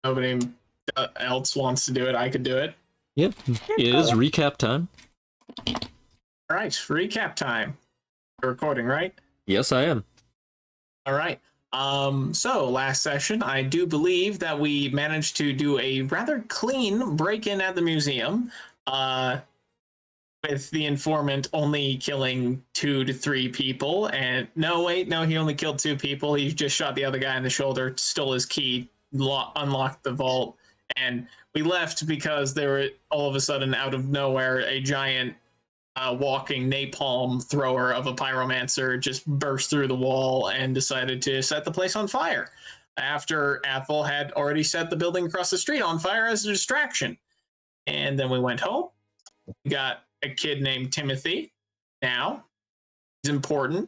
nobody else wants to do it, I could do it. Yep, it is recap time. All right, recap time. You're recording, right? Yes, I am. All right. So last session, I do believe that we managed to do a rather clean break-in at the museum, with the informant only killing 2 to 3 people. And no, he only killed 2 people. He just shot the other guy in the shoulder, stole his key, unlocked the vault, and we left because there were all of a sudden, out of nowhere, a giant walking napalm thrower of a pyromancer just burst through the wall and decided to set the place on fire after Athel had already set the building across the street on fire as a distraction. And then we went home. We got a kid named Timothy. Now he's important.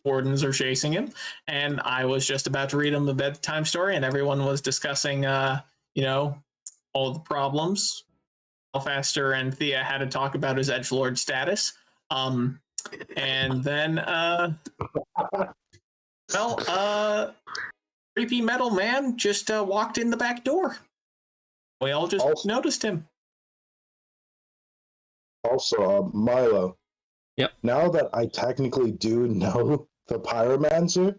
Wardens are chasing him, and I was just about to read him a bedtime story, and everyone was discussing all the problems. Belfaster and Thea had to talk about his edgelord status. And then creepy metal man just walked in the back door. We all just noticed him. Also, Milo. Yep. Now that I technically do know the pyromancer,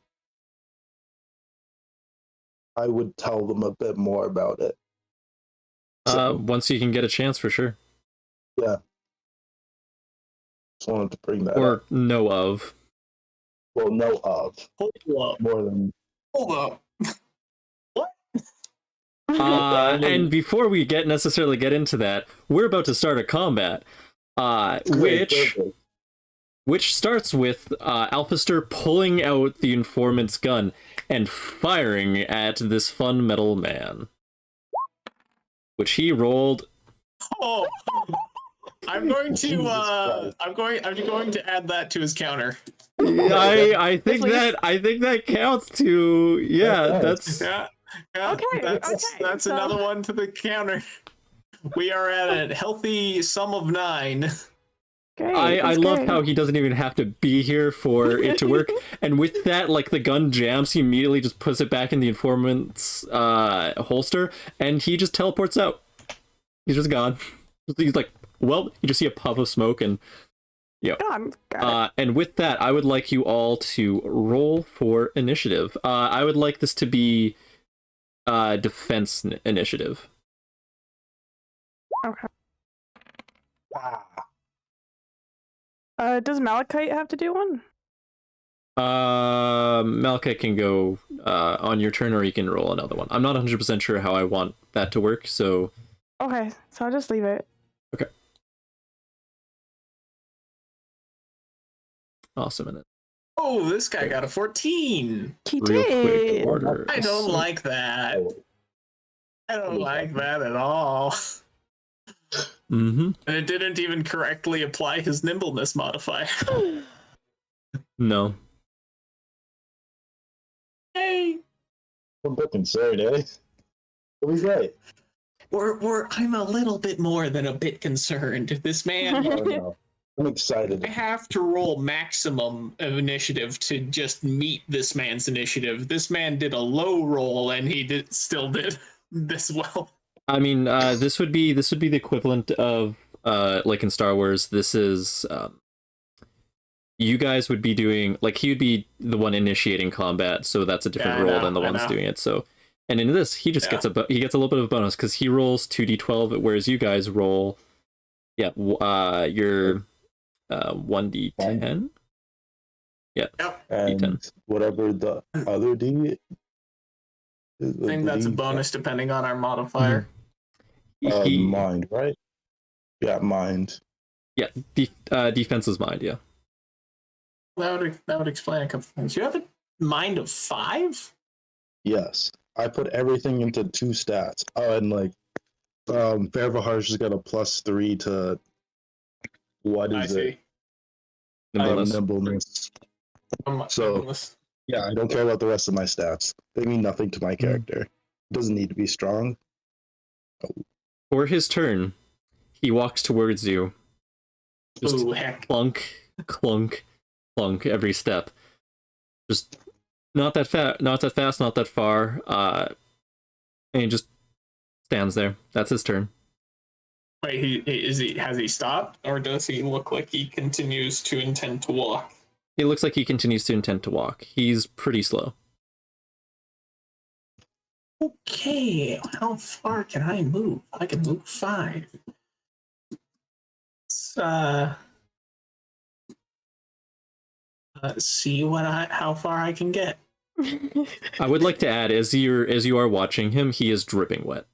I would tell them a bit more about it. Once you can get a chance, for sure. Yeah. Just wanted to bring that or up. Know of. Well, know of. Hold up. More than... Hold up. What? And before we necessarily get into that, we're about to start a combat, which starts with Alpister pulling out the informant's gun and firing at this fun metal man, which he rolled. Oh, I'm going to add that to his counter. I think that counts to that's that's another one to the counter. We are at a healthy sum of 9. Great, I love how he doesn't even have to be here for it to work. And with that, like, the gun jams, he immediately just puts it back in the informant's holster, and he just teleports out. He's just gone. He's like, well, you just see a puff of smoke, and and with that, I would like you all to roll for initiative. I would like this to be defense initiative. Okay. Does Malachite have to do one? Malachite can go on your turn, or you can roll another one. I'm not 100% sure how I want that to work, so... Okay, so I'll just leave it. Okay. Awesome. And oh, this guy got a 14. He real did. quick order. I don't like that. I don't like that at all. Mm-hmm. And it didn't even correctly apply his nimbleness modifier. No. Hey. I'm a bit concerned, eh? What was that? I'm a little bit more than a bit concerned. This man... Oh, no. I'm excited. I have to roll maximum of initiative to just meet this man's initiative. This man did a low roll, and he still did this well. I mean, this would be the equivalent of like in Star Wars. This is you guys would be doing, like, he would be the one initiating combat, so that's a different role than the ones doing it. So, and in this, he just gets a little bit of a bonus because he rolls 2d12, whereas you guys roll your 1d10. Yeah, and D10. Whatever the other D. I think that's a bonus depending on our modifier. Mind, right? Yeah, mind. Yeah, defense is mind. Yeah. That would explain a couple things. You have a mind of 5? Yes, I put everything into 2 stats. Oh, and like, Fairvaharsh has got a +3 to what is it? Nimbleness. So yeah, I don't care about the rest of my stats. They mean nothing to my character. It doesn't need to be strong. For his turn, he walks towards you. Just clunk, clunk, clunk every step. Just not that fast, not that far. And he just stands there. That's his turn. Wait, has he stopped, or does he look like he continues to intend to walk? It looks like he continues to intend to walk. He's pretty slow. Okay, how far can I move? I can move 5. Let's see how far I can get. I would like to add, as you are watching him, he is dripping wet.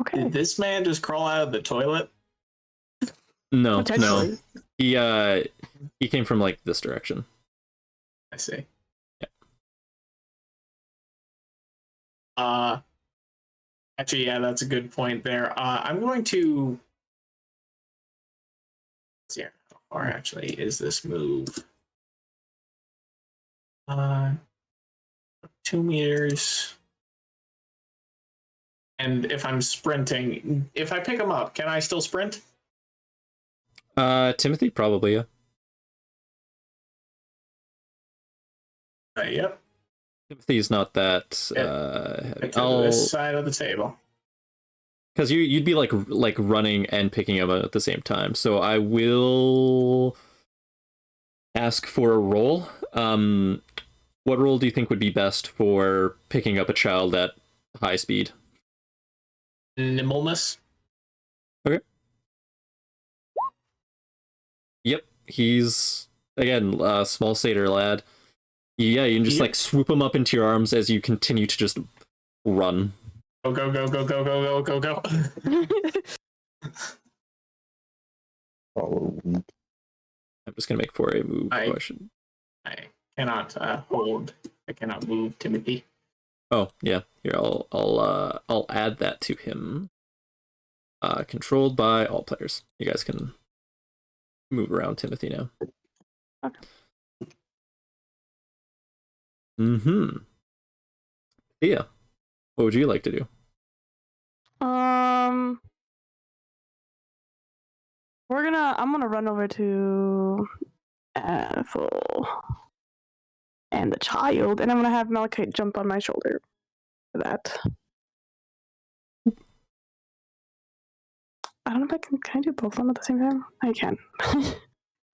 Okay. Did this man just crawl out of the toilet? No. Potentially. He came from like this direction. I see. Yeah. Actually, yeah, that's a good point there. I'm going to. Let's see how far actually is this move? 2 meters. And if I'm sprinting, if I pick him up, can I still sprint? Timothy, probably, yeah. Yep. Timothy's not that Get to this side of the table. because you'd be like running and picking him up at the same time. So I will ask for a roll. What roll do you think would be best for picking up a child at high speed? Nimbleness. Okay. Yep, he's again a small satyr lad. Yeah, you can just like swoop him up into your arms as you continue to just run. Go, go, go, go, go, go, go, go, go. Oh, I'm just gonna make for a move. I cannot hold. I cannot move Timothy. Oh yeah, here I'll add that to him. Controlled by all players. You guys can move around Timothy now. Okay. Yeah. What would you like to do? I'm gonna run over to Ethel and the child, and I'm gonna have Malachite jump on my shoulder for that. I don't know if I can I do both of them at the same time? I can.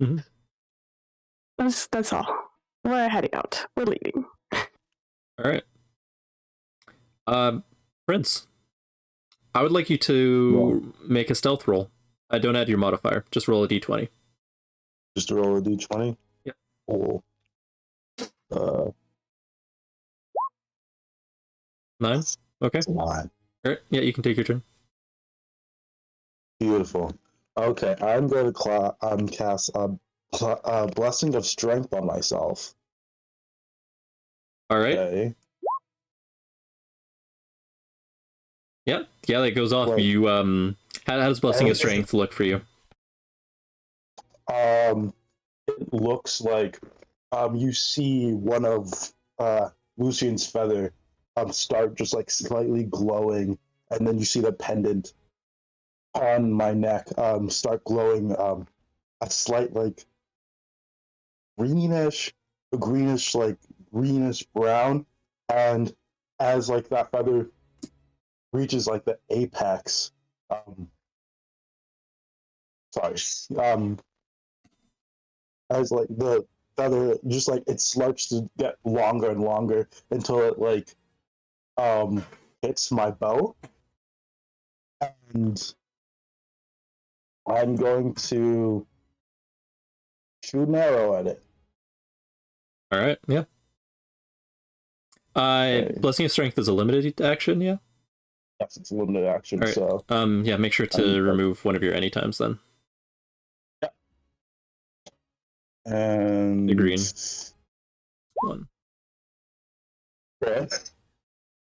Mhm. That's all. We're heading out. We're leaving. All right. Prince, I would like you to make a stealth roll. Don't add your modifier. Just roll a d20. just to roll a d20? Yeah. Cool. 9? Okay. 9. All right. Yeah, you can take your turn. Beautiful. Okay, I'm going to cast a Blessing of Strength on myself. All right. Okay. Yeah, that goes off. Right. You how does Blessing of Strength look for you? It looks like you see one of Lucian's feather start just like slightly glowing, and then you see the pendant on my neck start glowing a slight like greenish brown, and as like that feather reaches like the apex, as like the feather just like it starts to get longer and longer until it like hits my bow, and I'm going to shoot an arrow at it. All right. Yeah. Blessing of Strength is a limited action. Yeah. Yes, it's a limited action. All right. So yeah. Make sure to remove one of your anytimes then. Yeah. And The green one. Red.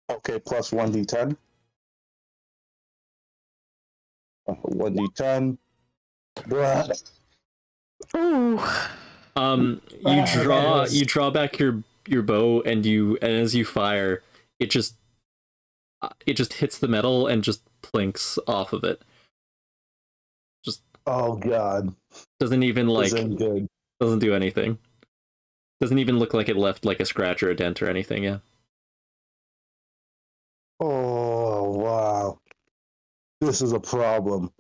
Okay, plus 1d10. 1d10. Ooh. You draw back your bow, and as you fire, it just hits the metal and just plinks off of it. Just Oh god. doesn't even like Isn't good. doesn't do anything. Doesn't even look like it left like a scratch or a dent or anything. Yeah. Oh wow, this is a problem.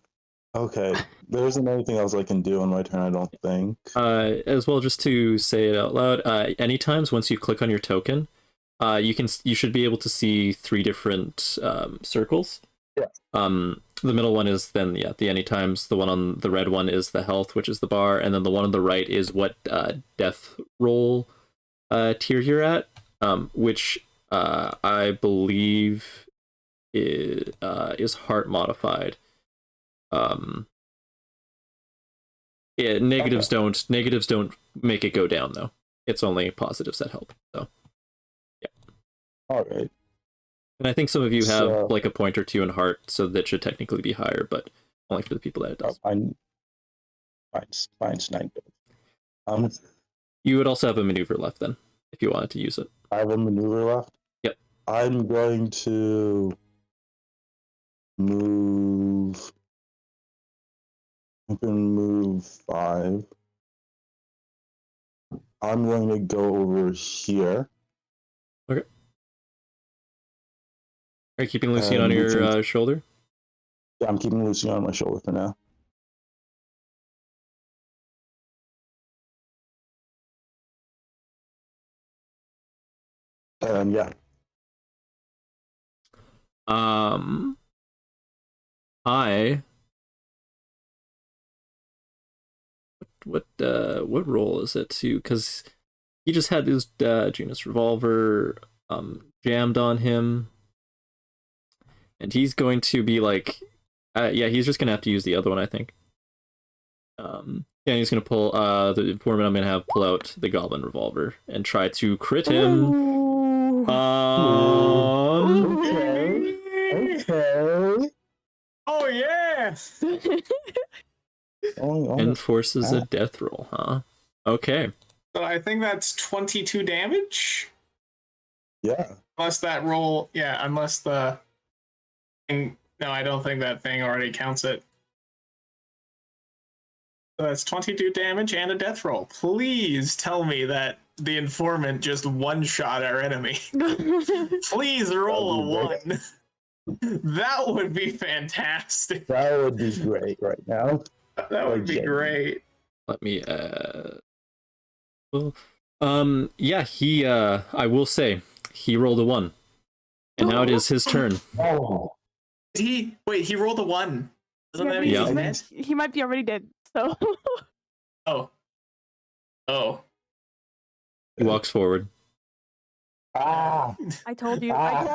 Okay, there isn't anything else I can do on my turn. I don't think. As well, just to say it out loud, any times once you click on your token, you should be able to see 3 different circles. Yeah. The middle one is then the any times. The one on the red one is the health, which is the bar, and then the one on the right is what death roll tier you're at, which I believe is heart modified. Yeah, negatives don't make it go down though. It's only positives that help. So yeah. All right. And I think some of you have So- like a point or 2 in heart, so that should technically be higher, but only for the people that it does. Mine's 9. You would also have a maneuver left then, if you wanted to use it. I have a maneuver left. Yep. I'm going to move. I can move 5. I'm going to go over here. Are you keeping Lucian on we your can- shoulder? Yeah, I'm keeping Lucy on my shoulder for now. Yeah. I what role is it too? Because he just had his Junus revolver jammed on him, and he's going to be like, yeah, he's just gonna have to use the other one, I think. Yeah, he's gonna pull the informant. I'm gonna have pull out the goblin revolver and try to crit him. Ooh. Okay. Okay. Oh yeah! Enforces a death roll, huh? Okay. So I think that's 22 damage. Yeah. Unless that roll, yeah, unless the thing, no, I don't think that thing already counts it. So that's 22 damage and a death roll. Please tell me that the informant just one-shot our enemy. Please roll a 1. That would be fantastic. That would be great right now. That would be great. Let me yeah, he I will say he rolled a 1. And now it is his turn. Oh. He rolled a 1. Doesn't that mean Yeah. he's dead? He might be already dead. So Oh. He walks forward. Ah. I told you. Ah. I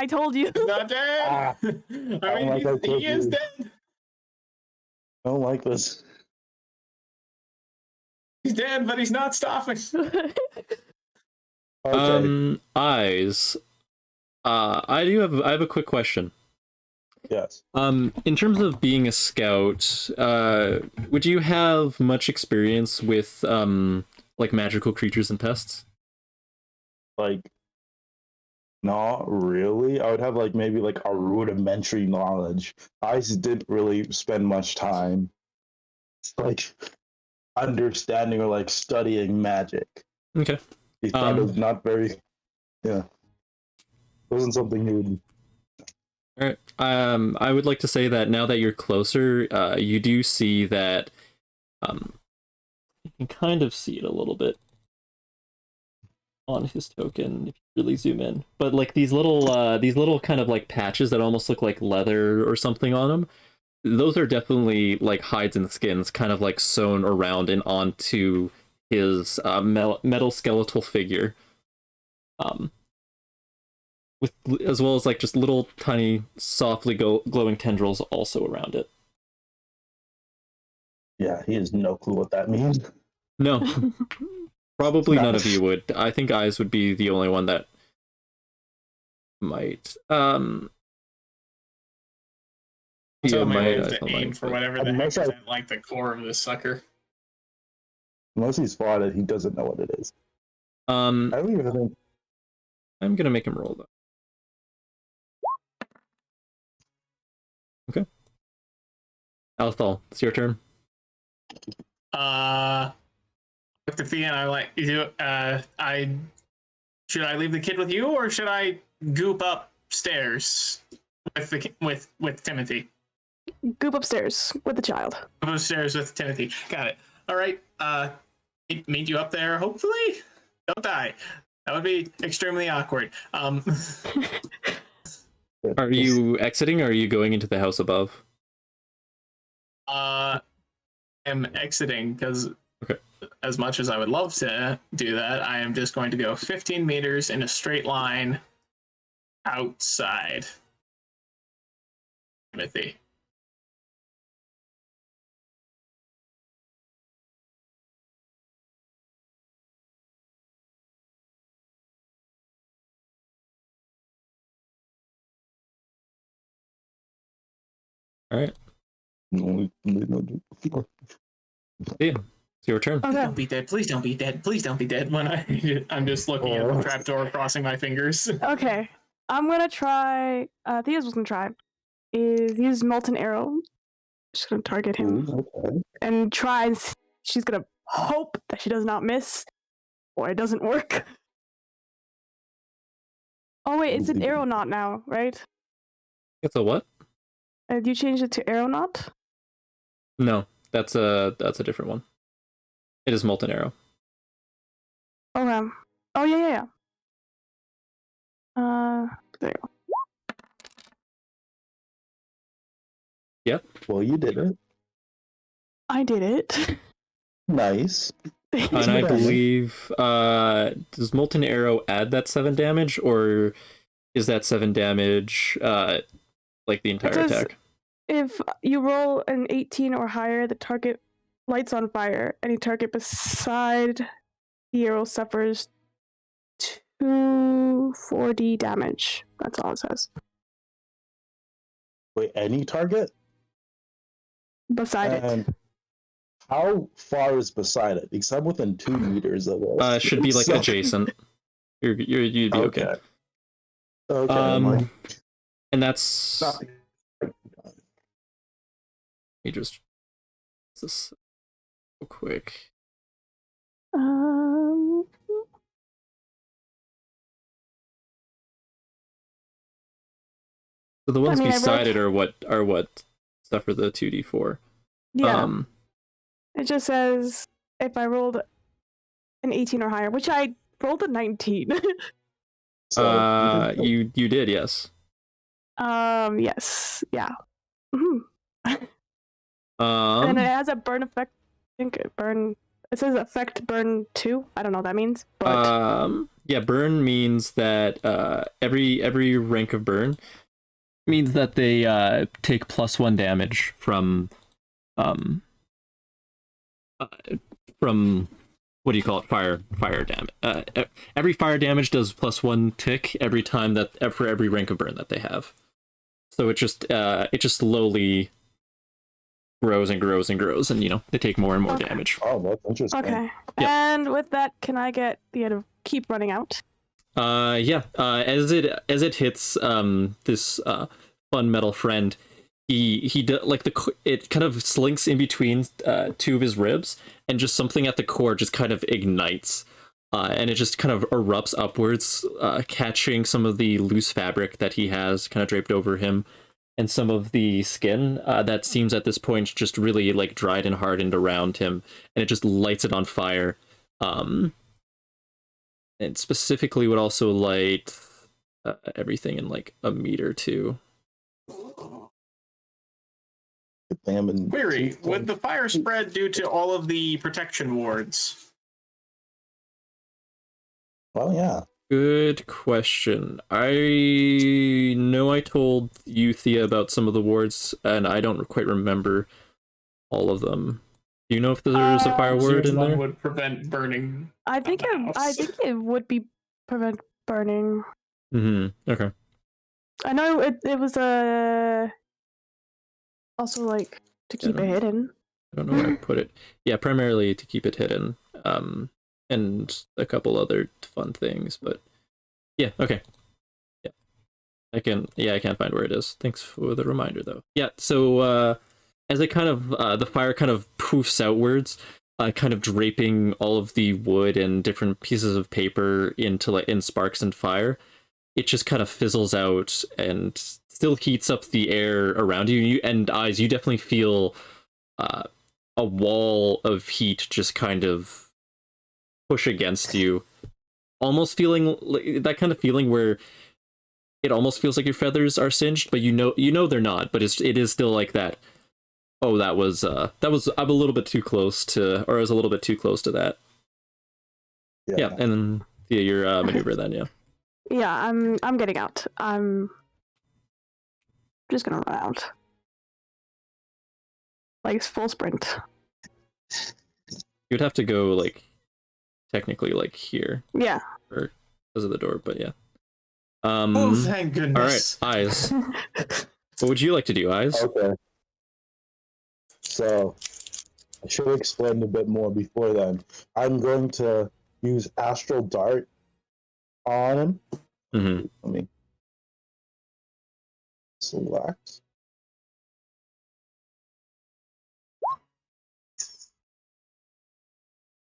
told you. He's not dead. Ah. I mean, he is dead. I don't like this. He's dead, but he's not stopping. Okay. Eyes. I have a quick question. Yes. In terms of being a scout, would you have much experience with like magical creatures and pests? Like, not really. I would have like maybe like a rudimentary knowledge. I just didn't really spend much time like understanding or like studying magic. Okay. That was not very, yeah. It wasn't something new. All right. I would like to say that now that you're closer, you do see that. You can kind of see it a little bit on his token if you really zoom in. But like these little kind of like patches that almost look like leather or something on them, those are definitely like hides and skins, kind of like sewn around and onto his metal skeletal figure. With as well as like just little tiny softly glowing tendrils also around it. Yeah, he has no clue what that means. No, probably No. none of you would. I think Eyes would be the only one that might. So my might, move to aim for whatever the heck Unless is I- at, like the core of this sucker. Unless he's spotted, he doesn't know what it is. I don't even think. I'm gonna make him roll though. Okay. Althal, it's your turn. Looked at the end. I like you. Should I leave the kid with you, or should I goop up upstairs with Timothy. Goop upstairs with the child. Go upstairs with Timothy. Got it. All right. Meet you up there. Hopefully, don't die. That would be extremely awkward. Are you exiting or are you going into the house above? I'm exiting because okay. As much as I would love to do that, I am just going to go 15 meters in a straight line outside Timothy. All right. Okay. Yeah, it's your turn. Okay. Don't be dead. Please don't be dead. Please don't be dead. When I'm just looking at the trapdoor, crossing my fingers. Okay. I'm gonna try. Thea's was gonna try. Is use Molten Arrow. Just gonna target him Okay. and try. And she's gonna hope that she does not miss, or it doesn't work. Oh wait, it's an aeronaut now, right? It's a what? You changed it to aeronaut. No, that's a different one. It is Molten Arrow. Okay. Oh yeah. There you go. Yep. Well, you did it. I did it. Nice. And I believe does Molten Arrow add that 7 damage, or is that 7 damage like the entire attack? If you roll an 18 or higher, the target lights on fire. Any target beside the arrow suffers 240 damage. That's all it says. Wait, any target? Beside it. How far is beside it? Because I'm within 2 meters of it. It should be like adjacent. You'd be okay. Okay. And that's. Let me just this real quick. So the ones beside it are what stuff for the 2d4. Yeah. It just says if I rolled an 18 or higher, which I rolled a 19. You did, yes. Yes. Yeah. Mm-hmm. And it has a burn effect. I think it says effect burn 2. I don't know what that means, but yeah, burn means that every rank of burn means that they take +1 damage from what do you call it? Fire damage. Every fire damage does +1 tick every time for every rank of burn that they have. So it just slowly grows and grows and grows, and they take more and more damage. Oh, that's interesting. Okay. Yeah. And with that, can I get the to keep running out? Yeah. As it hits this fun metal friend, he like it kind of slinks in between 2 of his ribs, and just something at the core just kind of ignites, and it just kind of erupts upwards, catching some of the loose fabric that he has kind of draped over him, and some of the skin that seems at this point just really like dried and hardened around him, and it just lights it on fire. And specifically would also light everything in like a meter too. Query, would the fire spread due to all of the protection wards? Well, yeah. Good question. I know I told you, Thea, about some of the wards, and I don't quite remember all of them. Do you know if there's a fire ward in there? Would prevent burning. I think it would be prevent burning. Mm-hmm. Okay. I know it was also like to keep it hidden. I don't know where I put it. Yeah, primarily to keep it hidden. And a couple other fun things, but yeah, okay. Yeah. I can't find where it is. Thanks for the reminder though. Yeah, so as it kind of the fire kind of poofs outwards, kind of draping all of the wood and different pieces of paper in sparks and fire, it just kind of fizzles out and still heats up the air around you. And Eyes, you definitely feel a wall of heat just kind of push against you, almost feeling like that kind of feeling where it almost feels like your feathers are singed, but you know they're not, but it is still like that. Oh, that was I'm a little bit too close to, or I was a little bit too close to that. Yeah, and then your maneuver then, yeah. Yeah, I'm getting out. I'm just gonna run out. Like it's full sprint. You'd have to go like technically like here. Yeah. Or because of the door, but yeah. Oh, thank goodness. All right, Eyes. What would you like to do, Eyes? Okay. So, I should have explained a bit more before then. I'm going to use Astral Dart on him. Mm-hmm. Let me select.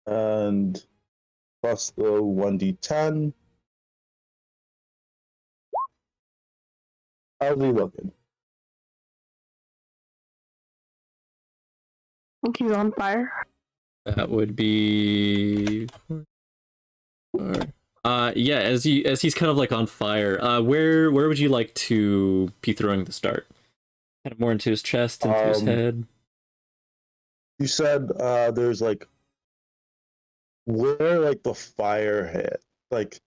And plus the 1d10. How's he looking? He's on fire. That would be. Yeah. As he's kind of like on fire. Where would you like to be throwing the start? Kind of more into his chest, into his head. You said there's like where like the fire hit, like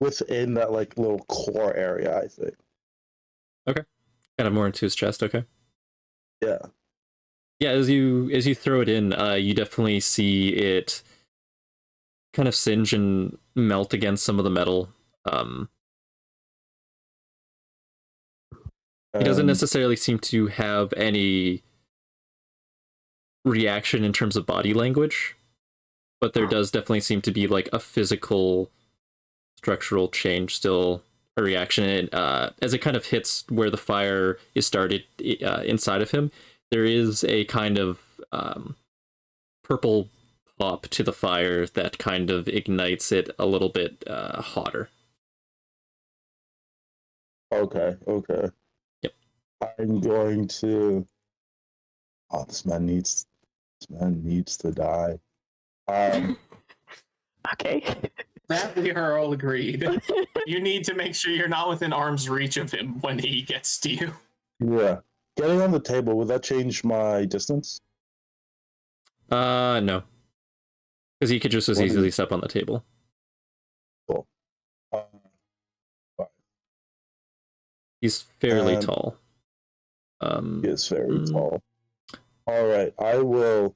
within that like little core area, I think. Okay. Kind of more into his chest. Okay. Yeah. Yeah, as you throw it in, you definitely see it kind of singe and melt against some of the metal. He doesn't necessarily seem to have any reaction in terms of body language, but there does definitely seem to be like a physical structural change, still a reaction. And as it kind of hits where the fire is started inside of him, there is a kind of purple pop to the fire that kind of ignites it a little bit hotter. Okay. Yep. I'm going to. Oh, this man needs to die. Okay. That we are all agreed. You need to make sure you're not within arm's reach of him when he gets to you. Yeah. Getting on the table, would that change my distance? No. Because he could just as easily step on the table. Cool. He's fairly tall. He is very tall. All right, I will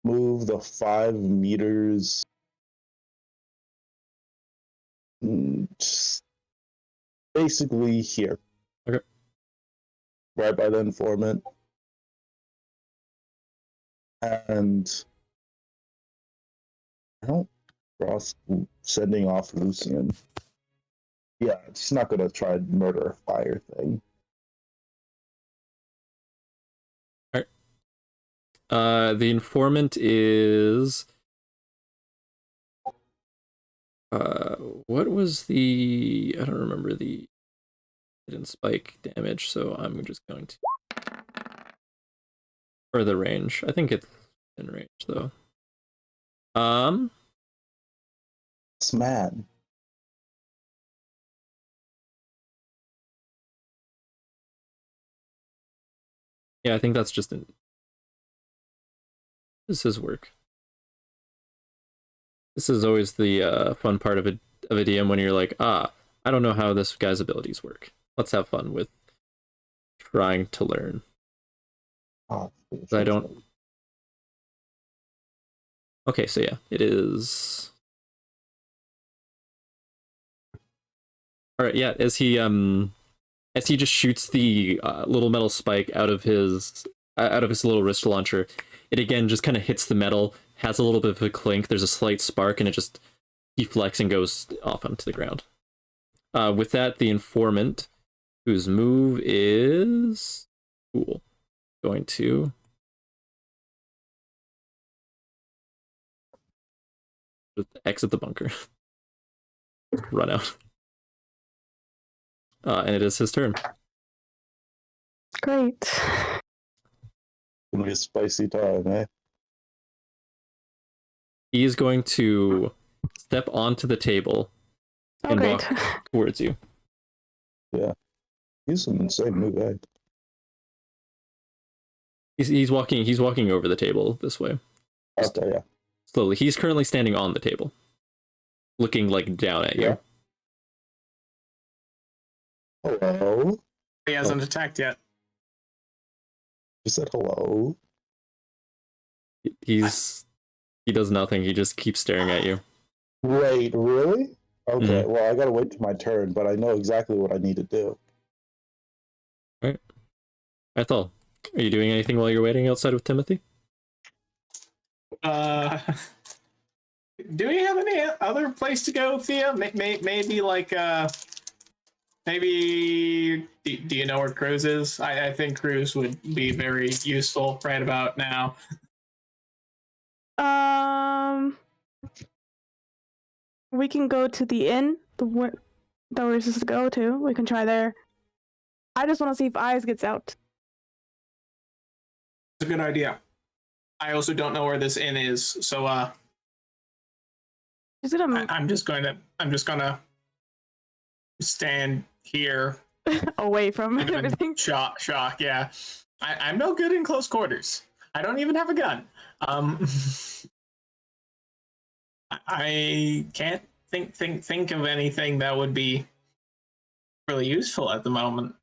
move the 5 meters. Just basically here. Okay. Right by the informant. And I don't cross sending off Lucian. Yeah, he's not gonna try and murder a fire thing. The informant is what was the, I don't remember the hidden spike damage, so I'm just going to, or the range. I think it's in range though. This man. Yeah, I think that's just in. This is work. This is always the fun part of a DM when you're like, I don't know how this guy's abilities work. Let's have fun with trying to learn. I don't. Okay, so yeah, it is. All right, yeah. As he just shoots the little metal spike out of his little wrist launcher, it again just kind of hits the metal, has a little bit of a clink. There's a slight spark, and it just deflects and goes off onto the ground. With that, the informant, whose move is going to exit the bunker, run out. and it is his turn. Great. Gonna be a spicy time, eh? He is going to step onto the table Oh, and great. walk towards you. He's an insane move, eh? He's walking over the table this way. Okay, yeah. Slowly. He's currently standing on the table, looking like down at you. Yeah. Hello? He hasn't attacked yet. You said hello? He does nothing. He just keeps staring at you. Wait, really? Okay, well, I gotta wait till my turn, but I know exactly what I need to do. Right. Ethel, are you doing anything while you're waiting outside with Timothy? Do we have any other place to go, Thea? Maybe like maybe do you know where Cruz is? I think Cruz would be very useful right about now. We can go to the inn, the one that we're supposed to go to. We can try there. I just want to see if Eyes gets out. It's a good idea. I also don't know where this inn is, so She's gonna I'm just gonna stand here. away from everything. Shock, yeah. I'm no good in close quarters. I don't even have a gun. I can't think of anything that would be really useful at the moment.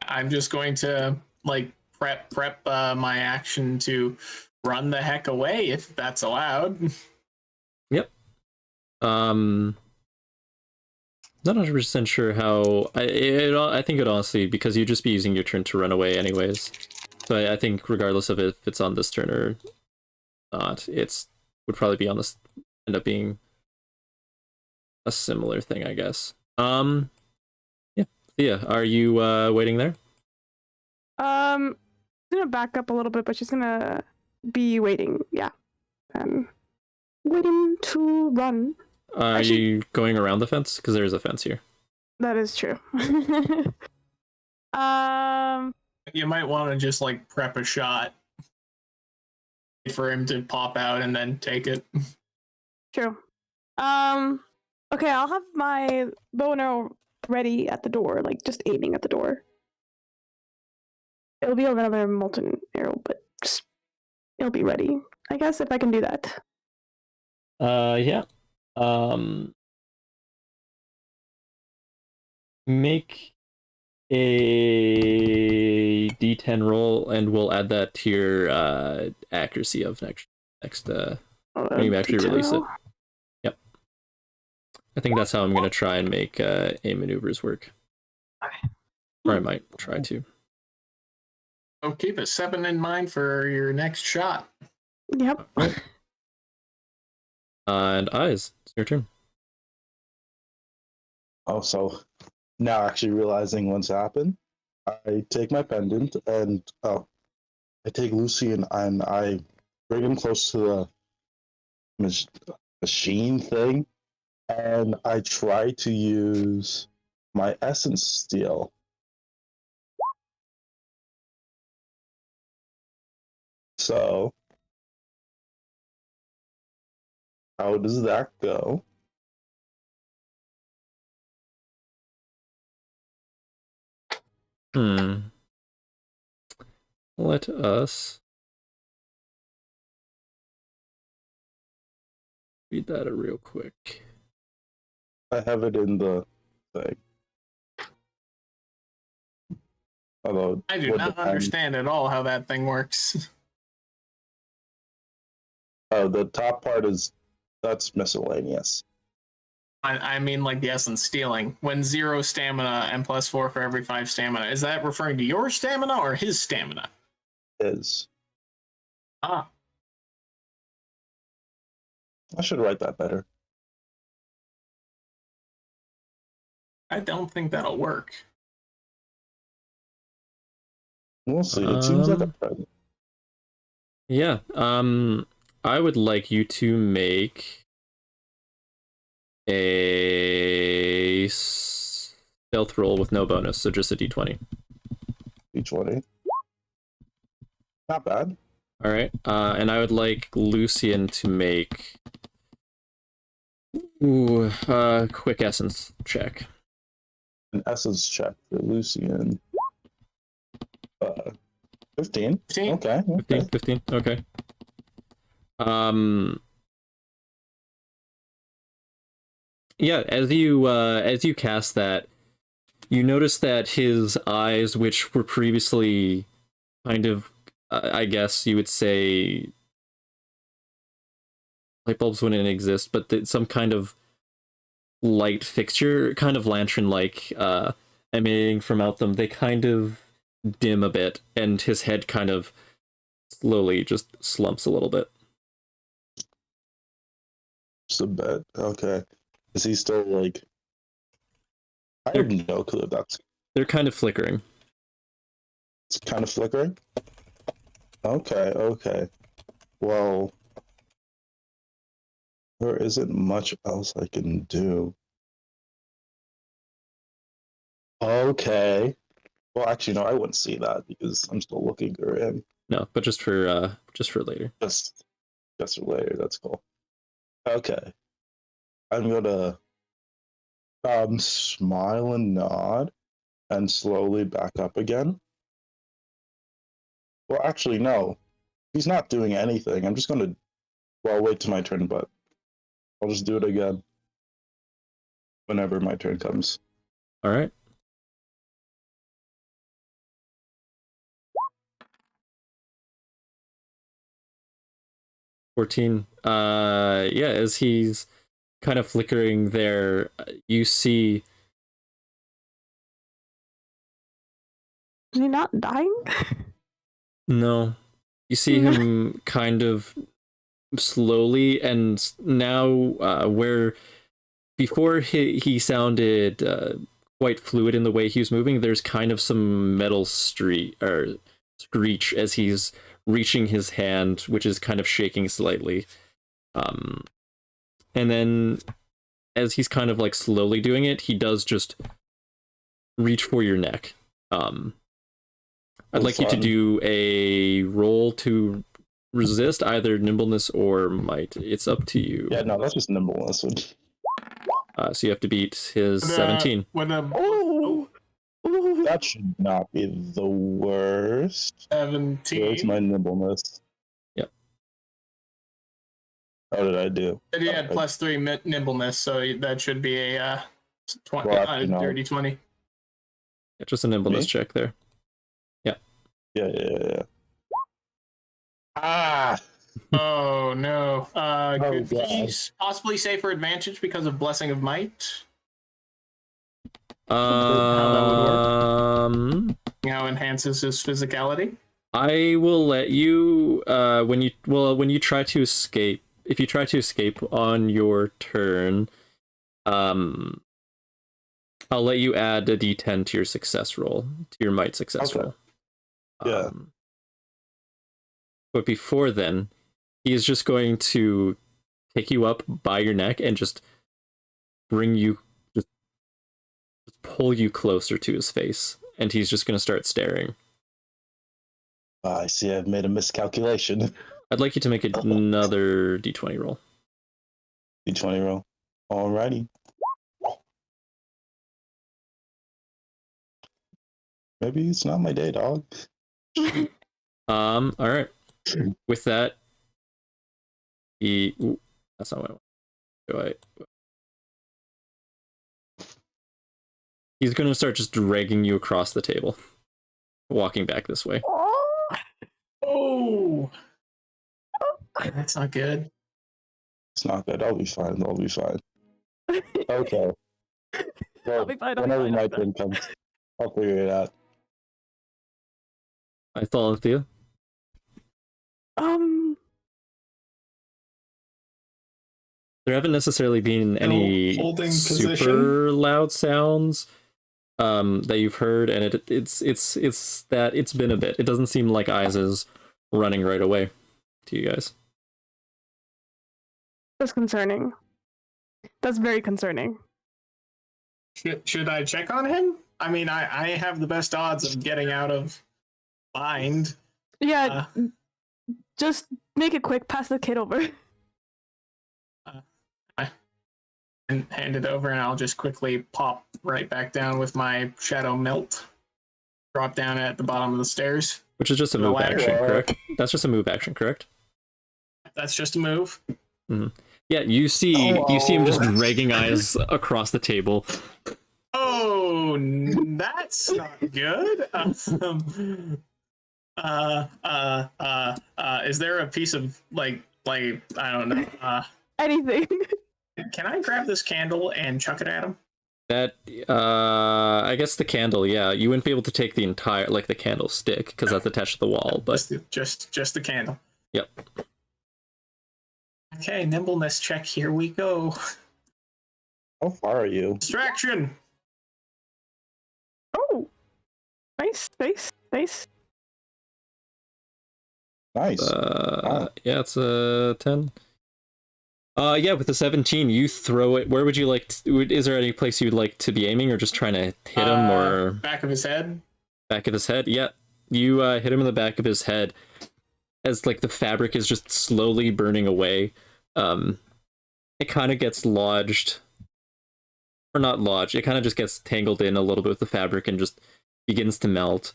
I'm just going to like prep my action to run the heck away if that's allowed. Yep. Not 100% sure how. I think it honestly, because you'd just be using your turn to run away anyways. So I think regardless of if it's on this turn or not, it's would probably be on this. End up being a similar thing, I guess. Yeah. Thea, are you waiting there? She's gonna back up a little bit, but she's gonna be waiting. Yeah. Waiting to run. Are you going around the fence? Because there's a fence here. That is true. You might want to just like prep a shot for him to pop out and then take it. True. Okay, I'll have my bow and arrow ready at the door, like just aiming at the door. It'll be another molten arrow, but just it'll be ready. I guess if I can do that. Yeah. Make a D10 roll, and we'll add that to your accuracy of next when you actually release it. Yep. I think that's how I'm gonna try and make aim maneuvers work. Okay. Or I might try to. Oh, keep a 7 in mind for your next shot. Yep. And Eyes, it's your turn. Oh, so now actually realizing what's happened, I take my pendant and I take Lucian and I bring him close to the machine thing, and I try to use my essence steal. So, how does that go? Let us read that real quick. I have it in the thing. Although I do not understand at all how that thing works. The top part that's miscellaneous. I mean, like the essence stealing. When 0 stamina and +4 for every 5 stamina. Is that referring to your stamina or his stamina? Is Ah. I should write that better. I don't think that'll work. We'll see. It seems like a present. Yeah. I would like you to make a stealth roll with no bonus, so just a d20. D20. Not bad. All right, and I would like Lucian to make quick essence check. An essence check for Lucian. 15. 15. Okay. 15, okay. Yeah, as you cast that, you notice that his eyes, which were previously kind of, I guess you would say, light bulbs wouldn't exist, but some kind of light fixture, kind of lantern-like, emanating from out them, they kind of dim a bit, and his head kind of slowly just slumps a little bit. Just a bit. Okay. Is he still like? I have no clue if that's. They're kind of flickering. It's kind of flickering. Okay. Well, there isn't much else I can do. Okay. Well, actually, no, I wouldn't see that because I'm still looking for him. No, but just for later. Just for later. That's cool. Okay. I'm gonna smile and nod and slowly back up again. Well, actually, no. He's not doing anything. I'm just gonna. Well, I'll wait till my turn, but I'll just do it again whenever my turn comes. All right. $14. Yeah, as he's kind of flickering there, you see. Is he not dying? No. You see him kind of slowly, and now where before he sounded quite fluid in the way he was moving, there's kind of some metal screech as he's reaching his hand, which is kind of shaking slightly. And then as he's kind of like slowly doing it, he does just reach for your neck. I'd like you to do a roll to resist, either nimbleness or might. It's up to you. Yeah, no, that's just nimbleness. So you have to beat his 17. That should not be the worst. 17. Where's my nimbleness? Yep. How did I do? You had plus 3 nimbleness, so that should be a 20, dirty 20. Yeah, just a nimbleness check there. Yeah. Ah! Oh no. Could God. he possibly say for advantage because of Blessing of Might? How How enhances his physicality? I will let you when you try to escape. If you try to escape on your turn, I'll let you add a d10 to your success roll, to your might success roll. Yeah. But before then, he is just going to pick you up by your neck and just bring you, just pull you closer to his face, and he's just going to start staring. I see I've made a miscalculation. I'd like you to make another d20 roll. D20 roll. Alrighty. Maybe it's not my day, dog. All right. With that, that's not what I want. He's going to start just dragging you across the table, walking back this way. Oh, that's not good. It's not good. I'll be fine. Okay. Well, I'll be fine. whenever my turn comes, I'll figure it out. I thought with you. There haven't necessarily been any super loud sounds that you've heard, and it's been a bit. It doesn't seem like Eyes is running right away to you guys. That's concerning. That's very concerning. Should I check on him? I mean, I have the best odds of getting out of bind. Yeah, just make it quick. Pass the kid over. And hand it over, and I'll just quickly pop right back down with my shadow melt. Drop down at the bottom of the stairs. Which is just a move action, correct? That's just a move action, correct? That's just a move. Mm-hmm. Yeah, you see him just dragging eyes across the table. Oh, that's not good. Is there a piece of like I don't know. Anything. Can I grab this candle and chuck it at him? That I guess the candle, yeah. You wouldn't be able to take the entire the candle stick because that's attached to the wall, but just the candle. Yep. Okay, nimbleness check. Here we go. How far are you? Distraction. Oh, nice. Nice. Yeah, it's a 10. Yeah, with the 17, you throw it. Where would you like is there any place you'd like to be aiming, or just trying to hit him, or back of his head? Back of his head? Yeah. You hit him in the back of his head as the fabric is just slowly burning away. It kind of gets lodged, or not lodged, it kind of just gets tangled in a little bit with the fabric and just begins to melt.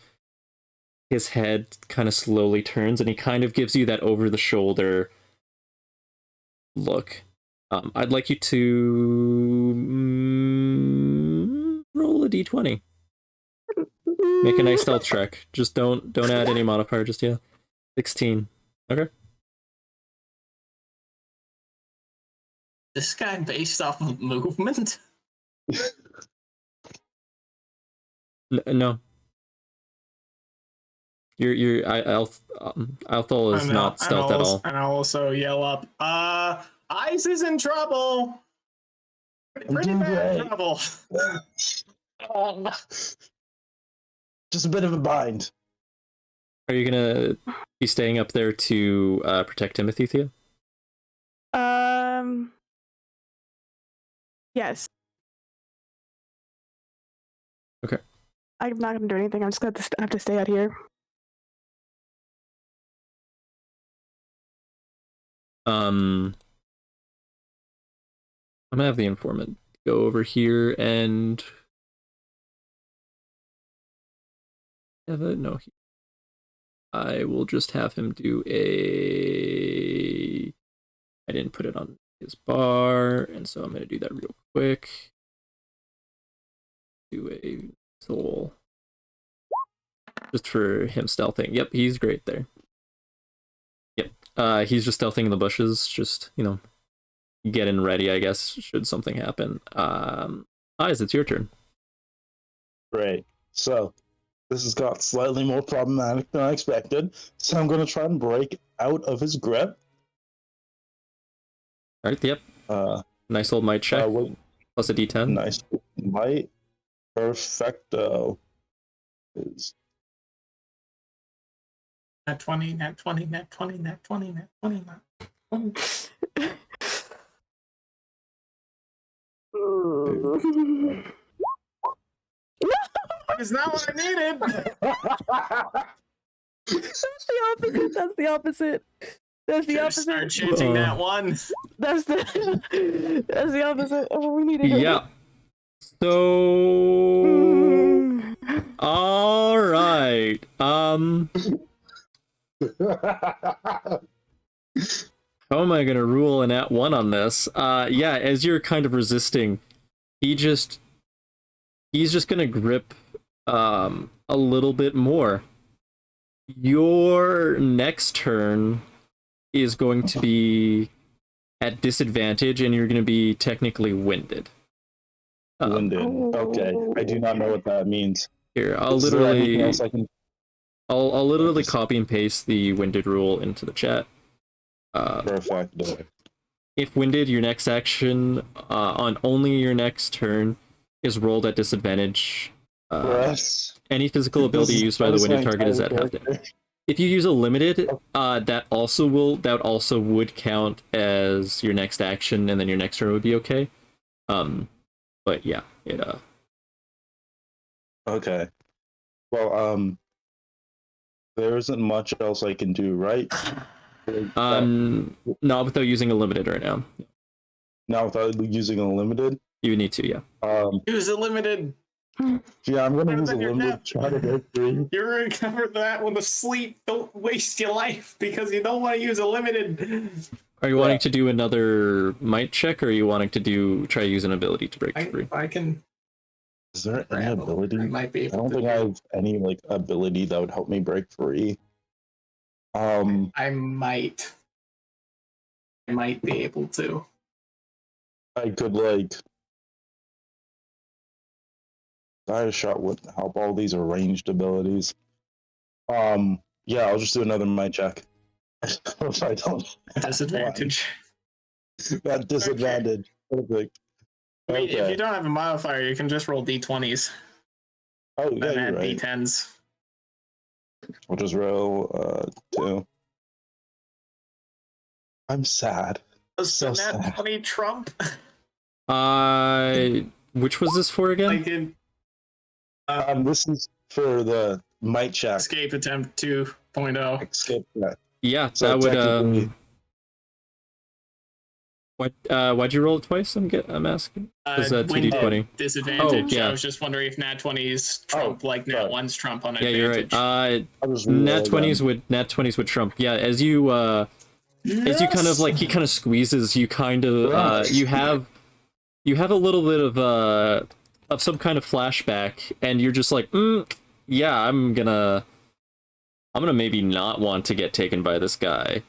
His head kind of slowly turns, and he kind of gives you that over-the-shoulder look. I'd like you to roll a d20. Make a nice stealth check. Just don't add any modifier just yet. 16. Okay. This guy based off of movement? No. Althol is not stealth at all. And I'll also yell up, Ice is in trouble! Pretty bad trouble. Just a bit of a bind. Are you gonna be staying up there to protect Timothy, Thea? Yes. Okay. I'm not gonna do anything. I'm just gonna have to stay out here. I'm gonna have the informant go over here and no. I will just have him do a. I didn't put it on his bar, and so I'm gonna do that real quick. Do a soul. Just for him stealthing. Yep, he's great there. Yep. He's just stealthing in the bushes, just, getting ready, I guess, should something happen. Eyes, it's your turn. Great. So, this has got slightly more problematic than I expected, so I'm going to try and break out of his grip. Alright, yep. Nice old might check. Plus a d10. Nice. Might. Perfecto. Is Nat 20, nat 20, nat 20, nat 20, nat 20, nat 20. It's not what I needed. That's the opposite. That's the opposite. Start chanting that one. That's the opposite of what we needed. Yeah. So, all right. How am I gonna rule an at one on this? Yeah, as you're kind of resisting, he's just gonna grip a little bit more. Your next turn is going to be at disadvantage, and you're gonna be technically winded. Winded. Okay, I do not know what that means. Here, I'll literally copy and paste the winded rule into the chat. Perfect. If winded, your next action on only your next turn is rolled at disadvantage. Any physical ability used by the winded target is at half damage. If you use a limited, that also would count as your next action, and then your next turn would be okay. But yeah, Okay. Well, there isn't much else I can do, right? not without using a limited right now. Now without using a limited. You need to, yeah. Use a limited. Yeah, I'm gonna Better use a than your limited. death. Try to get free. You're gonna cover that with a sleep. Don't waste your life because you don't want to use a limited. Are you wanting to do another might check, or are you wanting to try to use an ability to break free? I can. Is there any ability? I might be able I don't to think I have any like ability that would help me break free. I might be able to. I could like. Dire shot would help. All these are ranged abilities. Yeah, I'll just do another might check. If I don't. Disadvantage. That disadvantage. Perfect. I mean, if Okay. you don't have a modifier, you can just roll d20s. Oh yeah, Then you're add right. d10s. I'll just roll 2. I'm sad. Does So the nat sad. 20 trump? Which was this for again? Like in This is for the might check. escape attempt 2.0. Escape check. Yeah, So that would technically- why'd you roll it twice? I'm asking. Is that When 2d20? disadvantage. Oh, yeah. I was just wondering if nat 20s trump like nat sorry. 1s trump on Yeah, you're advantage. right. I'll just Nat reroll 20s them. would trump. Yeah, as you kind of like he kind of squeezes, you kind of you have a little bit of some kind of flashback, and you're just like, yeah, I'm gonna maybe not want to get taken by this guy.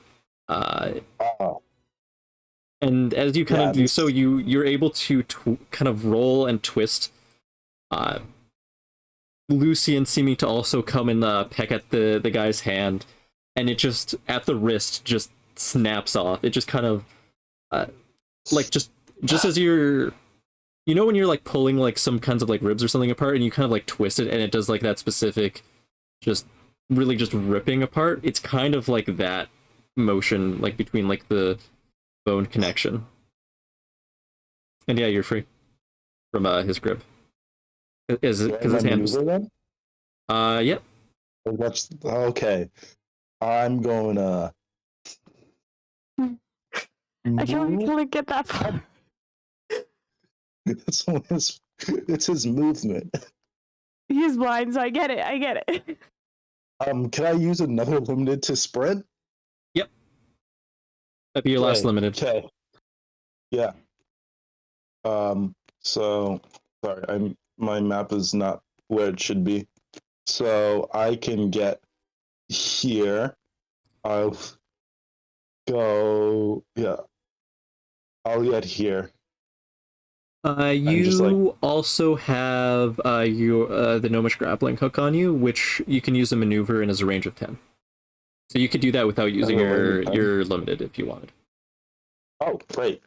And as you kind of do so, you're able to kind of roll and twist. Lucian seeming to also come and peck at the guy's hand, and it just at the wrist just snaps off. It just kind of like just as you're, you know, when you're like pulling like some kinds of like ribs or something apart, and you kind of like twist it, and it does like that specific, just really just ripping apart. It's kind of like that motion, like between like the bone connection. And yeah, you're free from his grip. Because his hand was... Yep. That's okay. I'm going to. I can't really get that far. It's his movement. He's blind, so I get it. Can I use another limited to sprint? Yep. That'd be your last limited. Okay. Yeah. So sorry, my map is not where it should be. So I can get here. I'll go. Yeah. I'll get here. You also have your the Gnomish grappling hook on you, which you can use a maneuver and is a range of 10. So you could do that without using your limited if you wanted. Oh, great.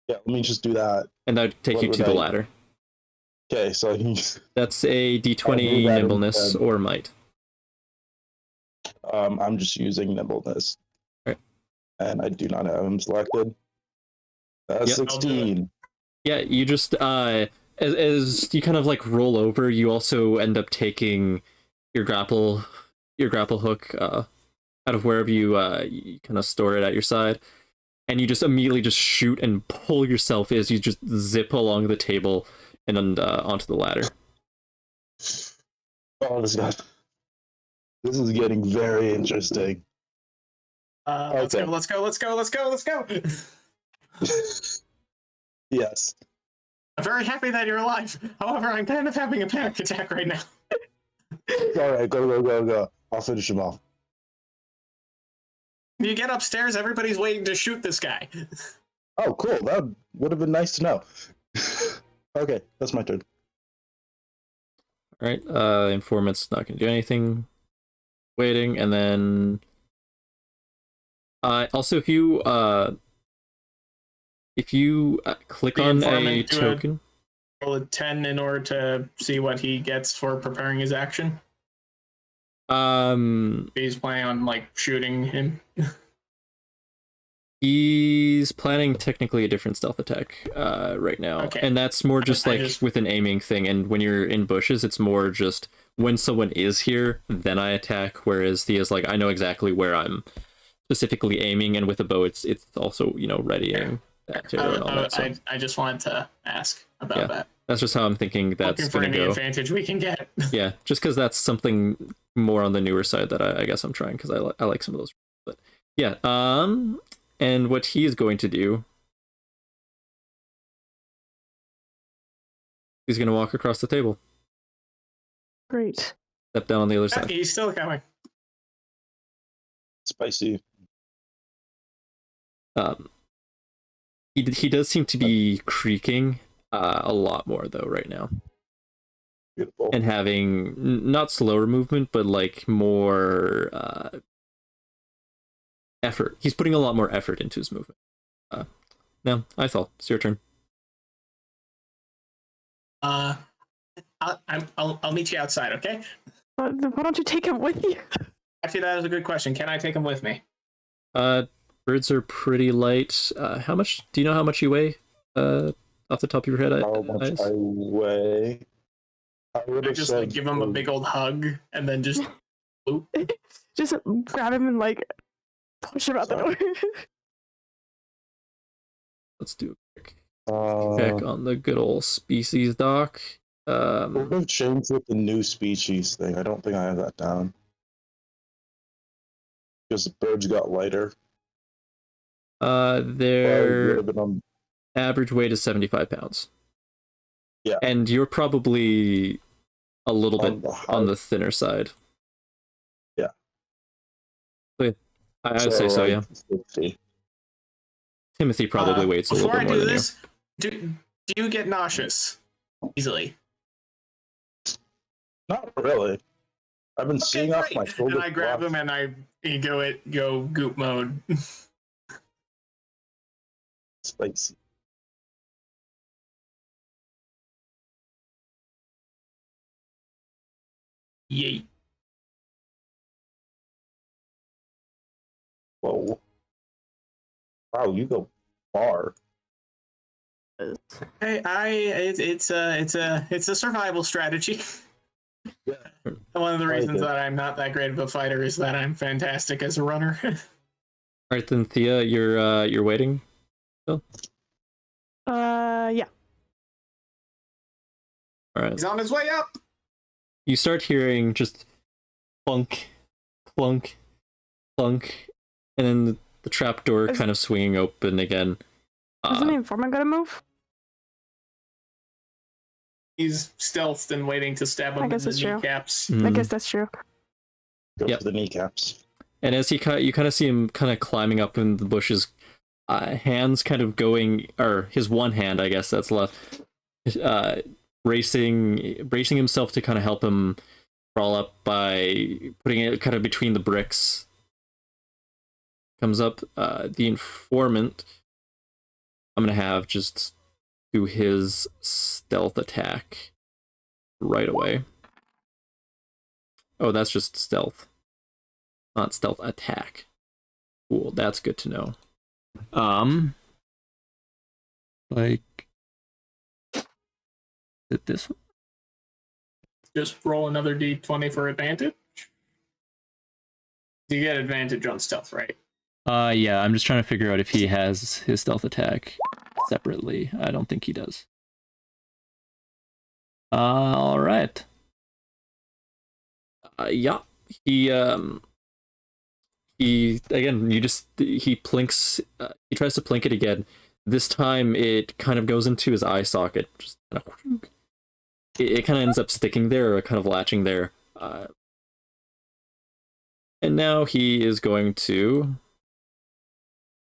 Yeah, let me just do that. And that would take you to the ladder. Okay, so that's a d20 nimbleness or might. I'm just using nimbleness. Right. And I do not have him selected. That's 16. Yeah, you just as you kind of like roll over, you also end up taking your grapple hook out of wherever you kind of store it at your side, and you just immediately just shoot and pull yourself as you just zip along the table and onto the ladder. Oh, this is getting very interesting. Let's go. Yes. I'm very happy that you're alive. However, I'm kind of having a panic attack right now. Alright, go. I'll finish him off. When you get upstairs, everybody's waiting to shoot this guy. Oh, cool. That would have been nice to know. Okay, that's my turn. Alright, Informant's not going to do anything. Waiting, and then... also, if you click on a token... Roll a 10 in order to see what he gets for preparing his action. He's planning on, like, shooting him. He's planning technically a different stealth attack right now. Okay. And that's more just I like just- with an aiming thing. And when you're in bushes, it's more just when someone is here, then I attack. Whereas Thea's like, I know exactly where I'm specifically aiming, and with a bow, it's also, you know, readying that arrow and all that. So I just wanted to ask about Yeah. that. that's just how I'm thinking that's Looking for going to any go. advantage we can get. Yeah, just because that's something more on the newer side that I guess I'm trying, because I like some of those. But yeah, and what he is going to do, he's going to walk across the table, Great. step down on the other side. He's still coming. Spicy. He does seem to be creaking a lot more though right now, Beautiful. and having not slower movement, but like more effort. He's putting a lot more effort into his movement. Now, Ithal, it's your turn. I'll meet you outside, okay? Why don't you take him with you? Actually, that is a good question. Can I take him with me? Birds are pretty light. How much do you know how much you weigh? Off the top of your head, How much I weigh? I would I have just said like give him a big old hug and then just boop. Just grab him and like push him out the door. Let's do a quick Uh, check on the good old species doc. we're going to change with the new species thing. I don't think I have that down. Because the birds got lighter. Their Been on, average weight is 75 pounds. Yeah. And you're probably a little bit the on height. the thinner side. Yeah. So, yeah, I'd say so, yeah. 50. Timothy probably weighs a little Before bit I more do than this, do you get nauseous easily? Not really. I've been seeing off my shoulder. And I grab him and I go goop mode. Spicy. Yeet. Whoa. Wow, you go far. It's a survival strategy. Yeah. One of the I like reasons it. that I'm not that great of a fighter is that I'm fantastic as a runner. All right, then Thea, you're waiting. Yeah. All right. He's on his way up. You start hearing just clunk, clunk, clunk, and then the trap door kind of swinging open again. Isn't the informant gonna move? He's stealthed and waiting to stab him I in guess the that's true. kneecaps. I guess that's true. Go Yep. for the kneecaps. And as you kind of see him kind of climbing up in the bushes, hands kind of going, or his one hand, I guess that's left, bracing himself to kind of help him crawl up by putting it kind of between the bricks. Comes up, the informant. I'm gonna have just do his stealth attack right away. Oh, that's just stealth. Not stealth attack. Cool, that's good to know. Like this one? Just roll another d20 for advantage. You get advantage on stealth, right? Yeah, I'm just trying to figure out if he has his stealth attack separately. I don't think he does. All right. Yeah, he again, he plinks, he tries to plink it again. This time it kind of goes into his eye socket. Just it kind of ends up sticking there, or kind of latching there. And now he is going to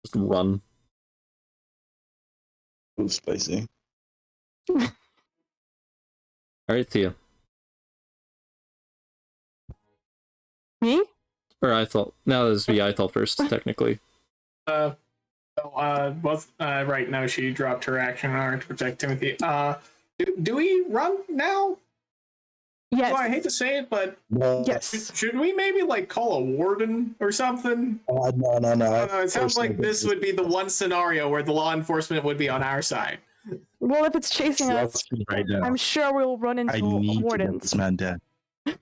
just run. Ooh, spicy. All right, Thea. Me? Or I thought, now this would be I thought first, technically. Right now she dropped her action in order to protect Timothy. Do we run now? Yes. So I hate to say it, but Yes. should we maybe like call a warden or something? No. It sounds like this would be the one scenario where the law enforcement would be on our side. Well, if it's chasing us, Trust me right now. I'm sure we'll run into I need to get wardens. this man dead. Well,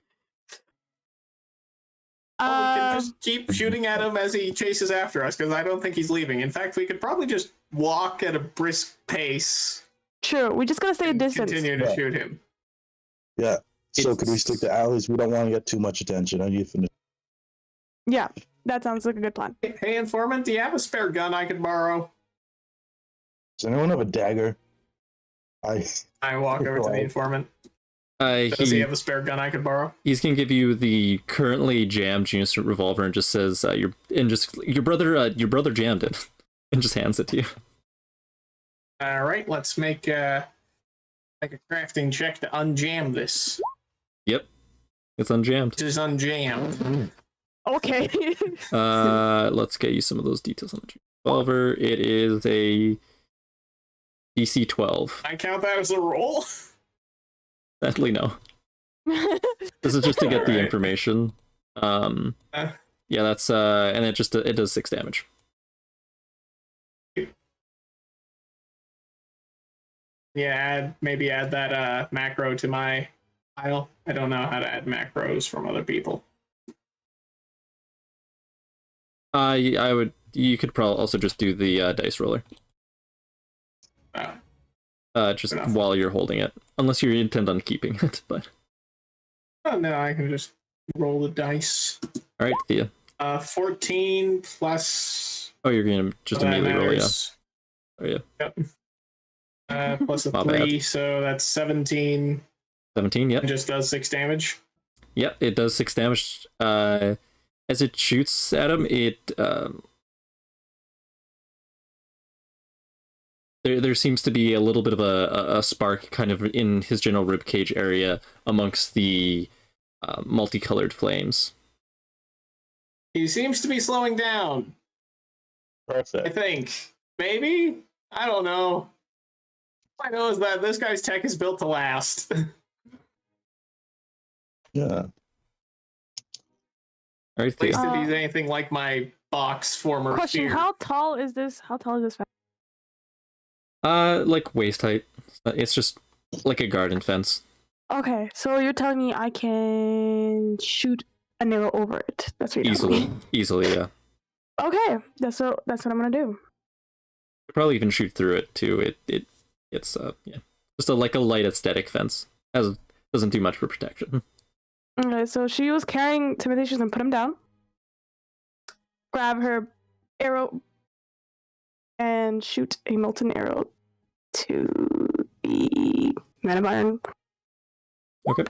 we can just keep shooting at him as he chases after us, because I don't think he's leaving. In fact, we could probably just walk at a brisk pace. True. We just gotta stay a And distance. continue to shoot him. Yeah. So It's- could we stick to alleys? We don't want to get too much attention. I need to finish. Yeah, that sounds like a good plan. Hey, informant, do you have a spare gun I could borrow? Does anyone have a dagger? I walk over to the informant. Does he have a spare gun I could borrow? He's gonna give you the currently jammed unison revolver and just says, your brother jammed it," and just hands it to you. All right, let's make a crafting check to unjam this. Yep, it's unjammed. This is unjammed. Okay. Let's get you some of those details on the revolver. It is a DC 12. I count that as a roll. Sadly, no. This is just to get the Alright. information. Yeah, that's and it does 6 damage. Yeah, maybe add that macro to my file. I don't know how to add macros from other people. I would. You could probably also just do the dice roller. Just enough. while you're holding it, unless you intend on keeping it. But Oh no, I can just roll the dice. all right, Thea. 14 plus. Oh, you're gonna just that immediately roll, yeah. matters. Oh yeah, Yep. Plus a Not 3, so that's 17. 17. Yep, It just does 6 damage. yep. It does 6 damage. As it shoots at him, there seems to be a little bit of a spark kind of in his general ribcage area amongst the multicolored flames. He seems to be slowing down, I Perfect. think. Maybe? I don't know. All I know is that this guy's tech is built to last. Yeah. All right, At least Thea. if he's anything like my box former Question: sphere. How tall is this? How tall is this? Like waist height. It's just like a garden fence. Okay, so you're telling me I can shoot an arrow over it? That's what you're telling me. Easily, yeah. Okay, that's what I'm gonna do. Could probably even shoot through it too. It's yeah, just like a light aesthetic fence. Doesn't do much for protection. Okay, so she was carrying Timothy and put him down. Grab her arrow and shoot a molten arrow to the man of iron. Okay.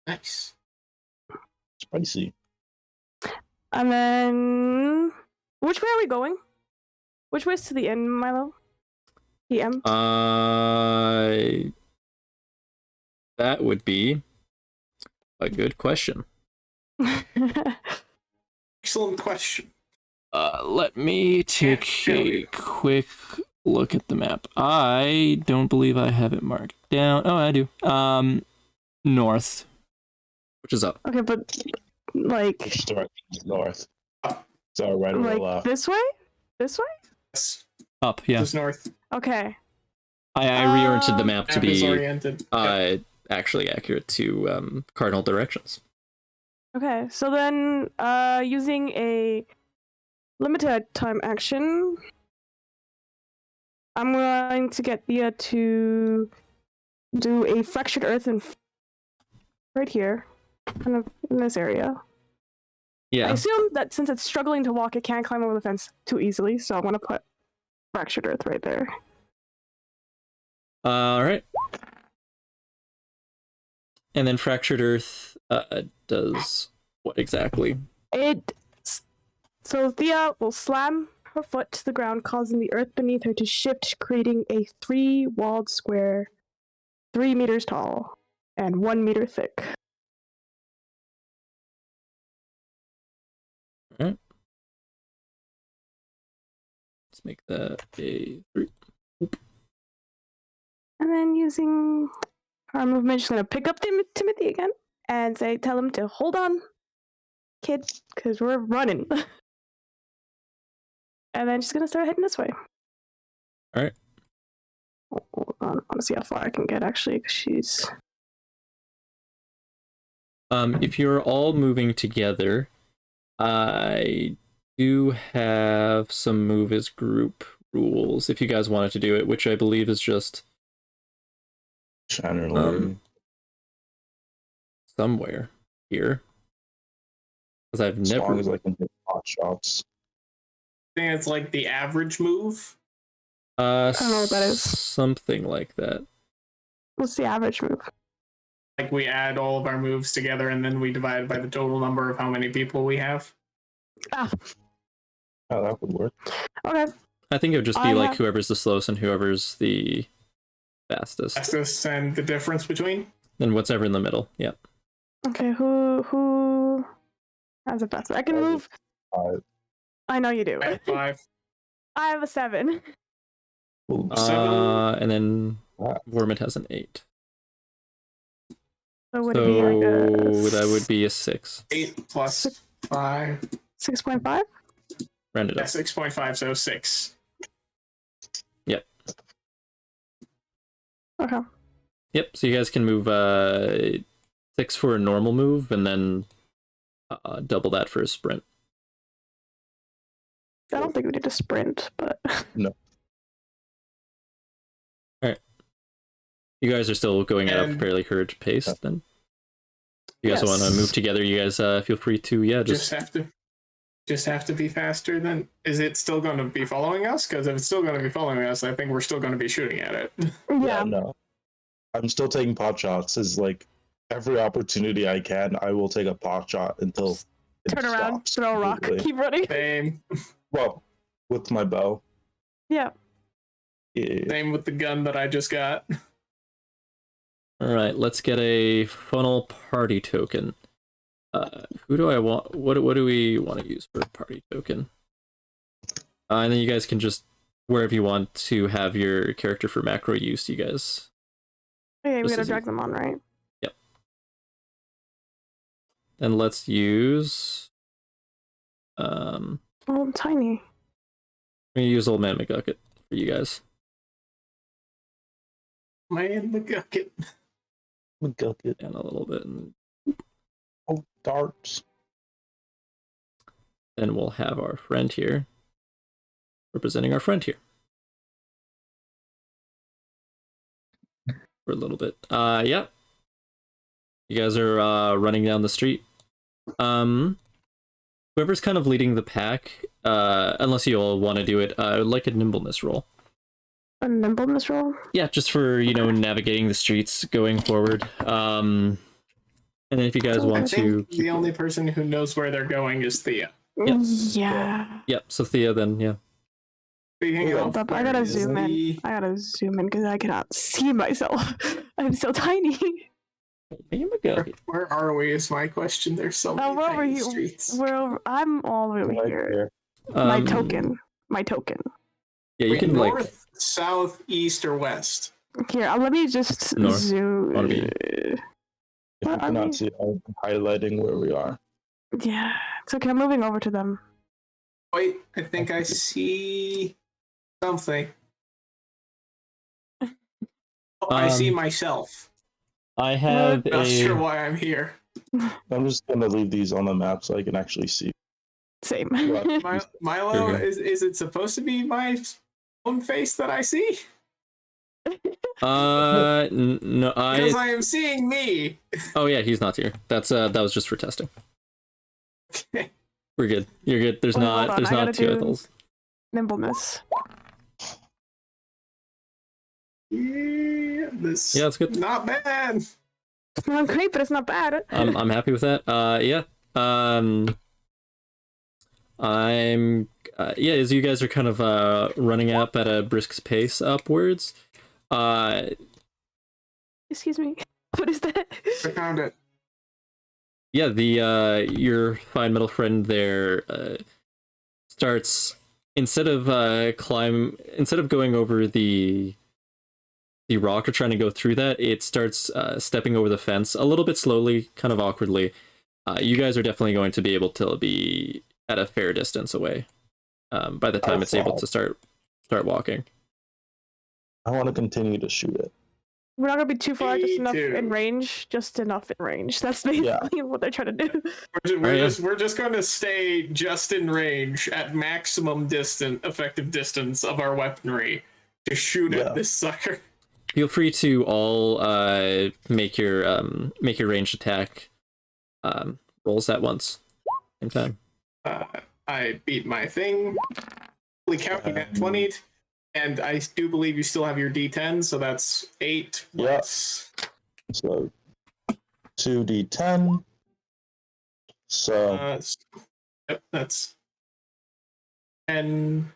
Nice. Spicy. And then, which way are we going? Which way's to the end, Milo? PM. That would be a good question. Excellent question. Let me take a quick look at the map. I don't believe I have it marked down. Oh, I do. North, which is up. Okay, but like, Which direction is north? So right or like left? this way? This way? Yes. Up, yeah. Just north. Okay. I reoriented the map to Map is be oriented. Yep. actually accurate to cardinal directions. Okay, so then, using a limited time action, I'm going to get Thea to do a fractured earth and right here, kind of in this area. I Yeah. assume that since it's struggling to walk, it can't climb over the fence too easily, so I'm gonna put fractured earth right there. All right. And then fractured earth does what exactly? So Thea will slam her foot to the ground, causing the earth beneath her to shift, creating a 3-walled square, 3 meters tall and 1 meter thick. All right. Let's make that a 3. And then using our movement, just gonna pick up Timothy again and tell him to hold on, kid, because we're running. And then just gonna start heading this way. All right. Hold on, I want to see how far I can get actually, because she's. If you're all moving together, I do have some move as group rules if you guys wanted to do it, which I believe is just somewhere here, because I've as never. long as I can hit pot shots. I think it's like the average move. I don't know what that is. Something like that. What's the average move? Like we add all of our moves together and then we divide by the total number of how many people we have. Ah, Oh, that would work. okay. I think it would just be like whoever's the slowest and whoever's the fastest. Fastest and the difference between? And whatever in the middle. Yeah. Okay, who has a fastest? I can move. 5. I know you do. I have 5. I have a 7. Ooh, And then Wow. Vormit has an 8. So would it be like a that would be a 6. 8 plus 5. 6.5? Round it Yeah, up. 6.5, so 6. Yep. Okay. Yep. So you guys can move 6 for a normal move, and then double that for a sprint. I don't think we need to sprint, but No. You guys are still going at a And- fairly hurried pace, then. You guys Yes. want to move together? You guys feel free to, Just have to be faster than. Is it still going to be following us? Because if it's still going to be following us, I think we're still going to be shooting at it. yeah. No. I'm still taking pot shots. Is like every opportunity I can, I will take a pot shot until it Turn around, stops throw a rock, completely. keep running. Same. Well, with my bow. Yeah. Yeah. Same with the gun that I just got. All right, let's get a funnel party token. Who do I want? What do we want to use for a party token? And then you guys can just wherever you want to have your character for macro use. You guys. Okay, we This gotta is drag easy. them on, right? Yep. And let's use. Oh, I'm tiny. I'm gonna use Old Man McGucket for you guys. Man, look at it. McGucket. And a little bit, and Oh, darts. then we'll have our friend here, representing our friend here. For a little bit. Yeah. You guys are running down the street. Whoever's kind of leading the pack, unless you all want to do it, I would like a nimbleness roll. A nimbleness roll? Yeah, just for, navigating the streets going forward. And then if you guys I want to think keep... the only person who knows where they're going is Thea. Yep. Yeah. Yep, so Thea then, yeah. Speaking Hold of, Hold up, I gotta where is zoom in. the- I gotta zoom in because I cannot see myself. I'm so tiny. Hey, McGucket. Where are we is my question. There's so many we're over tiny here. streets. We're over. I'm all over Right here. there. My token. Yeah, you Wait, can, north, south, east, or west? Here, let me just North. zoom. Wanna be- If you Where are we? cannot see, I'm highlighting where we are. Yeah, it's okay. I'm moving over to them. Wait, I think I see something. Oh, I see myself. I have Not sure why I'm here. I'm just gonna leave these on the map so I can actually see. Same. What? Milo, Here. is it supposed to be my own face that I see? No, Because I am seeing me. Oh yeah, he's not here. That was just for testing. Okay. We're good. You're good. There's Wait, not hold on, I two gotta do- Ethels. Nimbleness. Yeah, Yeah, that's good. Not bad. It's not great, but it's not bad. I'm happy with that. Yeah. As you guys are kind of running up at a brisk pace upwards. Excuse me. What is that? I found it. Yeah, your fine metal friend there starts instead of going over the the rock are trying to go through that, it starts stepping over the fence a little bit slowly, kind of awkwardly. You guys are definitely going to be able to be at a fair distance away by the time it's able to start walking. I want to continue to shoot it. We're not gonna be too far, just Me enough too. in range. Just enough in range. That's basically what they're trying to do. We're just going to stay just in range at maximum effective distance of our weaponry to shoot at this sucker. Feel free to all make your ranged attack rolls at once, same time. I beat my thing. Holy cow, you got 20. And I do believe you still have your D10, so that's 8 plus. So 2d10. So Yep, that's 10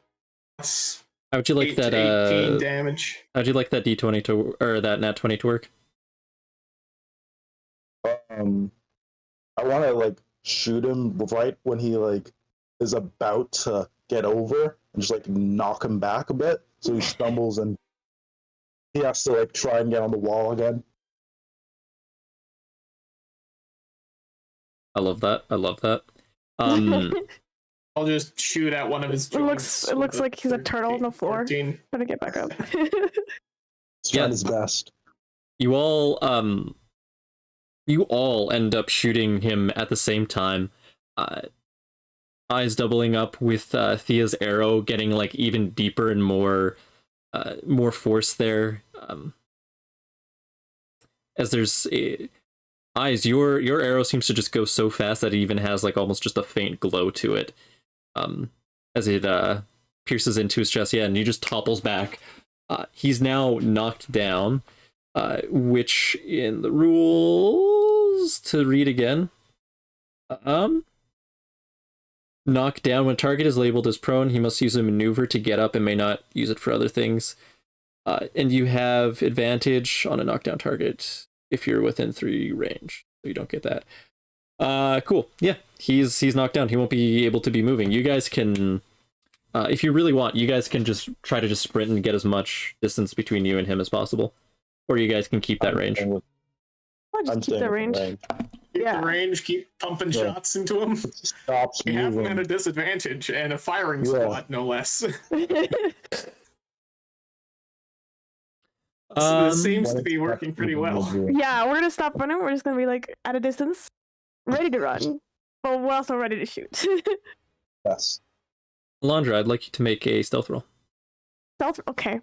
plus How'd you like 8 that? to 18 damage. How'd you like that D20 to, or that nat 20 to work? I want to like shoot him right when he like is about to get over and just like knock him back a bit, so he stumbles and he has to like try and get on the wall again. I love that. I'll just shoot at one of his joints. It looks like he's a turtle on the floor. 14. Trying to get back up. He's trying his best. You all end up shooting him at the same time. Eyes doubling up with Thea's arrow getting like even deeper and more force there. As there's Eyes, your arrow seems to just go so fast that it even has like almost just a faint glow to it. As it pierces into his chest, and he just topples back. He's now knocked down, which in the rules to read again. Knocked down. When target is labeled as prone, he must use a maneuver to get up and may not use it for other things. And you have advantage on a knockdown target if you're within 3 range. So you don't get that. Cool. Yeah, he's knocked down. He won't be able to be moving. You guys can, if you really want, you guys can just try to just sprint and get as much distance between you and him as possible. Or you guys can keep that range. I'll just keep the range. Keep the range, keep pumping shots into him. Stops You have him moving. at a disadvantage and a firing squad, no less. This seems to be working pretty well. Yeah, we're gonna stop running. We're just gonna be like at a distance, ready to run, but we're also ready to shoot. Yes. Alondra, I'd like you to make a stealth roll. Stealth. Okay.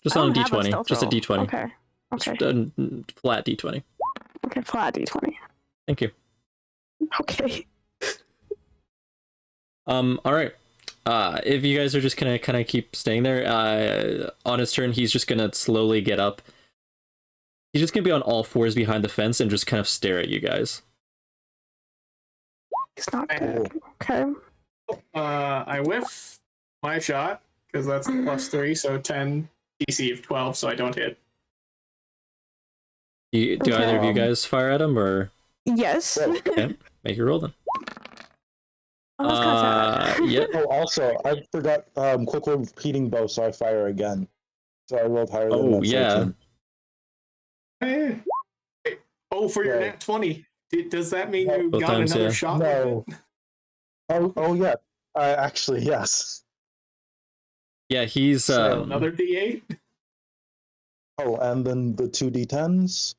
Just I on a don't have d20. stealth Just a roll. d20. Okay. Okay. Just a flat d20. Okay. Flat d20. Thank you. Okay. All right. If you guys are just gonna kind of keep staying there, on his turn, he's just gonna slowly get up. He's just gonna be on all fours behind the fence and just kind of stare at you guys. It's not good. Okay. I whiff my shot, because that's +3, so 10 DC of 12, so I don't hit. Do either of you guys fire at him, or Yes. okay, make your roll then? Oh, that's kind of sad. Yeah. Oh, also, I forgot quick repeating bow, so I fire again. So I rolled higher than that. Yeah. 14. Oh, for your nat 20. Does that mean you Both got times, another yeah. shot? No. With it? Oh yeah. Actually, yes. Yeah, he's So another D8? Oh, and then the 2d10s.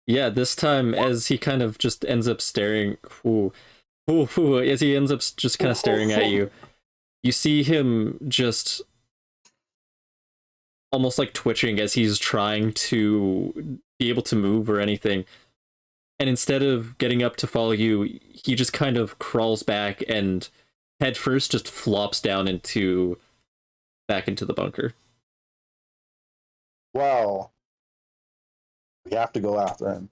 yeah, this time as he kind of just ends up staring as he ends up just kind of staring at you, you see him just almost like twitching as he's trying to be able to move or anything. And instead of getting up to follow you, he just kind of crawls back and head first just flops down back into the bunker. Wow. We have to go after him.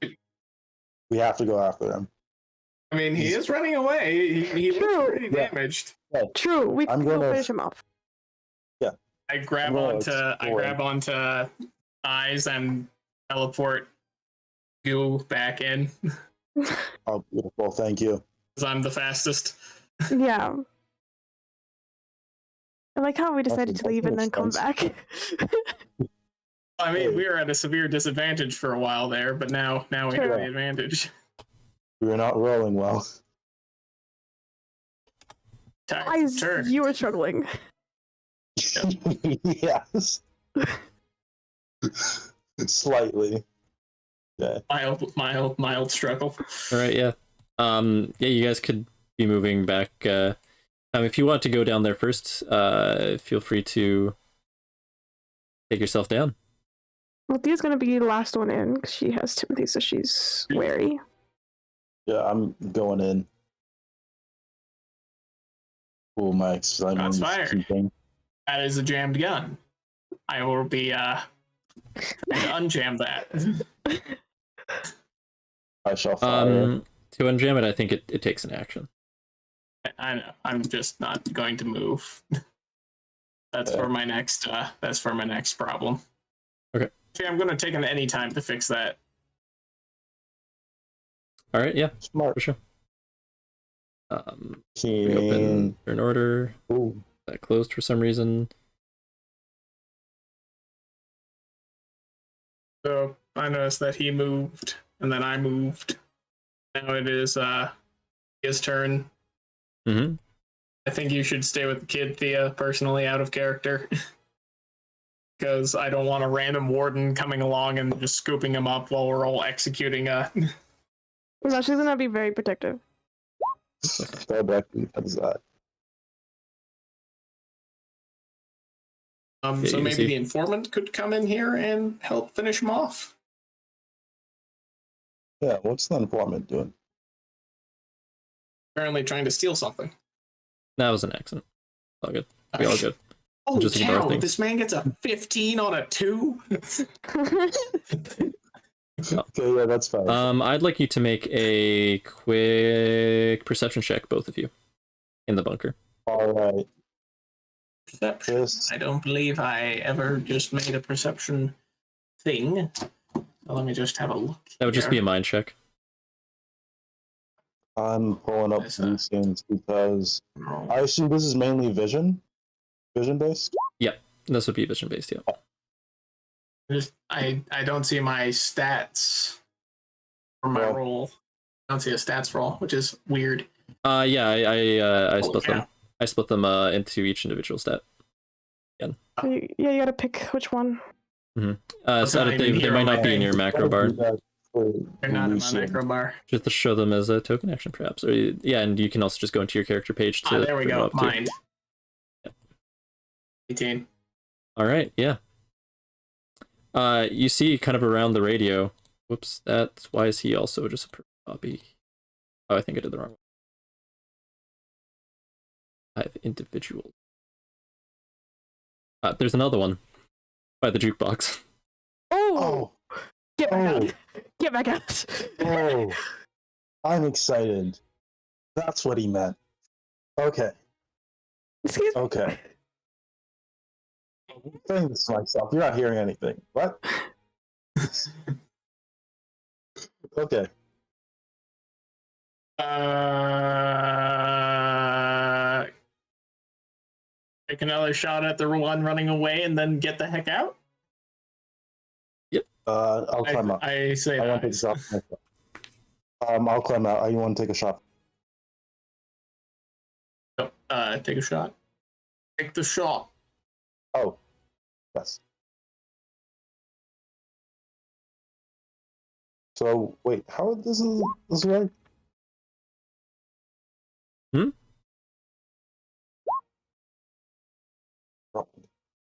I mean, he is running away. He looks pretty damaged. True. We I'm can go gonna- finish him off. I grab onto Eyes and teleport you back in, Oh, beautiful. Thank you. because I'm the fastest. Yeah. I like how we decided to leave and then come expensive. back. I mean, Hey. we were at a severe disadvantage for a while there, but now we have Sure. the advantage. We're not rolling well. Sure. You were struggling. Yes. Slightly. Yeah. Mild struggle. All right, yeah. Yeah, you guys could be moving back. If you want to go down there first, feel free to take yourself down. Well, Thea's gonna be the last one in because she has Timothy, so she's wary. Yeah, I'm going in. Oh, my excitement Shots is fired. keeping. That is a jammed gun. I will be trying to unjam that. I shall fire. To unjam it, I think it takes an action. I know. I'm just not going to move. That's for my next. That's for my next problem. Okay. Okay, I'm going to take an any time to fix that. All right, yeah, Smart. for sure. King. Reopen turn order. Ooh. That closed for some reason. So I noticed that he moved, and then I moved. Now it is his turn. Mm-hmm. I think you should stay with the kid, Thea, personally, out of character. Because I don't want a random warden coming along and just scooping him up while we're all executing a... No, she's gonna be very protective. Go back and does that. So maybe easy. the informant could come in here and help finish him off. Yeah, what's the informant doing? Apparently trying to steal something. That was an accident. All good. We all good. Holy Just ignore cow, things. this man gets a 15 on a 2? Okay, yeah, that's fine. I'd like you to make a quick perception check, both of you, in the bunker. All right. Perception. This, I don't believe I ever just made a perception thing. So let me just have a look. That would just be a mind check. I'm pulling up Yes, these things because I assume this is mainly vision based. This would be vision based, yeah. I don't see my stats for my Well- roll. I don't see a stats roll, which is weird. Yeah, I split cow. them. I split them into each individual stat. Yeah, you gotta pick which one. So not that even they here might on my not be in thing. your macro bar. They're not in my Lucian. macro bar. Just to show them as a token action, perhaps. Or yeah, and you can also just go into your character page to. There we bring them go. up, too. Mind. 18. All right, yeah. You see kind of around the radio. Whoops, that's why is he also just a copy? Oh, I think I did the wrong one. I have individual. There's another one by the jukebox. Oh, Oh, get back oh. out! Get back out! oh. I'm excited. That's what he meant. Okay, Excuse me. okay. I'm saying this to myself. You're not hearing anything. What? Okay. Take another shot at the one running away and then get the heck out? I'll climb up. I say I want to take a that. shot. I'll climb out. You want to take a shot? Take a shot. Take the shot. Oh, yes. So wait, how this work?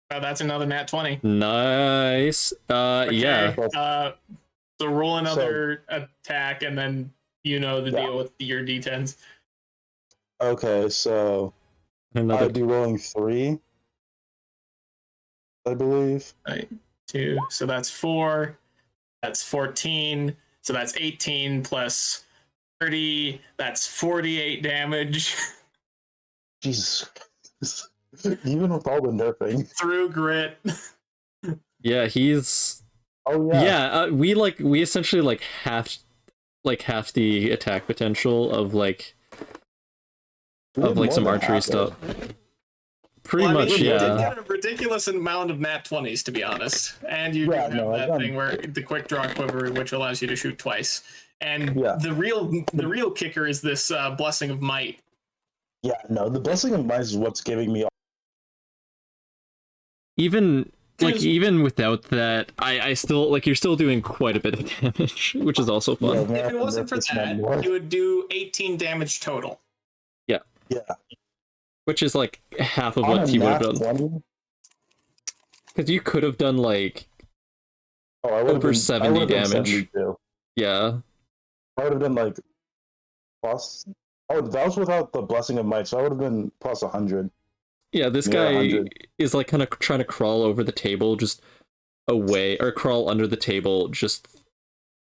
That's another nat 20. Nice. Okay, Yeah. So roll another attack, and then you know the deal with your d10s. Okay, so Another. I'd be rolling 3, I believe. Right, 2. So that's 4. That's 14. So that's 18 plus 30. That's 48 damage Jesus. Even with all the nerfing. through grit. Yeah, he's. Oh yeah. Yeah, we essentially half the attack potential of We did more some than archery half stuff. it. Pretty Well, I mean, much, you did yeah. get a ridiculous amount of nat 20s, to be honest. And you Yeah, do have no, that I'm- thing where the quick draw quiver, which allows you to shoot twice. And Yeah. the real kicker is this blessing of might. Yeah, no, the blessing of mice is what's giving me. Even Just- even without that, I still you're still doing quite a bit of damage, which is also fun. Yeah, man, If it wasn't for this one that, more. you would do 18 damage total. Yeah. Which is like half of On what a he would have nat done. 20? Because you could have done like Oh, I would've over been- 70 I would've done damage. 72. Yeah. I would have been like plus. Oh, that was without the blessing of might, so I would have been plus 100. Yeah, this Yeah, guy 100. is like kind of trying to crawl over the table just away, or crawl under the table just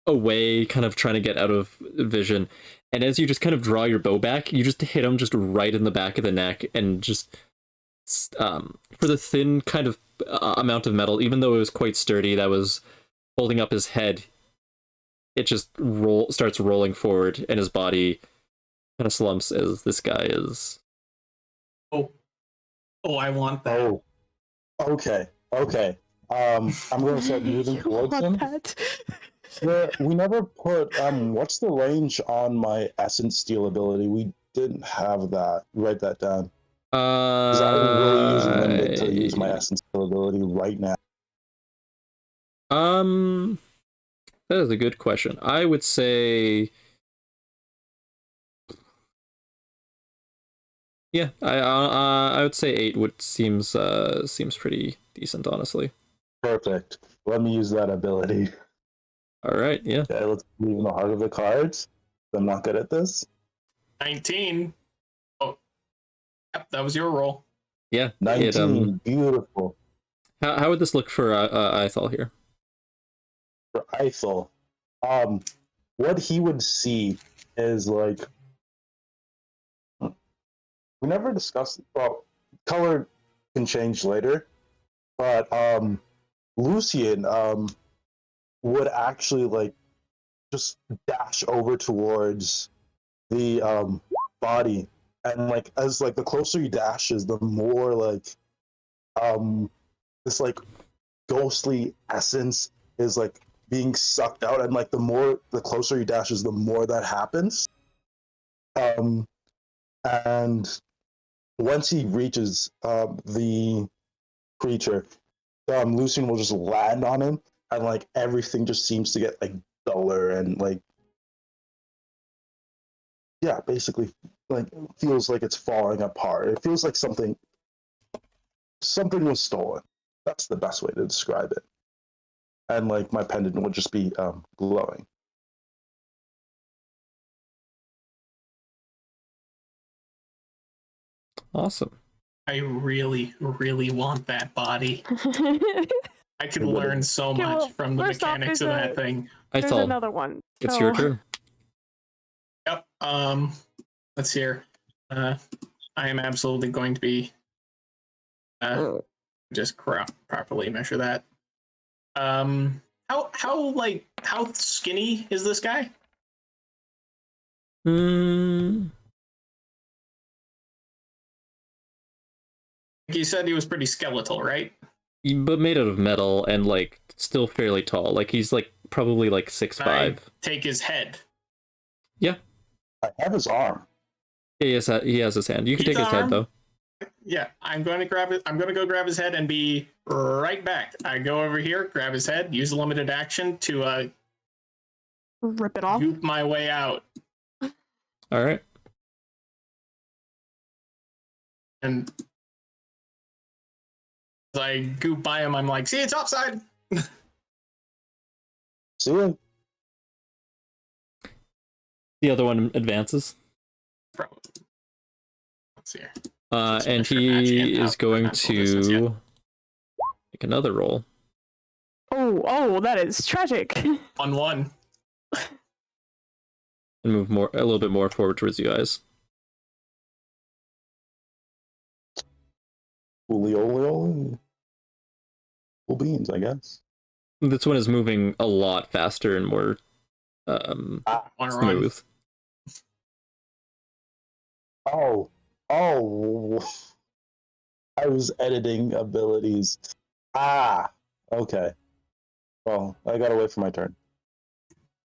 away, kind of trying to get out of vision. And as you just kind of draw your bow back, you just hit him just right in the back of the neck, and just for the thin kind of amount of metal, even though it was quite sturdy, that was holding up his head, it just starts rolling forward, and his body kind of slumps as this guy is. Oh, I want that. Oh, okay. I'm gonna start moving You towards want him. that? Yeah, we never put what's the range on my essence steal ability? We didn't have that. Write that down. Because I'm really using limited to use my essence steal ability right now. That is a good question. I would say, yeah, I would say 8 seems pretty decent, honestly. Perfect. Let me use that ability. All right, yeah. Okay, let's move in the heart of the cards. I'm not good at this. 19. Oh, yep, that was your roll. Yeah. 19, beautiful. How would this look for Ithal here? For Ithel, what he would see is like we never discussed. Well, color can change later, but Lucian would actually like just dash over towards the body, and like as like the closer he dashes, the more like this like ghostly essence is like being sucked out, and like the closer he dashes, the more that happens. And once he reaches the creature, Lucian will just land on him, and like everything just seems to get like duller and like yeah, basically like feels like it's falling apart. It feels like something was stolen. That's the best way to describe it. And like my pendant would just be glowing. Awesome. I really, really want that body. I could You're good. learn so Okay, much well, from the first off, mechanics there's of that a- thing. There's Ithal, another one. it's so- your turn. Yep. Let's see here. I am absolutely going to be just properly measure that. How skinny is this guy? You said he was pretty skeletal, right? But made out of metal and like still fairly tall. Like he's like probably like 6'5". Take his head. I have his arm. He has his hand. You can His take his head arm? though. Yeah, I'm going to grab it. I'm going to go grab his head and be right back. I go over here, grab his head, use a limited action to Rip it off. goop my way out. All right. And as I goop by him, I'm like, see, it's offside. See ya. The other one advances. Let's see here. And Extra match he and is out going mental distance, yeah. to make another roll. Oh, that is tragic. 1-1. And move a little bit more forward towards you guys. Cool beans, I guess. This one is moving a lot faster and more Wanna run? smooth. Oh. I was editing abilities. Okay. Well, I gotta wait for my turn.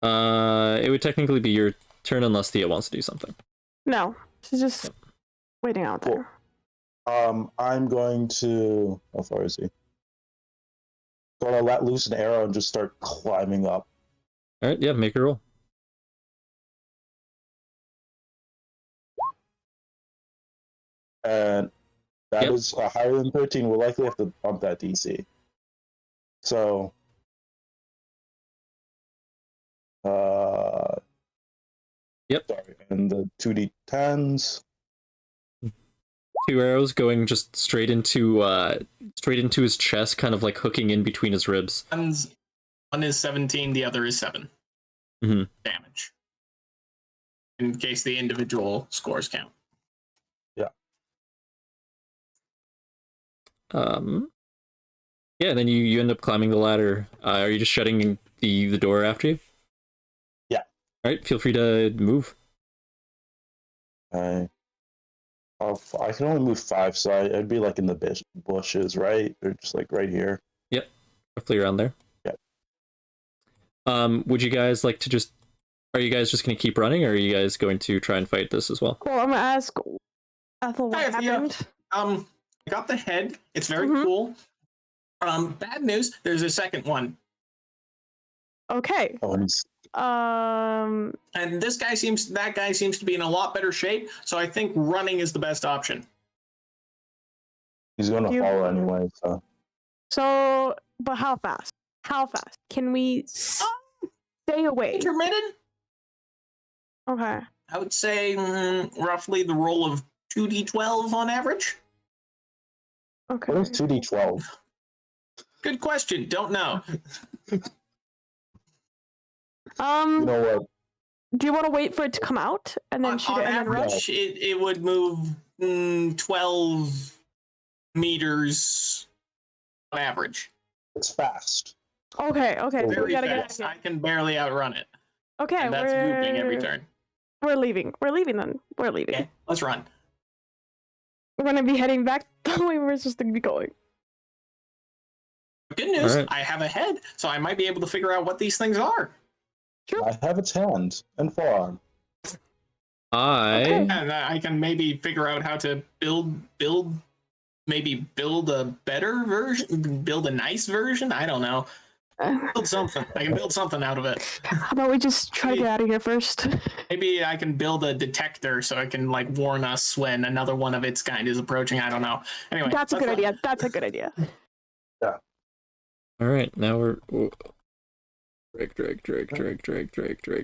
It would technically be your turn unless Thea wants to do something. No, she's just waiting out there. I'm going to. How far is he? Gonna let loose an arrow and just start climbing up. All right, yeah, make a roll. And that Yep. is higher than 13. We'll likely have to bump that DC. So, Yep. Sorry, and the 2d10s. 2 arrows going just straight into his chest, kind of like hooking in between his ribs. One is 17, the other is 7 damage. In case the individual scores count. Yeah, and then you end up climbing the ladder. Are you just shutting the door after you? Yeah. All right, feel free to move. I can only move 5, so I'd be like in the bushes, right? Or just like right here. Yep, roughly around there. Yep. Would you guys like to just? Are you guys just going to keep running, or are you guys going to try and fight this as well? Well, I'm gonna ask Ethel what happened. I got the head. It's very cool. Bad news. There's a second one. Okay. Oh, Um. And that guy seems to be in a lot better shape. So I think running is the best option. he's going to fall anyway. So, but how fast? How fast? Can we stay away? Intermittent. Okay. I would say roughly the roll of 2d12 on average. Okay. What is 2d12? Good question. Don't know. You know what? Do you want to wait for it to come out and then shoot On it and then rush? average, it would move 12 meters on average. It's fast. Okay. So we Very gotta fast. get. I can barely outrun it. Okay. And that's moving every turn. We're leaving. We're leaving then. We're leaving. Okay, let's run. We're gonna be heading back the way we're supposed to be going. Good news, All right. I have a head, so I might be able to figure out what these things are. Sure. I have its hand and forearm. Okay. And I can maybe figure out how to build a better version, build a nice version. I don't know. Build something. I can build something out of it. How about we just try to get out of here first? Maybe I can build a detector so it can like warn us when another one of its kind is approaching. I don't know. Anyway, That's a good idea. That's a good idea. All right, now we're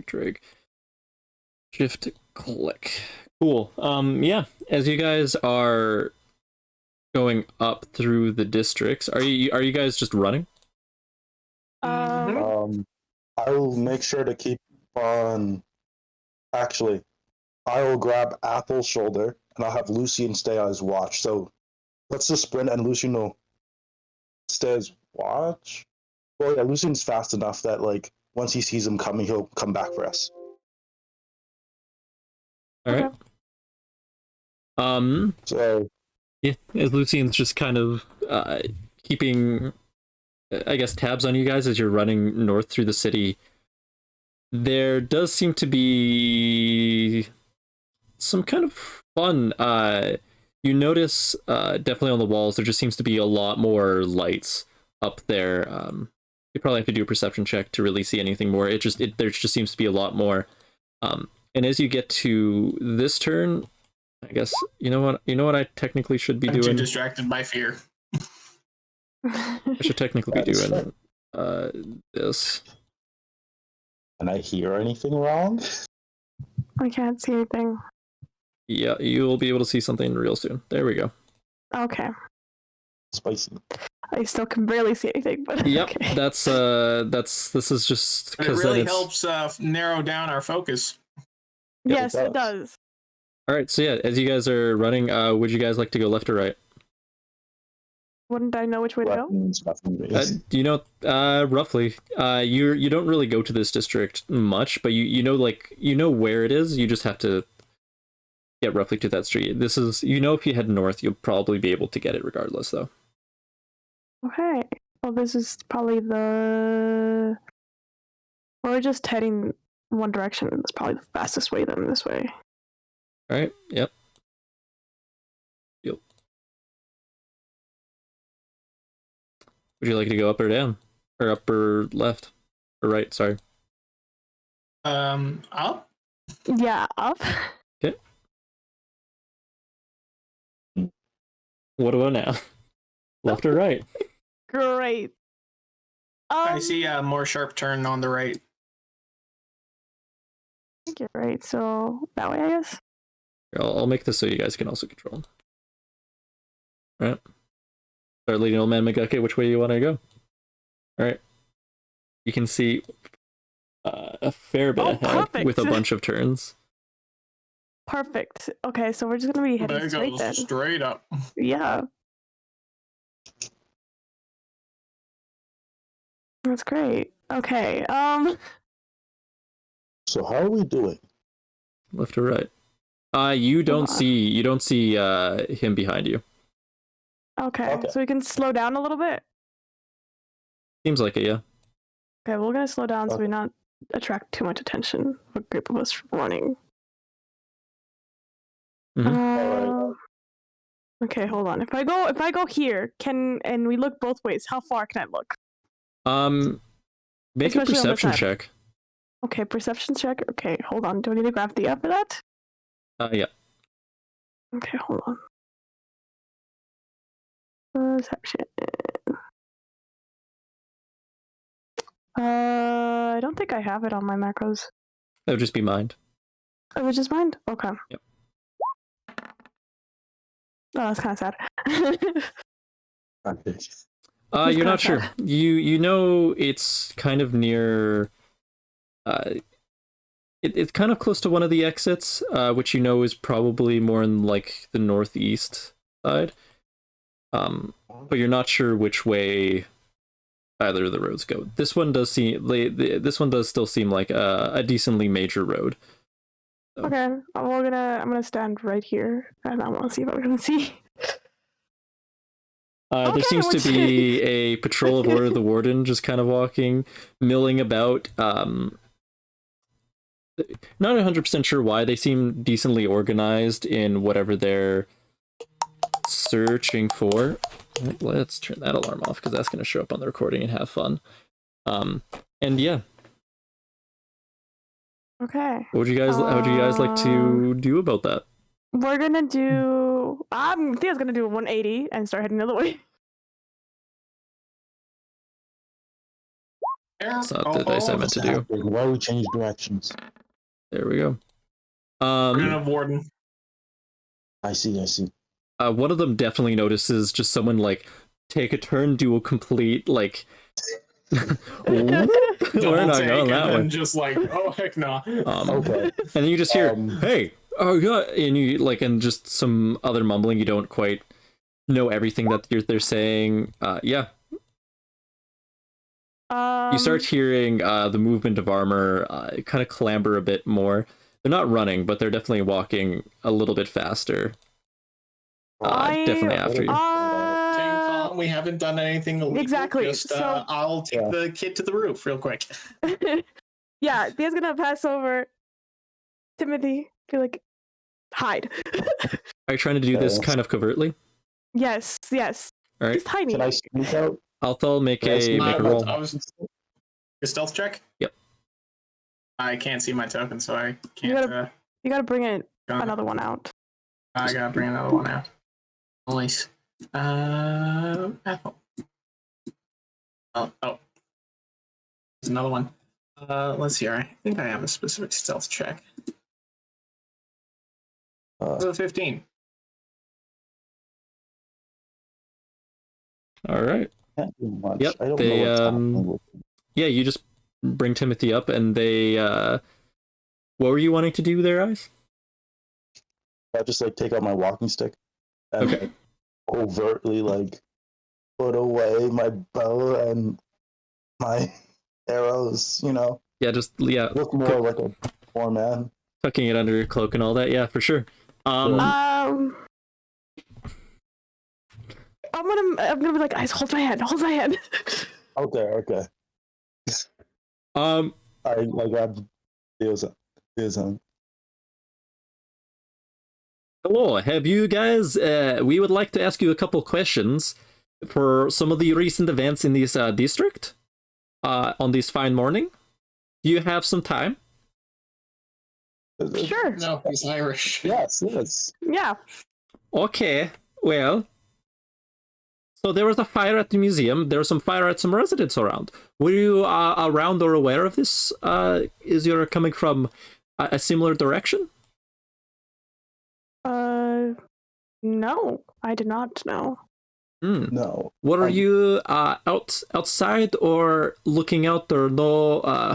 drag. Shift click. Cool. Yeah. As you guys are going up through the districts, are you guys just running? I'll make sure to keep on. Actually, I will grab Apple's shoulder and I'll have Lucian stay on his watch. So let's just sprint and Lucian will stay as watch. Well, yeah, Lucian's fast enough that like once he sees him coming, he'll come back for us. All right. So yeah, as Lucian's just kind of keeping, I guess, tabs on you guys as you're running north through the city. There does seem to be some kind of fun. You notice definitely on the walls there just seems to be a lot more lights up there. You probably have to do a perception check to really see anything more. There just seems to be a lot more. And as you get to this turn, I guess you know what I technically should be I'm doing. too distracted by fear. I should technically be doing this. can I hear anything wrong? I can't see anything. Yeah, you'll be able to see something real soon. There we go. Okay. Spicy. I still can barely see anything, but Yep, okay. this is just It because really helps narrow down our focus. Yes, it it does. All right, so yeah, as you guys are running, would you guys like to go left or right? Wouldn't I know which way to go? Weapons, Roughly. You don't really go to this district much, but you know where it is. You just have to get roughly to that street. This is, if you head north, you'll probably be able to get it regardless, though. Okay. Well, this is probably we're just heading one direction. It's probably the fastest way then this way. All right. Yep. Would you like to go up or down? Or up or left? Or right, sorry. Up? Yeah, up. Okay. What about now? Left or right? Great. I see a more sharp turn on the right. I think you're right. So that way, I guess. I'll make this so you guys can also control. All right. Start leading old man McGucket which way you want to go. All right. You can see a fair bit ahead perfect. with a bunch of turns. Perfect. Okay, so we're just gonna be heading There straight goes then. straight up. Yeah. That's great. Okay. So how are we doing? Left or right? You don't see him behind you. Okay. So we can slow down a little bit. Seems like it, yeah. Okay, we're gonna slow down so we not attract too much attention. A group of us running. Mhm. Okay, hold on. If I go here, and we look both ways, how far can I look? Make Especially a perception check. Okay, perception check. Okay, hold on. Do I need to grab the app for that? Yeah. Okay, hold on. Perception. I don't think I have it on my macros. That would just be mind. It was just mind? Okay. Yep. Oh, that's kind of sad. You're not sure. You know it's kind of near. It's kind of close to one of the exits, which you know is probably more in like the northeast side. But you're not sure which way either of the roads go. This one does still seem like a decently major road. So. Okay, I'm gonna stand right here, and I want to see what we're gonna see. There seems to be a patrol of Order of the Warden just kind of walking, milling about. Not 100% sure why. They seem decently organized in whatever they're searching for. Let's turn that alarm off because that's going to show up on the recording and have fun. And yeah. Okay. What would you guys like to do about that? We're gonna do. I think I was gonna do a 180 and start heading the other way. That's not the dice I meant to do. Why we change directions? There we go. We're gonna warden. I see. One of them definitely notices just someone like take a turn, do a complete like. We're not going that way. Just like, oh heck no. Okay. And then you just hear, "Hey, oh god!" And you like, and just some other mumbling. You don't quite know everything that they're saying. Yeah. You start hearing the movement of armor kind of clamber a bit more. They're not running, but they're definitely walking a little bit faster. Definitely after you. We haven't done anything illegal. Exactly. Just, I'll take the kid to the roof real quick. Yeah, Thea's gonna pass over Timothy. Be like, hide. Are you trying to do this kind of covertly? Yes. All right. He's tiny. Can I sneak out? I'll make a roll. A stealth check? Yep. I can't see my token, so I can't. You gotta bring another one out. I gotta bring another one out. Nice. Apple. Oh. There's another one. Let's see here. I think I have a specific stealth check. 15. All right. Can't do much. Yep. I don't They know what's happening. yeah, you just bring Timothy up, and they what were you wanting to do there, Eyes? I just like take out my walking stick and Okay. like, overtly like put away my bow and my arrows. Yeah, just Look more like a poor man. tucking it under your cloak and all that. Yeah, for sure. I'm gonna be like, guys, hold my hand, hold my hand. Okay. I grabbed Theo's hand. Hello, have you guys, we would like to ask you a couple questions for some of the recent events in this district on this fine morning. Do you have some time? Sure. No, he's Irish. Yes. Yeah. Okay, well, so there was a fire at the museum. There was some fire at some residents around. Were you around or aware of this? Is you're coming from a similar direction? No, I did not know. No. What are you outside or looking out or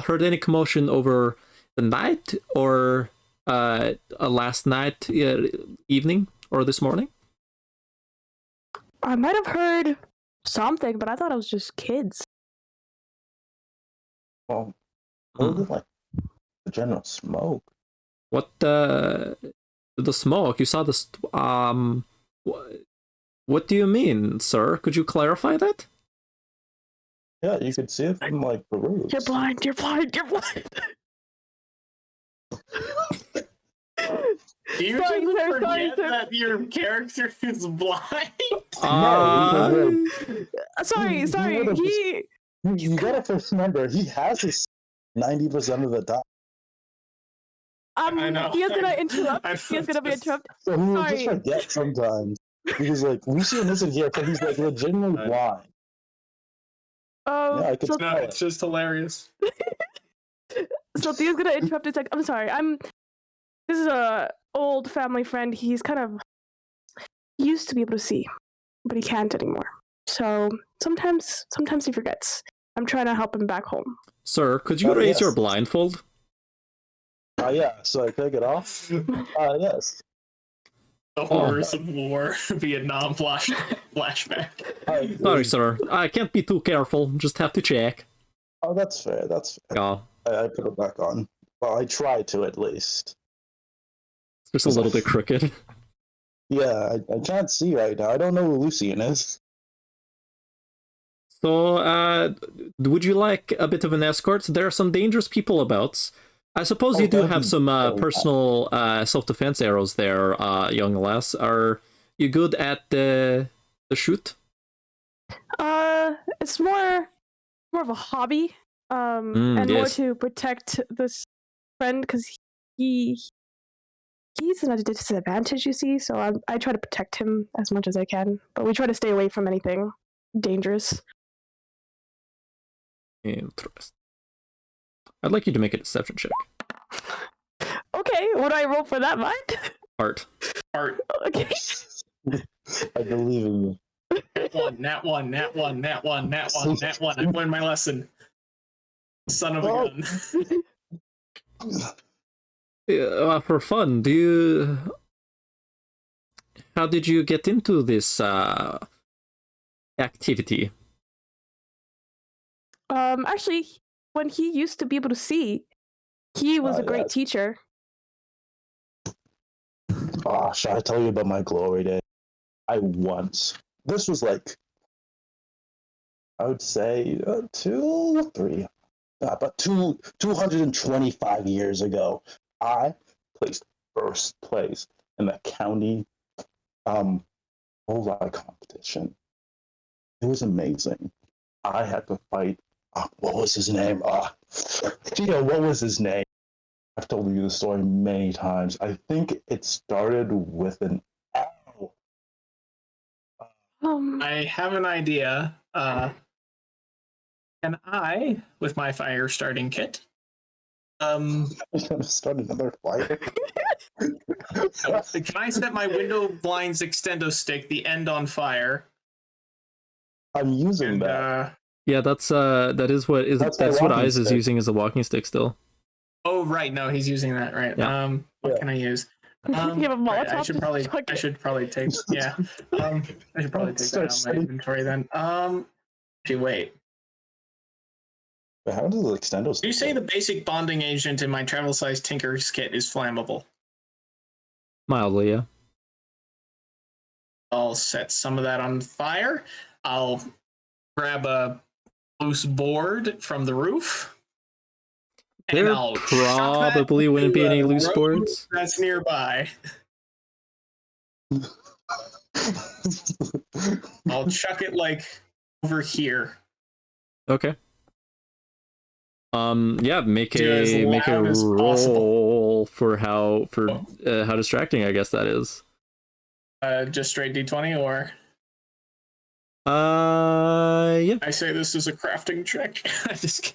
heard any commotion over the night or last night, evening or this morning? I might have heard something, but I thought it was just kids. Well, like the general smoke. What the smoke? You saw this? What do you mean, sir? Could you clarify that? Yeah, you could see it from like the roofs. You're blind. You're blind. You're blind. Do you Sorry, just sir, forget sorry, sir. that your character is blind? Sorry. You gotta first remember, he has his 90% of the time. I know. He is gonna interrupt. I He is gonna be interrupted. So he will just Sorry. forget sometimes. Because like Lucian isn't here, so he's like legitimately blind. Oh, Yeah, I could so, No, it's just hilarious. so Theo's gonna interrupt. It's like, I'm sorry. This is a old family friend. He's kind of he used to be able to see, but he can't anymore. So sometimes he forgets. I'm trying to help him back home. Sir, could you raise yes. your blindfold? Yeah, so I take it off. Yes. The horrors of war, Vietnam flashback. Sorry, sir. I can't be too careful. Just have to check. Oh, that's fair. That's fair. Yeah, I put it back on. Well, I try to at least. it's just a little bit crooked. Yeah, I can't see right now. I don't know who Lucian is. So, would you like a bit of an escort? There are some dangerous people about. I suppose you do that'd have be some so personal self-defense arrows there, young lass. Are you good at the shoot? It's more of a hobby. And more yes. to protect this friend because he's at a disadvantage, you see. So I try to protect him as much as I can, but we try to stay away from anything dangerous. Interesting. I'd like you to make a deception check. Okay, what do I roll for that, mind? Art. Okay. I believe in you. Nat one. I learned my lesson. Son of a gun. For fun, how did you get into this activity? Actually, when he used to be able to see, he was a great teacher. Oh, should I tell you about my glory day? This was like, I would say 225 years ago, I placed first place in the county bullseye competition. It was amazing. I had to fight. What was his name? Gino, what was his name? I've told you the story many times. I think it started with an L. I have an idea. Can I, with my fire starting kit, I'm gonna start another fire. can I set my window blinds extendo stick, the end on fire? I'm using that. Yeah, that's what Eyes is using as a walking stick still. Oh right, no, he's using that, right. Yeah. What can I use? You have a Molotov? I should probably take I should probably take that out of my inventory then. Actually wait. But how does the extendo stick You say work? the basic bonding agent in my travel size Tinker's kit is flammable. Mildly, yeah. I'll set some of that on fire. I'll grab a loose board from the roof. And There I'll chuck that probably wouldn't be to any the loose road boards. that's nearby. I'll chuck it like over here. Okay. Yeah, make Do it as a loud as roll for how distracting I guess that is. Just straight D20 or Yeah. I say this is a crafting check. Just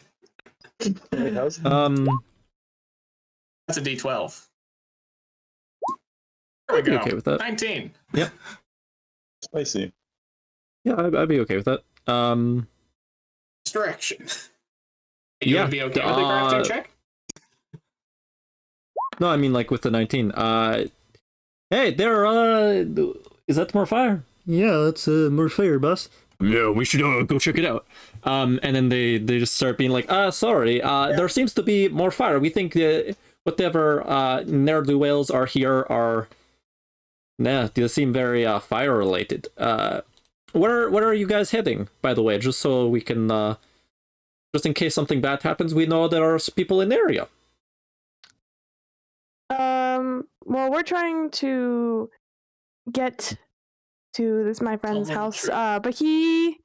kidding. Wait, how's That's a D12. There we I'd be go. okay with that. 19. Yep. spicy? Yeah, I'd be okay with that. Direction. You Yeah, would be okay with a crafting check? No, I mean like with the 19. Hey, there. Is that more fire? Yeah, that's more fire, boss. Yeah, we should go check it out. And then they just start being like, sorry, there seems to be more fire. We think whatever ne'er-do-wells are here are, they seem very fire related. Where are you guys heading, by the way? Just so we can, just in case something bad happens, we know there are people in the area. Well, we're trying to get to this my friend's house. But he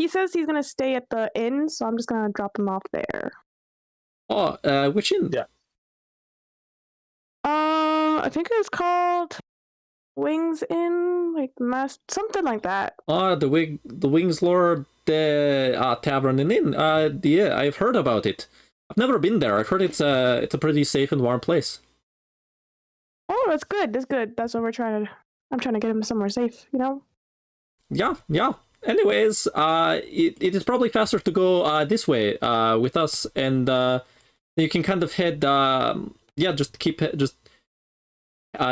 says he's gonna stay at the inn, so I'm just gonna drop him off there. Oh, which inn? Yeah. I think it was called Wings Inn, like something like that. The Wings Lord Tavern and Inn. Yeah, I've heard about it. I've never been there. I've heard it's a pretty safe and warm place. Oh, that's good. That's good. That's what I'm trying to get him somewhere safe, you know? Yeah. Anyways, it is probably faster to go this way with us, and you can kind of head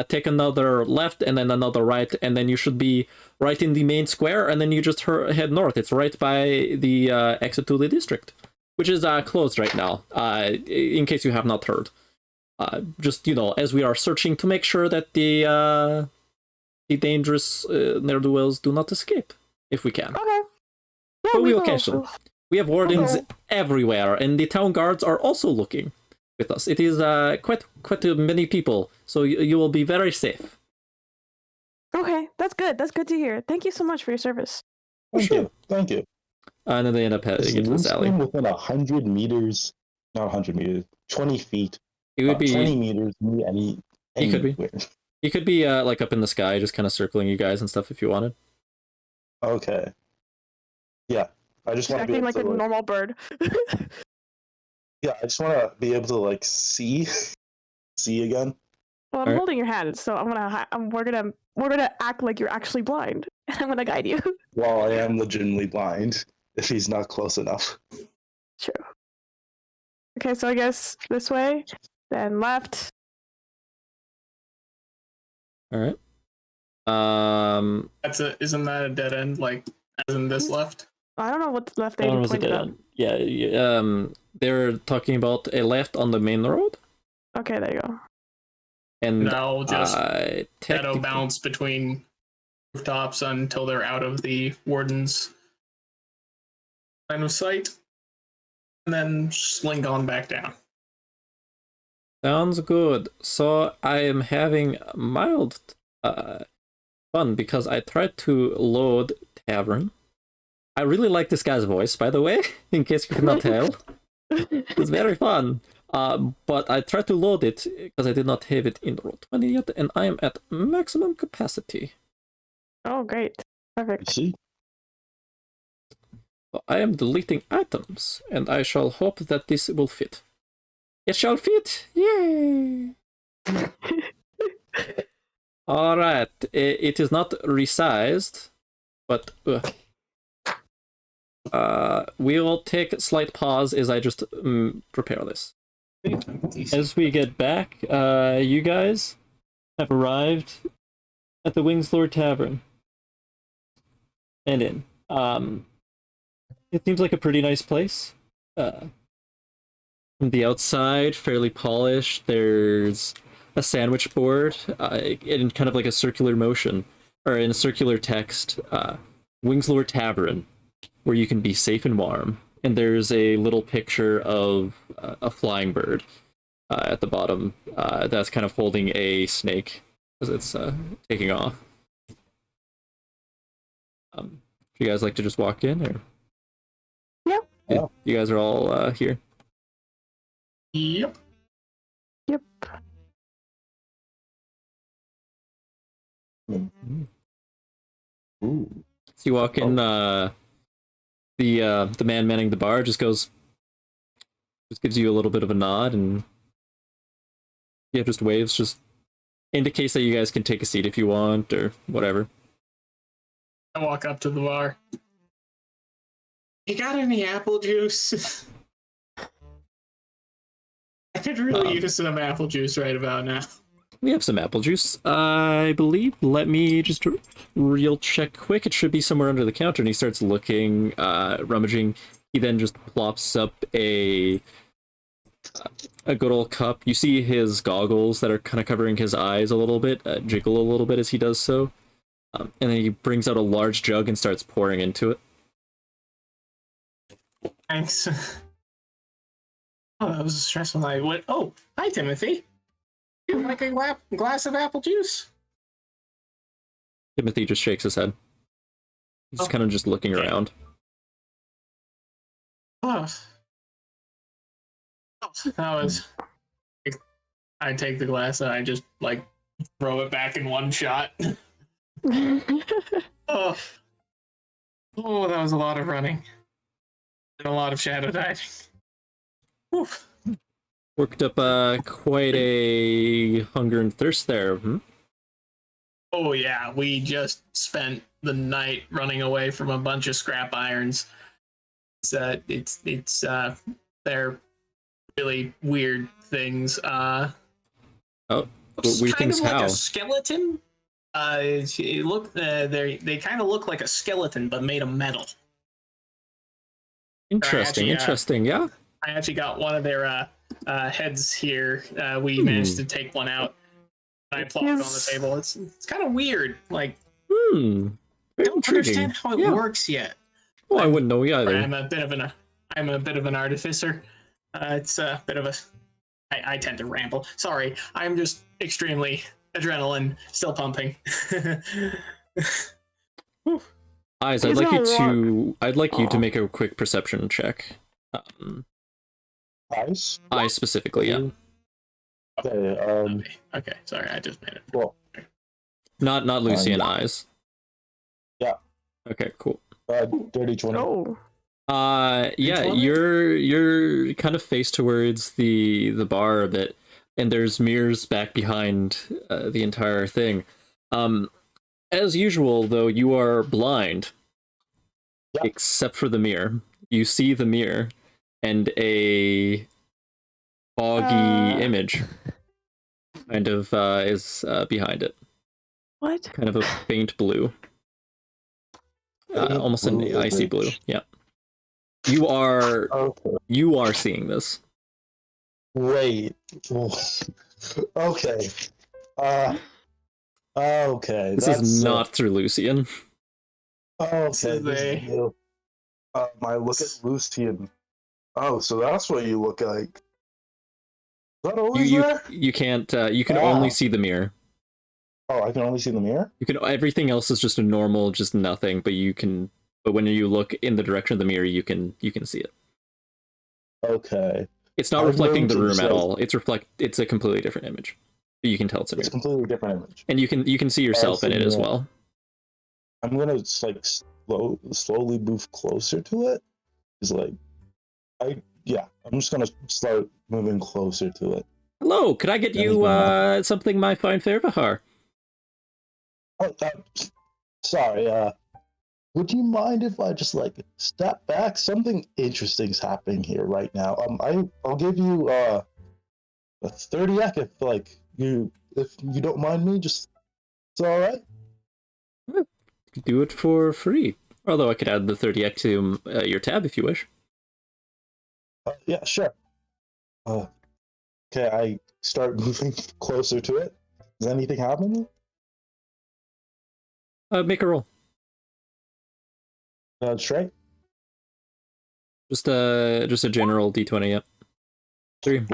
take another left and then another right, and then you should be right in the main square, and then you just head north. It's right by the exit to the district, which is closed right now, in case you have not heard. Just, as we are searching to make sure that the dangerous ne'er-do-wells do not escape, if we can. Okay. Yeah, But we will. occasionally. We have wardens Okay. everywhere, and the town guards are also looking with us. It is quite many people, so you will be very safe. Okay, that's good. That's good to hear. Thank you so much for your service. Thank you. And then they end up heading into this alley. Within 100 meters, not 100 meters, 20 feet. It would be 20 meters. He could be. He could be like up in the sky, just kind of circling you guys and stuff if you wanted. Okay. Yeah, I just want to be Acting able like to, a normal bird. yeah, I just want to be able to see again. Well, I'm holding your hand, so we're gonna act like you're actually blind, and I'm gonna guide you. Well, I am legitimately blind if he's not close enough. True. Okay, so I guess this way, then left. All right. Isn't that a dead end? Like, as in this left? I don't know what's left. That They one was a pointed dead up. end. Yeah. They're talking about a left on the main road, Okay, there you go. and No, just shadow technically- bounce between rooftops until they're out of the warden's line of sight, and then slink on back down. Sounds good. So I am having mild fun because I tried to load Tavern. I really like this guy's voice, by the way, in case you could not tell. It's very fun. But I tried to load it because I did not have it in Roll20 yet, and I am at maximum capacity. Oh, great. Perfect. See? So I am deleting items, and I shall hope that this will fit. It shall fit! Yay! Alright, it is not resized, but we'll take a slight pause as I just prepare this. As we get back, you guys have arrived at the Wingslord Tavern and Inn. It seems like a pretty nice place. From the outside, fairly polished. There's a sandwich board in kind of like a circular motion, or in a circular text, Wingslore Tavern, where you can be safe and warm. And there's a little picture of a flying bird at the bottom that's kind of holding a snake as it's taking off. Do you guys like to just walk in, or? Yeah. You guys are all here? Yep. Yep. Ooh. So you walk in, the man manning the bar just gives you a little bit of a nod, and yeah, just waves, just indicates that you guys can take a seat if you want, or whatever. I walk up to the bar. You got any apple juice? I could really use some apple juice right about now. We have some apple juice, I believe. Let me just real check quick. It should be somewhere under the counter. And he starts looking, rummaging. He then just plops up a good old cup. You see his goggles that are kind of covering his eyes a little bit, jiggle a little bit as he does so. And then he brings out a large jug and starts pouring into it. Thanks. Oh, that was a stressful night. What? Oh, hi, Timothy. You like a glass of apple juice? Timothy just shakes his head. He's kind of just looking around. Oh. That was... I take the glass and I just, like, throw it back in one shot. Oh. Oh, that was a lot of running. And a lot of shadow diving. Oof. Worked up quite a hunger and thirst there. Oh yeah, we just spent the night running away from a bunch of scrap irons. They're really weird things. Oh, weird kind things of like how? a skeleton. They kind of look like a skeleton, but made of metal. Interesting, interesting, yeah. I actually got one of their heads here. We managed to take one out. I plopped it on the table. It's kind of weird. Like, Very don't intriguing. understand how it works yet. Well, I wouldn't know either. I'm a bit of an artificer. It's a bit of a. I tend to ramble. Sorry, I'm just extremely adrenaline still pumping. Eyes, I'd like you to make a quick perception check. Eyes? Eyes specifically, yeah. Okay, okay, sorry, I just made it. well, Not Lucian eyes. Yeah. Okay, cool. Dirty 20. Oh. Yeah, you're kind of faced towards the bar a bit, and there's mirrors back behind the entire thing. As usual, though, you are blind, except for the mirror. You see the mirror and a foggy image kind of is behind it. What? Kind of a faint blue. Almost an icy blue. Yeah. You are seeing this. Wait. Okay. Okay. This is not through Lucian. Okay. I look at Lucian. Oh, so that's what you look like. Is that always there? You can't. You can only see the mirror. Oh, I can only see the mirror? You can. Everything else is just a normal, just nothing. But you can. But when you look in the direction of the mirror, you can see it. Okay. It's not reflecting the room at all. It's a completely different image. But you can tell it's a mirror. It's a completely different image. And you can see yourself in it as well. I'm gonna like slowly move closer to it. It's like, I'm just gonna start moving closer to it. Hello, could I get you something, my fine fair Vahar? Oh, sorry. Would you mind if I just like step back? Something interesting's happening here right now. I'll give you a 30 ek if you don't mind me. Just it's all right. Do it for free. Although I could add the 30 ek to your tab if you wish. Yeah, sure. Okay, I start moving closer to it. Is anything happening? Make a roll. Straight. Just a general d20. Yep. 3.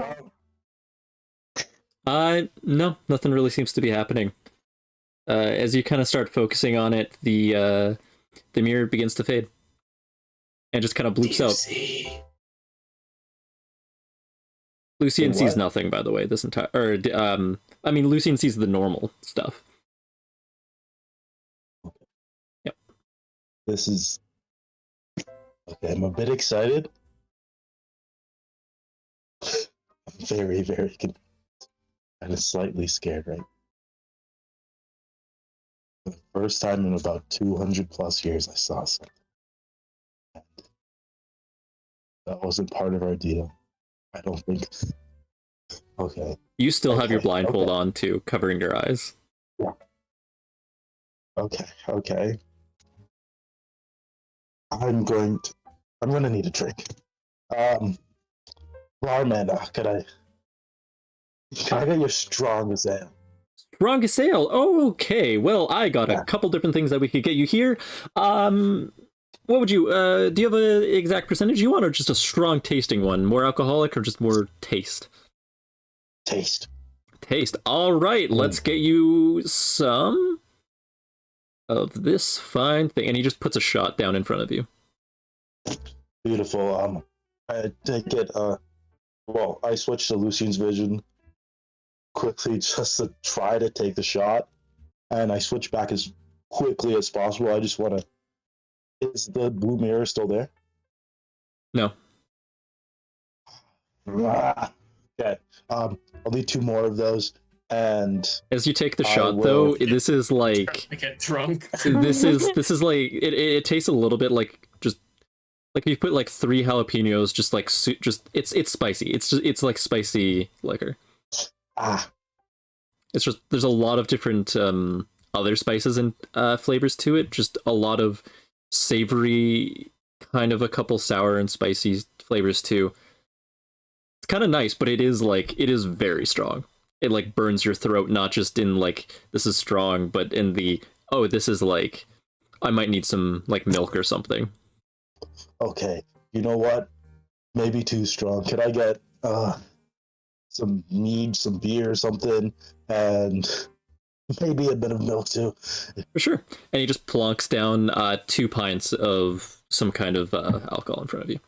No, nothing really seems to be happening. As you kind of start focusing on it, the mirror begins to fade and just kind of bloops out. Lucian sees nothing, by the way. This entire, I mean, Lucian sees the normal stuff. Yep. This is okay. I'm a bit excited. I'm very, very confused and slightly scared, right? For the first time in about 200 plus years, I saw something. That wasn't part of our deal. I don't think. Okay. You still have your blindfold on too, covering your eyes. Yeah. Okay. I'm gonna need a drink. Barman, can I get your strongest ale? Strongest ale? Oh, okay. Well, I got a couple different things that we could get you here. What would you, do you have an exact percentage you want, or just a strong tasting one? More alcoholic or just more taste? Taste. All right, let's get you some of this fine thing. And he just puts a shot down in front of you. Beautiful. I take it, well, I switch to Lucian's vision quickly just to try to take the shot. And I switch back as quickly as possible. I just want to... Is the blue mirror still there? No. Okay. I'll need 2 more of those. And as you take the shot, though, this is like... I get drunk. this is like... It tastes a little bit like just... Like you put like 3 jalapenos, just like... It's spicy. It's like spicy liquor. It's just... There's a lot of different other spices and flavors to it. Just a lot of savory, kind of a couple sour and spicy flavors too. It's kind of nice, but it is very strong. It like burns your throat, not just in like this is strong, but in the this is like I might need some like milk or something. Okay, you know what? Maybe too strong. Could I get some mead, some beer or something, and maybe a bit of milk too? For sure. And he just plonks down 2 pints of some kind of alcohol in front of you.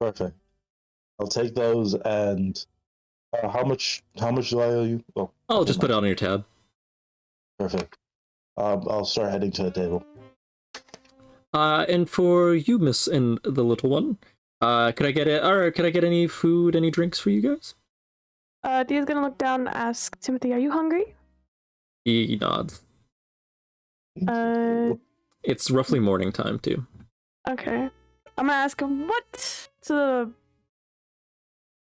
Perfect. I'll take those. And how much do I owe you? Oh, I'll just put it on your tab. Perfect. I'll start heading to the table. And for you, Miss and the little one, could I get any food, any drinks for you guys? Dia's gonna look down and ask Timothy, "Are you hungry?" He nods. It's roughly morning time too. Okay. I'm gonna ask him what to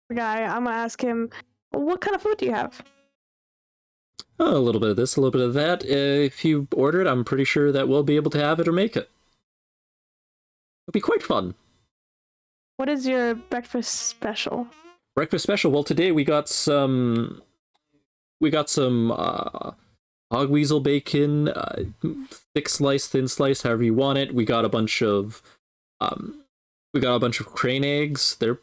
the guy. I'm gonna ask him, "What kind of food do you have?" Oh, a little bit of this, a little bit of that. If you order it, I'm pretty sure that we'll be able to have it or make it. It'll be quite fun. What is your breakfast special? Breakfast special. Well, today we got some hog weasel bacon, thick slice, thin slice, however you want it. We got a bunch of crane eggs. They're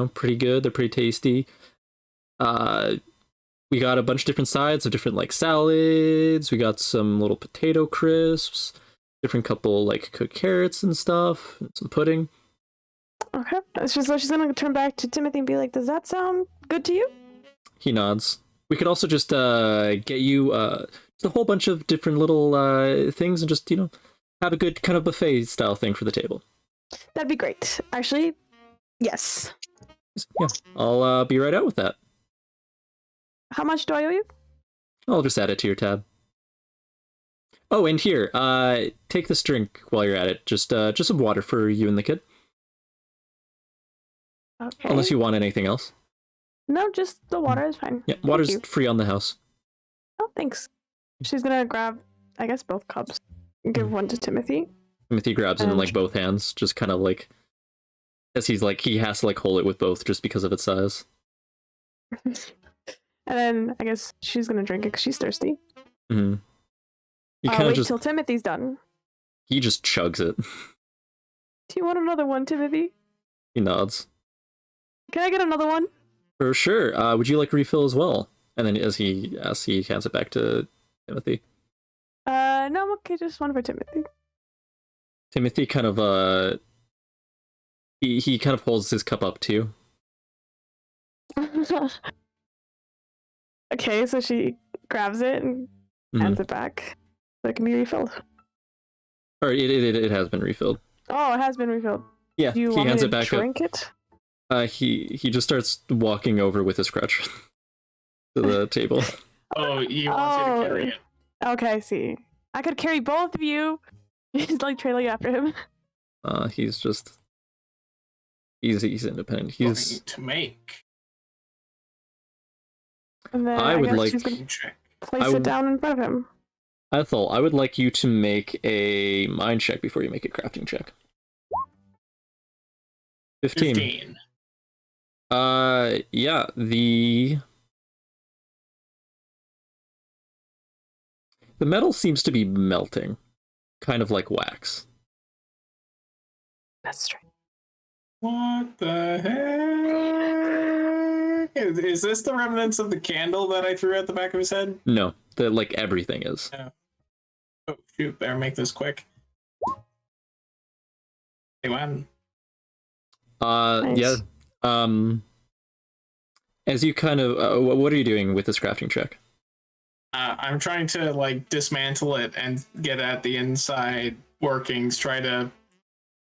pretty good. They're pretty tasty. We got a bunch of different sides of different like salads. We got some little potato crisps, different couple like cooked carrots and stuff, and some pudding. Okay. So she's gonna turn back to Timothy and be like, "Does that sound good to you?" He nods. We could also just get you just a whole bunch of different little things and just have a good kind of buffet style thing for the table. That'd be great. Actually, yes. Yeah, I'll be right out with that. How much do I owe you? I'll just add it to your tab. Oh, and here, take this drink while you're at it. Just some water for you and the kid. Okay. Unless you want anything else. No, just the water is fine. Yeah, water's free on the house. Oh, thanks. She's gonna grab, I guess, both cups. Give one to Timothy. Timothy grabs it in like both hands, just kind of like, as he has to like hold it with both just because of its size. And then I guess she's gonna drink it because she's thirsty. Mm-hmm. You kind of Wait just till Timothy's done. he just chugs it. Do you want another one, Timothy? He nods. Can I get another one? For sure. Would you like a refill as well? And then as he asks, he hands it back to Timothy. No, I'm okay. Just one for Timothy. Timothy kind of he kind of holds his cup up too. Okay, so she grabs it and hands it back. So it can be refilled. Or it has been refilled. Oh, it has been refilled. Yeah, Do you he want hands me it to back drink up. it? He just starts walking over with his crutch to the table. Oh, you want you to carry it. Okay, I see. I could carry both of you. He's like trailing after him. He's independent. He's Going to make. And then I would guess like she's gonna Check. place it down in front of him. Ethel, I would like you to make a mind check before you make a crafting check. 15. Yeah, the metal seems to be melting, kind of like wax. That's strange. What the heck? Is this the remnants of the candle that I threw at the back of his head? No, like everything is. Oh shoot! Better make this quick. Hey, man. Nice. Yeah. As you kind of, what are you doing with this crafting check? I'm trying to like dismantle it and get at the inside workings. Try to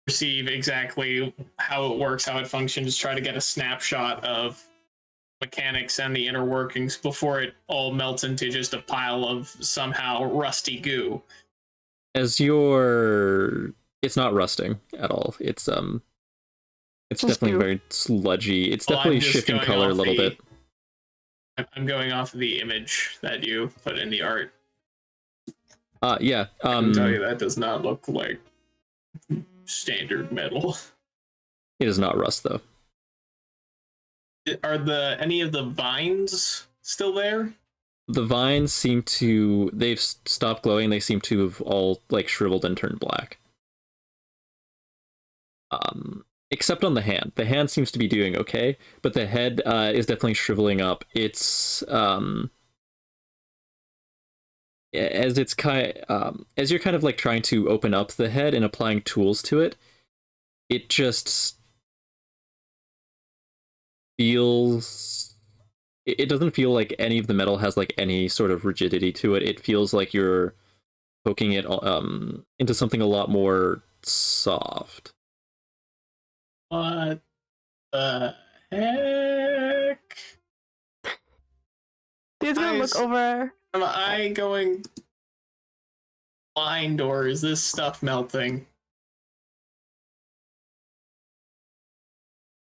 perceive exactly how it works, how it functions. Try to get a snapshot of mechanics and the inner workings before it all melts into just a pile of somehow rusty goo. It's not rusting at all. It's definitely very sludgy. It's definitely shifting color a little bit. I'm going off the image that you put in the art. Yeah. I can tell you that does not look like standard metal. It is not rust though. Are any of the vines still there? The vines they've stopped glowing. They seem to have all like shriveled and turned black. Except on the hand. The hand seems to be doing okay, but the head is definitely shriveling up. It's as you're kind of like trying to open up the head and applying tools to it, it just feels. It doesn't feel like any of the metal has like any sort of rigidity to it. It feels like you're poking it into something a lot more soft. What the heck? He's gonna look over. Am I going blind or is this stuff melting?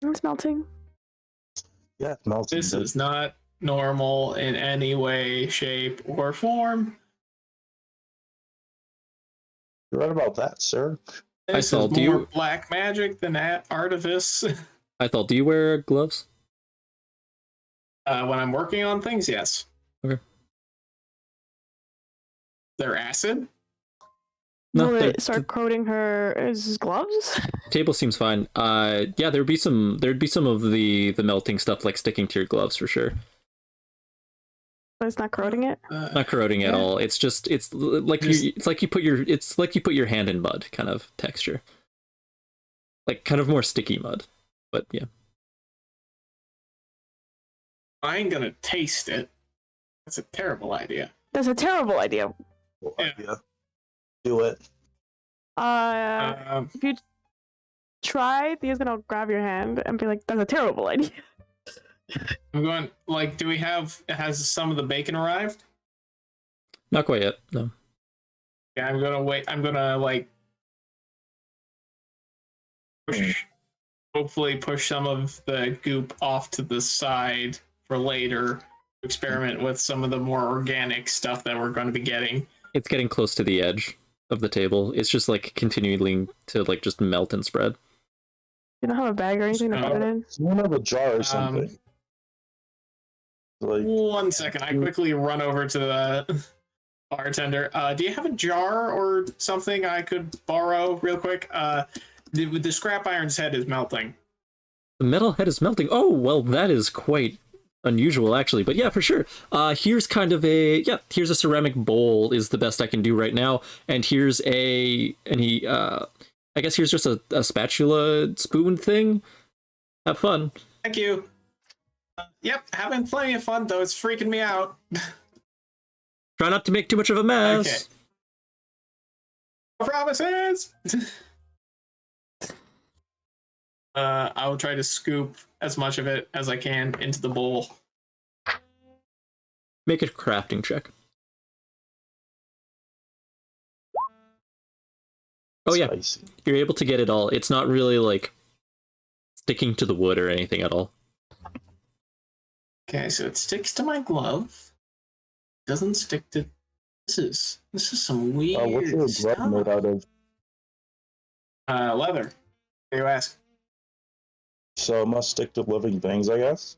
It's melting. Yeah, it melts. This is not normal in any way, shape, or form. You're right about that, sir. This is more black magic than artifice. Do you wear gloves? When I'm working on things, yes. Okay. They're acid? No, will it start coating his gloves? Table seems fine. Yeah, there'd be some of the melting stuff like sticking to your gloves for sure. But it's not corroding it. Not corroding at all. It's like you put your hand in mud kind of texture. Like kind of more sticky mud. But yeah. I ain't gonna taste it. That's a terrible idea. That's a terrible idea. Yeah. Do it. If you try, Thea's gonna grab your hand and be like, "That's a terrible idea." I'm going, like, has some of the bacon arrived? Not quite yet, no. Yeah, I'm gonna wait. I'm gonna, like, hopefully push some of the goop off to the side for later. Experiment with some of the more organic stuff that we're going to be getting. It's getting close to the edge of the table. It's just, like, continuing to, like, just melt and spread. You don't have a bag or anything to put it in? You don't have a jar or something. Like, 1 second. I quickly run over to the bartender. Do you have a jar or something I could borrow real quick? The scrap iron's head is melting. The metal head is melting. Oh, well, that is quite unusual, actually. But yeah, for sure. Here's kind of here's a ceramic bowl is the best I can do right now. And here's I guess here's just a spatula spoon thing. Have fun. Thank you. Yep, having plenty of fun, though. It's freaking me out. Try not to make too much of a mess. Okay. Promises! I will try to scoop as much of it as I can into the bowl. Make a crafting check. Oh yeah, spicy. you're able to get it all. It's not really like sticking to the wood or anything at all. Okay, so it sticks to my glove. Doesn't stick to. This is some weird What's your stuff. glove made out of? Leather. What do you ask? So it must stick to living things, I guess.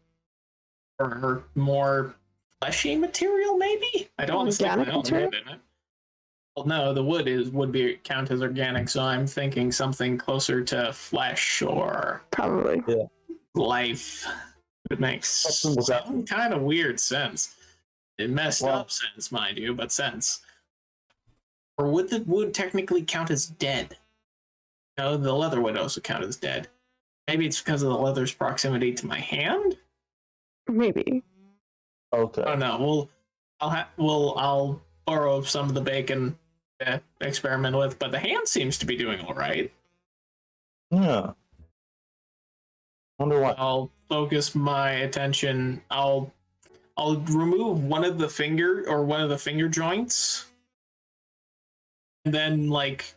Or more fleshy material, maybe? I don't want to stick my Organic own material? head in it. Well, no, the wood would be count as organic, so I'm thinking something closer to flesh or Probably. life. It makes some kind of weird sense. It messed up sense, mind you, but sense. Or would the wood technically count as dead? No, the leather would also count as dead. Maybe it's because of the leather's proximity to my hand? Maybe. Okay. Oh no, I'll borrow some of the bacon to experiment with, but the hand seems to be doing all right. Yeah. Wonder why. I'll focus my attention. I'll remove one of the finger joints, and then like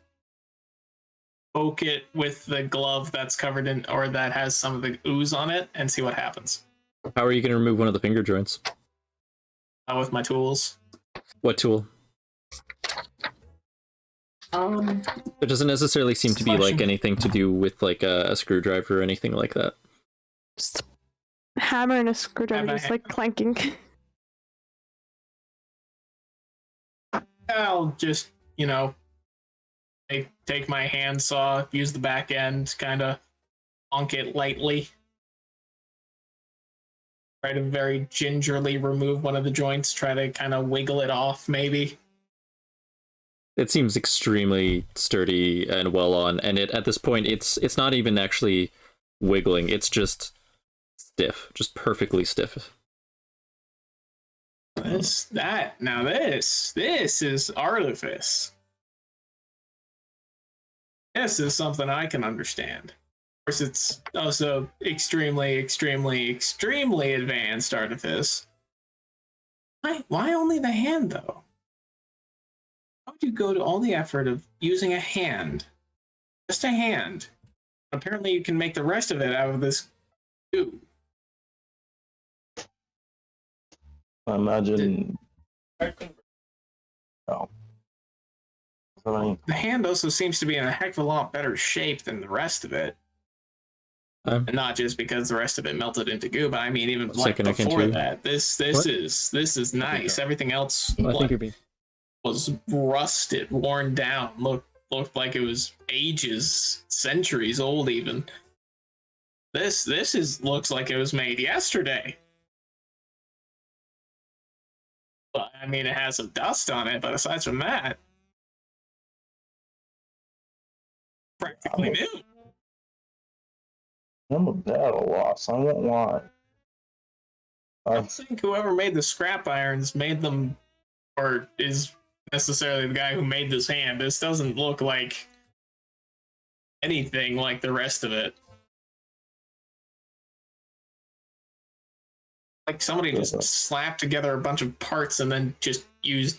poke it with the glove that's covered in or that has some of the ooze on it, and see what happens. How are you going to remove one of the finger joints? With my tools. What tool? It doesn't necessarily seem to be like anything to do with like a screwdriver or anything like that. Just a hammer and a screwdriver just like clanking. I'll just, take my handsaw, use the back end, kind of bonk it lightly. Try to very gingerly remove one of the joints, try to kind of wiggle it off, maybe. It seems extremely sturdy and well on, and at this point it's not even actually wiggling, it's just stiff, just perfectly stiff. This is artifice. This is something I can understand. Of course, it's also extremely, extremely, extremely advanced artifice. Why only the hand, though? How would you go to all the effort of using a hand? Just a hand. Apparently you can make the rest of it out of this goo. I imagine. Oh. The hand also seems to be in a heck of a lot better shape than the rest of it. And not just because the rest of it melted into goo, but I mean even like before that. This is nice. Everything else was rusted, worn down, looked like it was ages, centuries old even. This looks like it was made yesterday. Well, I mean it has some dust on it, but aside from that, practically new. I'm a bit at a loss, I won't lie. I don't think whoever made the scrap irons made them, or is necessarily the guy who made this hand. This doesn't look like anything like the rest of it. Like somebody just slapped together a bunch of parts and then just used,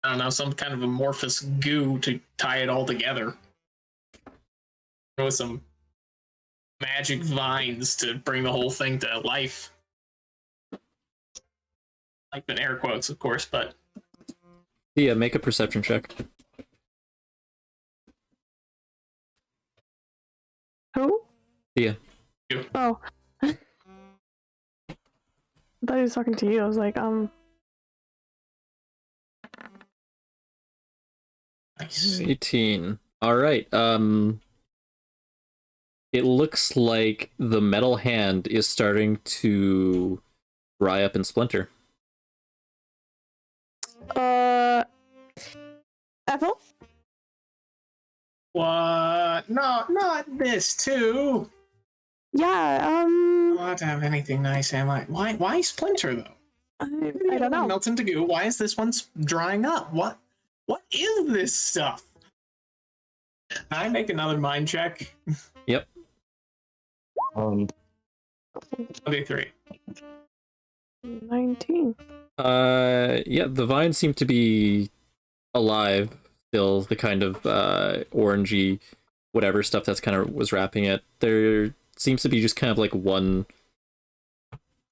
I don't know, some kind of amorphous goo to tie it all together. With some magic vines to bring the whole thing to life. Like in air quotes, of course, but... Yeah, make a perception check. Who? Yeah. Oh. I thought he was talking to you. I was like, Nice. 18. All right. It looks like the metal hand is starting to dry up and splinter. Ethel? What? No, not this too. Yeah, I don't have to have anything nice, am I? Why Splinter though? I don't know. Melts into goo. Why is this one drying up? What is this stuff? Can I make another mind check? Yep. 23. 19. Yeah, the vines seem to be alive still, the kind of orangey whatever stuff that's kind of was wrapping it. There seems to be just kind of like one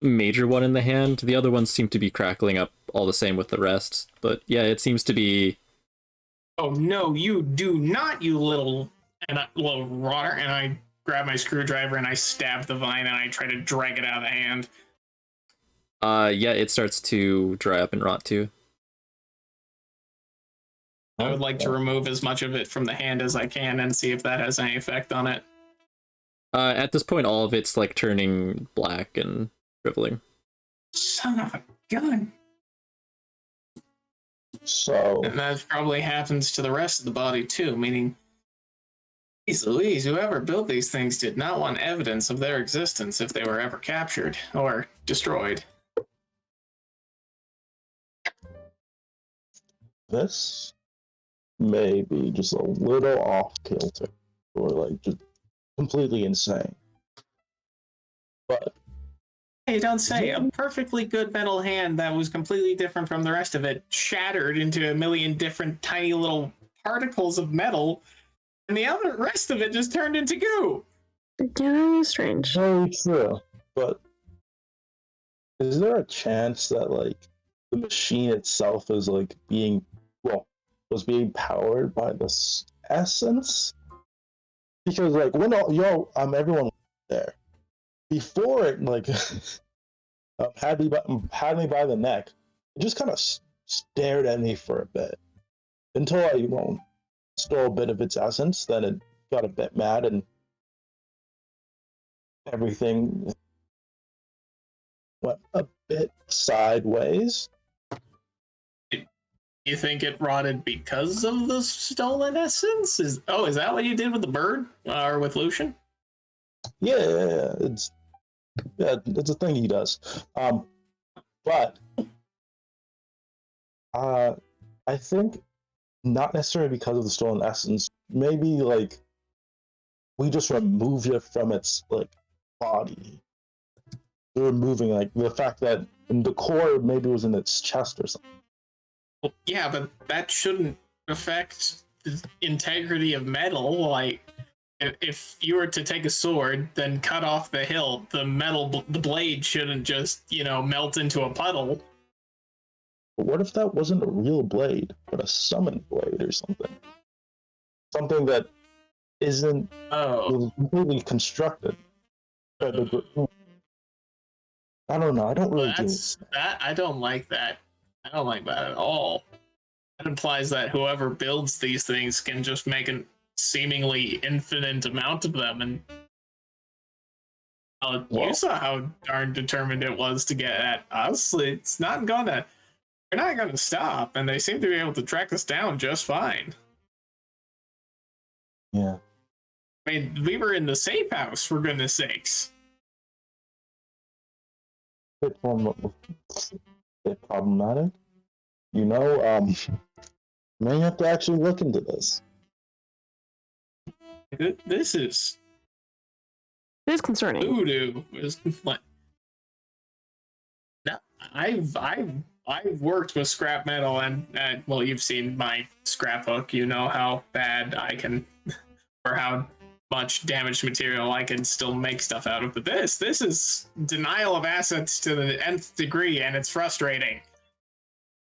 major one in the hand. The other ones seem to be crackling up all the same with the rest. But yeah, it seems to be... Oh no, you do not, you little rotter! And I grab my screwdriver and I stab the vine and I try to drag it out of the hand. Yeah, it starts to dry up and rot too. I would like to remove as much of it from the hand as I can and see if that has any effect on it. At this point, all of it's like turning black and shriveling. Son of a gun. So, And that probably happens to the rest of the body too, meaning, geez Louise, whoever built these things did not want evidence of their existence if they were ever captured or destroyed. this may be just a little off kilter, or like just completely insane. But Hey, don't say. A perfectly good metal hand that was completely different from the rest of it shattered into a million different tiny little particles of metal, and the rest of it just turned into goo. Yeah, strange. very true. But is there a chance that like the machine itself is like was being powered by this essence? Because like when everyone was there before it like had me by the neck, it just kind of stared at me for a bit until I stole a bit of its essence. Then it got a bit mad and everything went a bit sideways. You think it rotted because of the stolen essence? Is that what you did with the bird or with Lucian? Yeah, it's a thing he does. But I think not necessarily because of the stolen essence. Maybe like we just removed it from its like body. We're removing like the fact that the core maybe was in its chest or something. Well, yeah, but that shouldn't affect the integrity of metal. Like, if you were to take a sword, then cut off the hilt, the blade shouldn't just, melt into a puddle. But what if that wasn't a real blade, but a summoned blade or something? Something that isn't completely constructed. I don't know. I don't really do that. I don't like that. I don't like that at all. That implies that whoever builds these things can just make a seemingly infinite amount of them, and you saw how darn determined it was to get at us. It's not gonna. They're not gonna stop, and they seem to be able to track us down just fine. Yeah. I mean, we were in the safe house, for goodness sakes. Bit problematic. May have to actually look into this. This is It is concerning. voodoo. No, I've worked with scrap metal, and well, you've seen my scrapbook. You know how bad I can, or how much damaged material I can still make stuff out of. But this is denial of assets to the nth degree, and it's frustrating.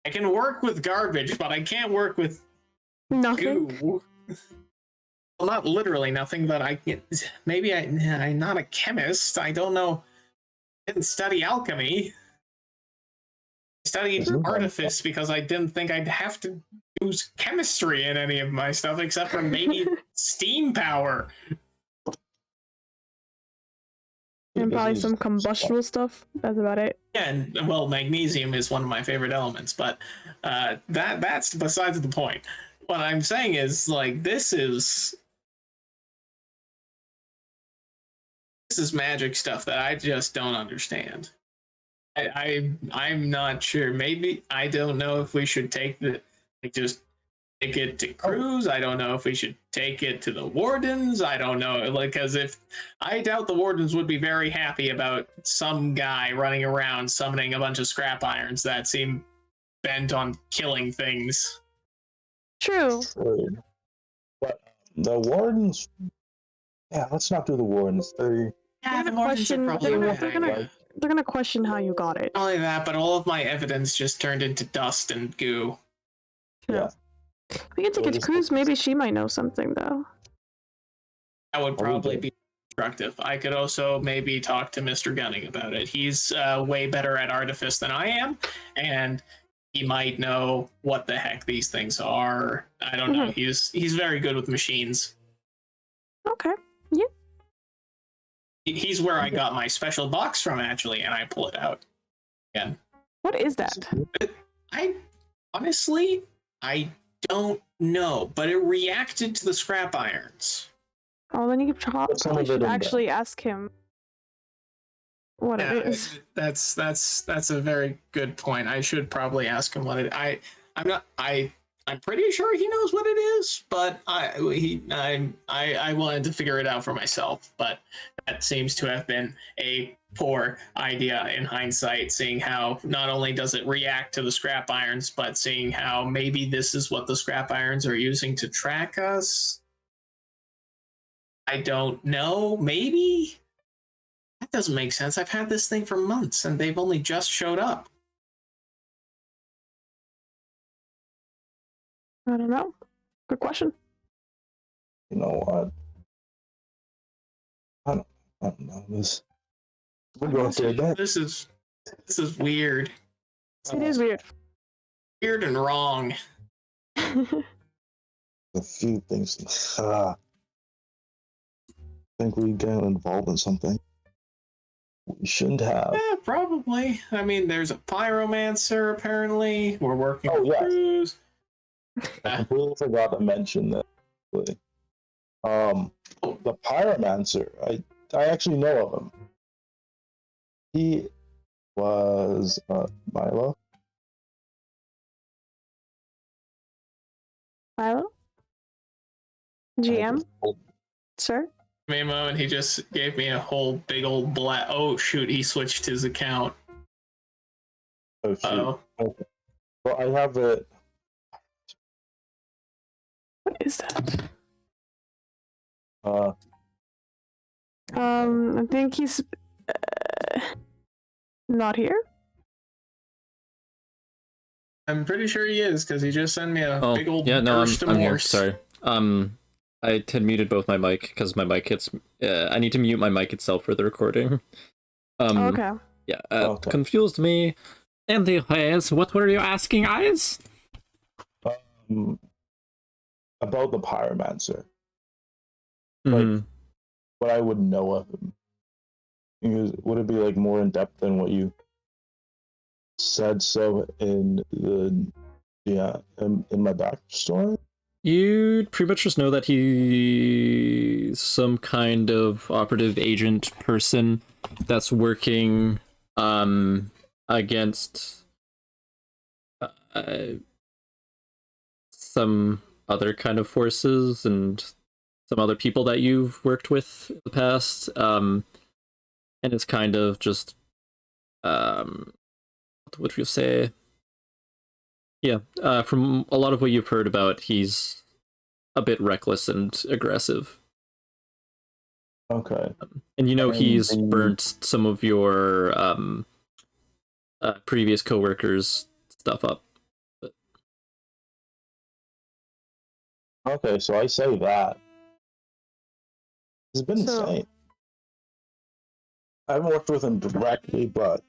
I can work with garbage, but I can't work with Nothing. goo. Well, not literally nothing, but I'm not a chemist. I don't know. I didn't study alchemy. studied Mhm. artifice because I didn't think I'd have to use chemistry in any of my stuff except for maybe steam power. And This probably is- some combustible stuff. That's about it. Yeah, and well, magnesium is one of my favorite elements, but that's besides the point. What I'm saying is, like, this is magic stuff that I just don't understand. I'm not sure. Maybe I don't know if we should take just take it to Cruz. I don't know if we should take it to the wardens. I don't know, like, because if I doubt the wardens would be very happy about some guy running around summoning a bunch of scrap irons that seem bent on killing things. True. True. But the wardens, yeah, let's not do the wardens. Yeah, the gonna wardens are question- probably they're a gonna- bad they're gonna- idea. They're gonna question how you got it. Not only that, but all of my evidence just turned into dust and goo. True. Yeah. We can take So it to just- Cruz. Maybe she might know something though. That would probably do. be constructive. I could also maybe talk to Mr. Gunning about it. He's way better at artifice than I am, and he might know what the heck these things are. I don't know. He's very good with machines. Okay. He's where I got my special box from, actually, and I pull it out again. What is that? I honestly, I don't know, but it reacted to the scrap irons. Oh, then you Put some probably of it should in there. actually ask him what Yeah, it is. that's a very good point. I should probably ask him what it. I'm pretty sure he knows what it is, but I wanted to figure it out for myself. But that seems to have been a poor idea in hindsight, seeing how not only does it react to the scrap irons, but seeing how maybe this is what the scrap irons are using to track us. I don't know. Maybe that doesn't make sense. I've had this thing for months, and they've only just showed up. I don't know. Good question. You know what? I don't know this. We're going through that. This is weird. It is weird. Weird and wrong. A few things. I think we got involved in something we shouldn't have. Yeah, probably. I mean, there's a pyromancer, apparently. We're working Oh, with yeah. Cruz. I completely forgot to mention that. The pyromancer. I actually know of him. He was Milo. Milo? GM, sir? Me a moment, he just gave me a whole big old black. Oh, shoot, he switched his account. Oh shoot. Oh, Well, I have it. What is that? I think he's not here. I'm pretty sure he is, because he just sent me a Oh, big old yeah, no, burst of I'm here. Morse. Sorry. I had muted both my mic because my mic hits. I need to mute my mic itself for the recording. Okay. Yeah, Okay. confused me. Anyways, what were you asking, guys? About the pyromancer. Mhm. What I would know of him. Would it be like more in depth than what you said so in the in my backstory? You pretty much just know that he's some kind of operative agent person that's working against some other kind of forces and some other people that you've worked with in the past, and it's kind of just what would you say? Yeah, from a lot of what you've heard about, he's a bit reckless and aggressive. Okay. And you know he's And- burnt some of your previous coworkers' stuff up. Okay, so I say that. It's been So- insane. I haven't worked with him directly, but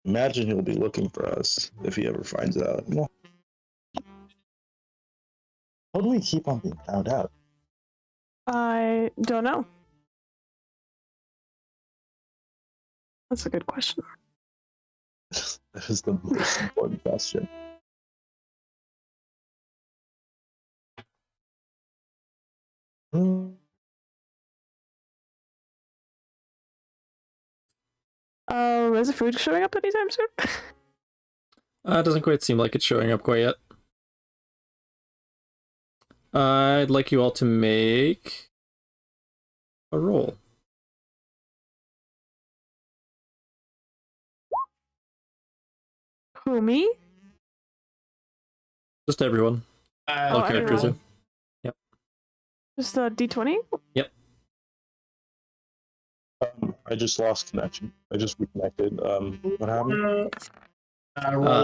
Imagine he'll be looking for us if he ever finds out. Well, how do we keep on being found out? I don't know. That's a good question. That is the most important question. Is the food showing up anytime soon? It doesn't quite seem like it's showing up quite yet. I'd like you all to make a roll. Who, me? Just everyone. All characters. everyone. Yep. Just a d20? Yep. I just lost connection. I just reconnected. What happened? Roll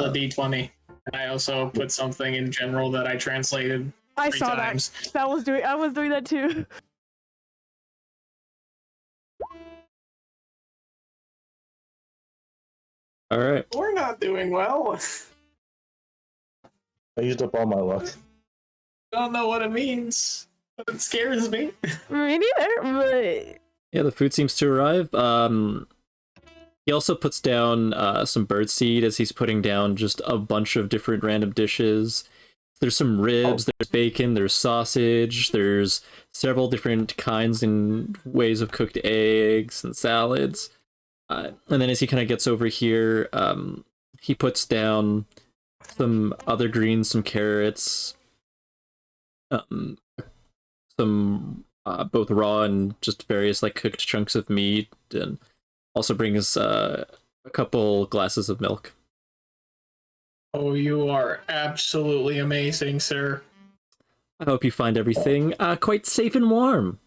a d20. And I also put something in general that I translated I 3 saw times. that. I was doing that too. All right. We're not doing well. I used up all my luck. I don't know what it means, but it scares me. Me neither, but Yeah, the food seems to arrive. He also puts down some birdseed as he's putting down just a bunch of different random dishes. There's some ribs, there's bacon, there's sausage, there's several different kinds and ways of cooked eggs and salads. And then as he kind of gets over here, he puts down some other greens, some carrots, some both raw and just various like cooked chunks of meat, and also brings a couple glasses of milk. Oh, you are absolutely amazing, sir. I hope you find everything quite safe and warm.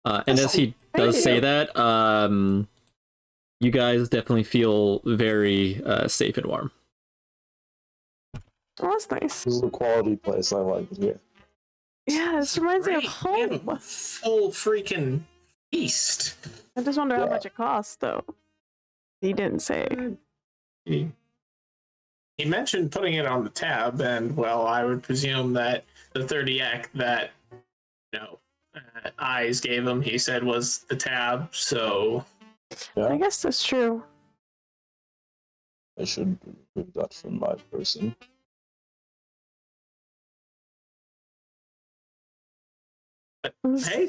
And as he does say that, you guys definitely feel very safe and warm. oh, that's nice. This is a quality place. I like it here. Yeah, this reminds me of We have a home. full freaking feast. I just wonder how Yeah. much it costs, though. He didn't say. He mentioned putting it on the tab, and well, I would presume that the 30 act that Eyes gave him, he said was the tab. So Yeah, I guess that's true. I should remove that from my person. hey,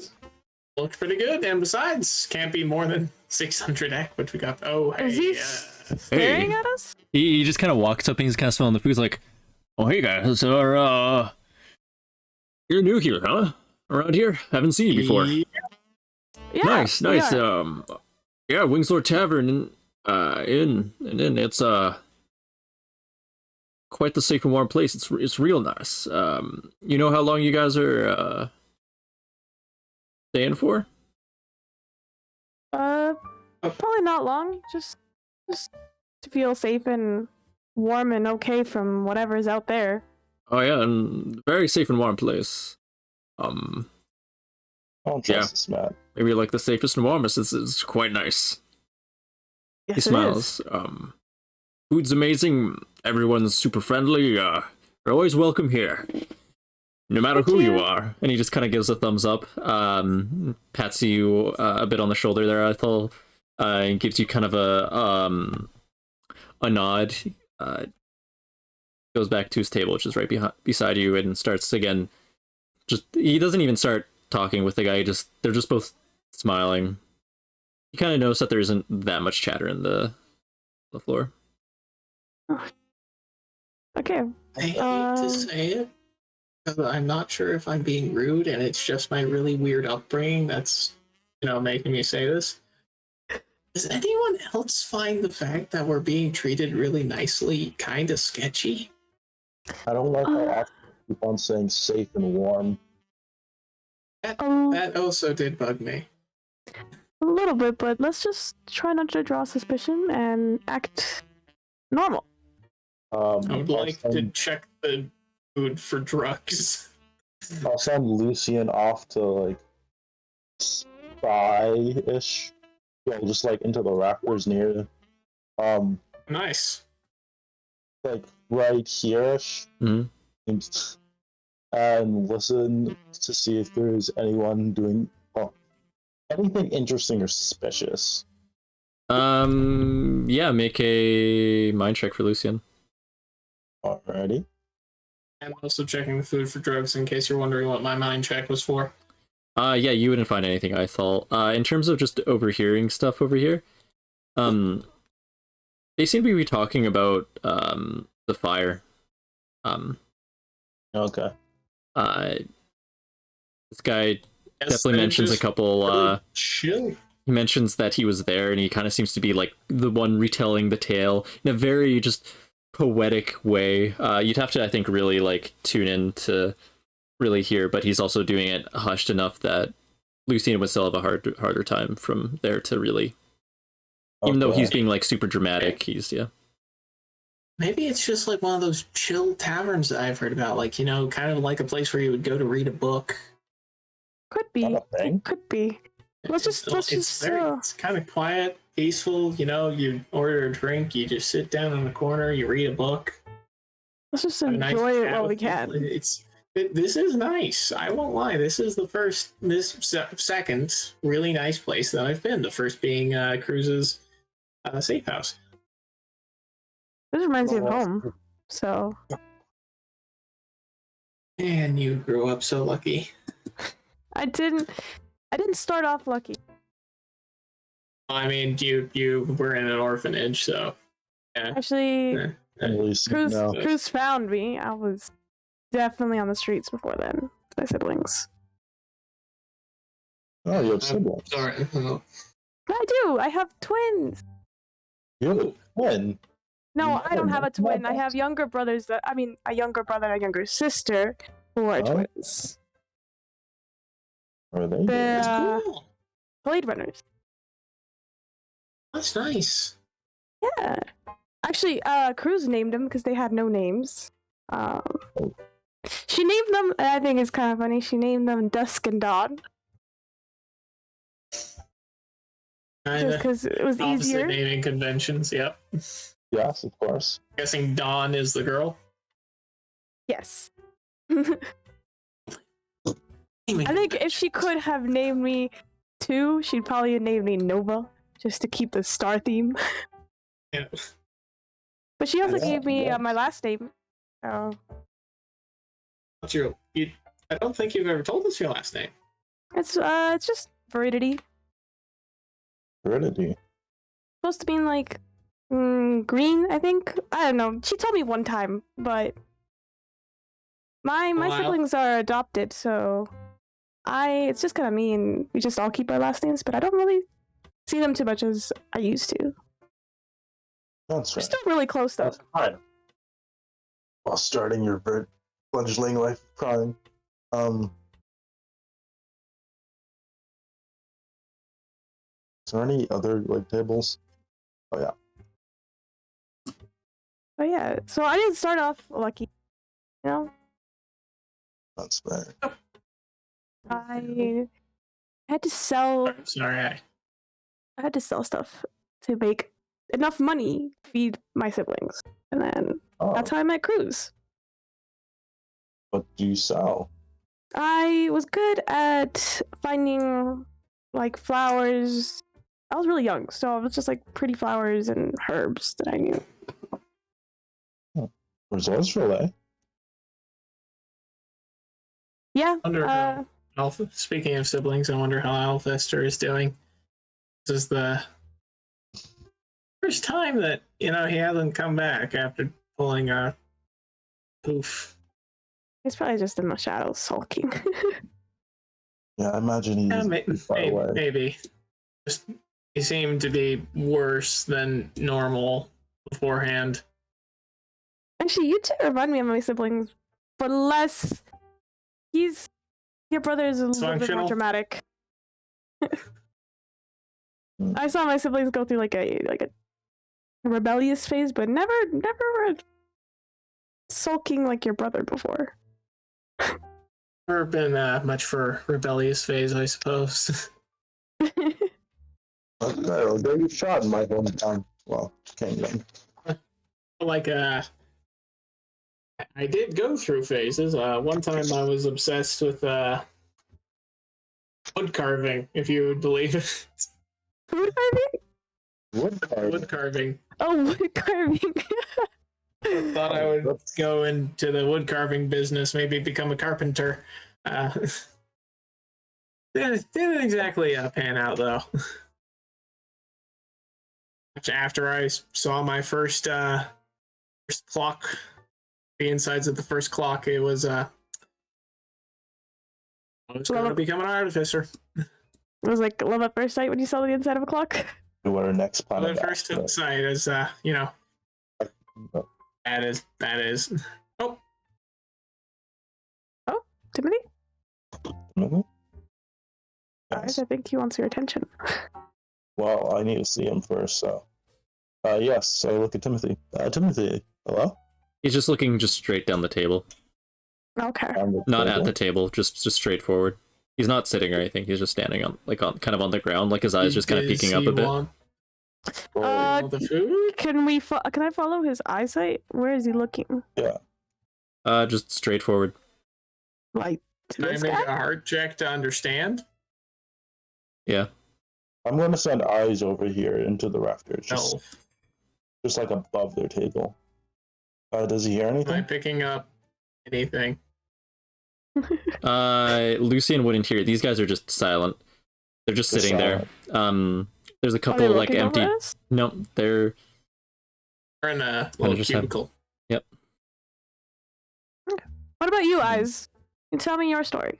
looks pretty good. And besides, can't be more than 600 act, which we got. Oh, hey, Is he staring Hey. at us? He just kind of walks up and he's kind of smelling the food. He's like, "Oh, hey guys, you're new here, huh? Around here? Haven't seen you before." Yeah. Yeah. Nice. we are. Yeah, Wingslord Tavern and then it's quite the safe and warm place. It's real nice. You know how long you guys are staying for? Probably not long. Just to feel safe and warm and okay from whatever's out there. Oh yeah, and very safe and warm place. I don't trust this man. Maybe like the safest and warmest. It's quite nice. Yes, He smiles. Food's amazing. Everyone's super friendly. You're always welcome here, no matter who you are. And he just kind of gives a thumbs up, pats you a bit on the shoulder there, Ethel, and gives you kind of a nod. Goes back to his table, which is right beside you, and starts again. He doesn't even start talking with the guy. They're just both smiling. You kind of notice that there isn't that much chatter in the floor. Okay. I hate to say it, because I'm not sure if I'm being rude, and it's just my really weird upbringing that's, making me say this. Does anyone else find the fact that we're being treated really nicely kind of sketchy? I don't like how often you keep on saying safe and warm. That also did bug me. A little bit, but let's just try not to draw suspicion and act normal. I would like to check the food for drugs. I'll send Lucian off to like spy-ish. Just like into the rafters near um, Nice. like right here-ish, Mhm. and listen to see if there's anyone doing anything interesting or suspicious. Yeah, make a mind check for Lucian. Alrighty. I'm also checking the food for drugs in case you're wondering what my mind check was for. Yeah, you wouldn't find anything, I thought. In terms of just overhearing stuff over here, they seem to be talking about the fire. Okay. This guy Yes, definitely they're mentions a just couple. really chill. He mentions that he was there, and he kind of seems to be like the one retelling the tale in a very just poetic way. You'd have to, I think, really like tune in to really hear, but he's also doing it hushed enough that Lucian would still have a harder time from there to really. Even though he's being like super dramatic, he's Maybe it's just like one of those chill taverns that I've heard about, like, you know, kind of like a place where you would go to read a book. Could be. Not a thing. It could be. It's kind of quiet, peaceful. You know, you order a drink, you just sit down in the corner, you read a book. Let's just have a nice enjoy it chat while we with people. can. This is nice. I won't lie. This is the second really nice place that I've been. The first being Cruz's safe house. This reminds me of Oh, home. So And you grew up so lucky. I didn't start off lucky. I mean, you were in an orphanage, so yeah. Actually, Yeah. At least Cruz no. Cruz found me. I was definitely on the streets before then. With my siblings. Oh, you have siblings. Sorry. Oh. I do. I have twins. You have a twin. No, I don't have a twin. I Nice. have younger brothers. A younger brother and a younger sister who are Oh. twins. Are they? They're That's cool. Blade Runners. That's nice. Yeah. Actually, Cruz named them because they had no names. She named them, and I think it's kind of funny. She named them Dusk and Dawn just Kinda because it was opposite easier. naming conventions. Yep. Yes, of course. Guessing Dawn is the girl. Yes. I think if she could have named me two, she'd probably have named me Nova, just to keep the star theme. Yeah. But she also Yeah, gave me yes. my last name. So What's your? I don't think you've ever told us your last name. it's just Veridity. Heredity. Supposed to mean like green, I think. I don't know. She told me one time, but my Wow. siblings are adopted, so it's just kind of mean. We just all keep our last names, but I don't really see them too much as I used to. That's We're right. still really close though. That's fine. While starting your fledgling life of crime. Is there any other like tables? Oh yeah. But yeah, so I didn't start off lucky. You know, That's fair. I had to sell. Sorry. I had to sell stuff to make enough money to feed my siblings, and then Oh, that's how I met Cruz. what do you sell? I was good at finding like flowers. I was really young, so it was just like pretty flowers and herbs that I knew. Resource relay. Yeah. Wonder how Alpha. Speaking of siblings, I wonder how Alfester is doing. This is the first time that he hasn't come back after pulling a poof. He's probably just in the shadows sulking. Yeah, I imagine he's Yeah, pretty far away. maybe. Just he seemed to be worse than normal beforehand. Actually, you two remind me of my siblings, but less. Your brother is a little bit more Functional? dramatic. I saw my siblings go through like a rebellious phase, but never sulking like your brother before. Never been much for rebellious phase, I suppose. Okay, well, there you shot in my hometown. well, kingdom. Like I did go through phases. One time I was obsessed with wood carving, if you would believe it. Food carving? Wood carving. Wood carving. Oh, wood carving. Thought I would go into the wood carving business, maybe become a carpenter. Didn't exactly pan out though. After I saw my first clock, the insides of the first clock, it was I was going to become an artificer. It was like love at first sight when you saw the inside of a clock. What our next plan? Love at first sight is you know. That is. Oh, Timothy? Mm-hmm. Guys, I think he wants your attention. Well, I need to see him first, so. Yes, so I look at Timothy. Timothy, hello? He's just looking just straight down the table. Okay. Not at the table, just straight forward. He's not sitting or anything. He's just standing on kind of on the ground, like his eyes just kind of peeking up a bit. The food? Can I follow his eyesight? Where is he looking? Yeah. Just straight forward. Like, Can I make a heart check to understand? Yeah. I'm going to send eyes over here into the rafters, No. just like above their table. Does he hear Am I anything? picking up anything? Lucian wouldn't hear. These guys are just silent. They're just sitting there. There's a couple like empty. No, they're in a little cubicle. Yep. What about you, Eyes? You tell me your story.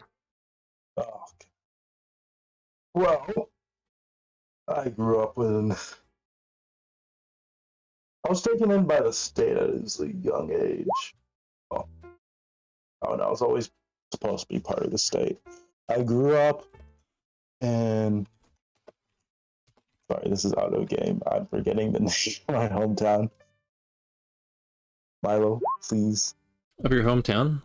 Oh, okay. Well, I grew up with I was taken in by the state at a young age. Oh no, I was always supposed to be part of the state. I grew up in... Sorry, this is out of game. I'm forgetting the name of my hometown. Milo, please. Of your hometown?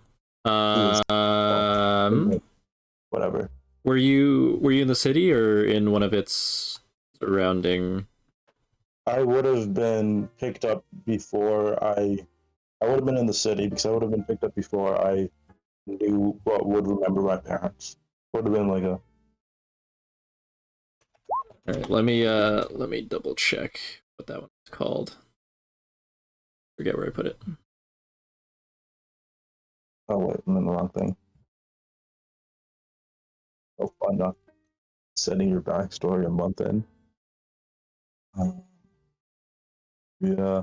Whatever. Were you in the city or in one of its surrounding? I would have been picked up before I would have been in the city because I would have been picked up before I knew what would remember my parents. Would have been like a... All right, let me double check what that one's called. Forget where I put it. Oh wait, I'm in the wrong thing. Oh, fun not setting your backstory a month in. Yeah.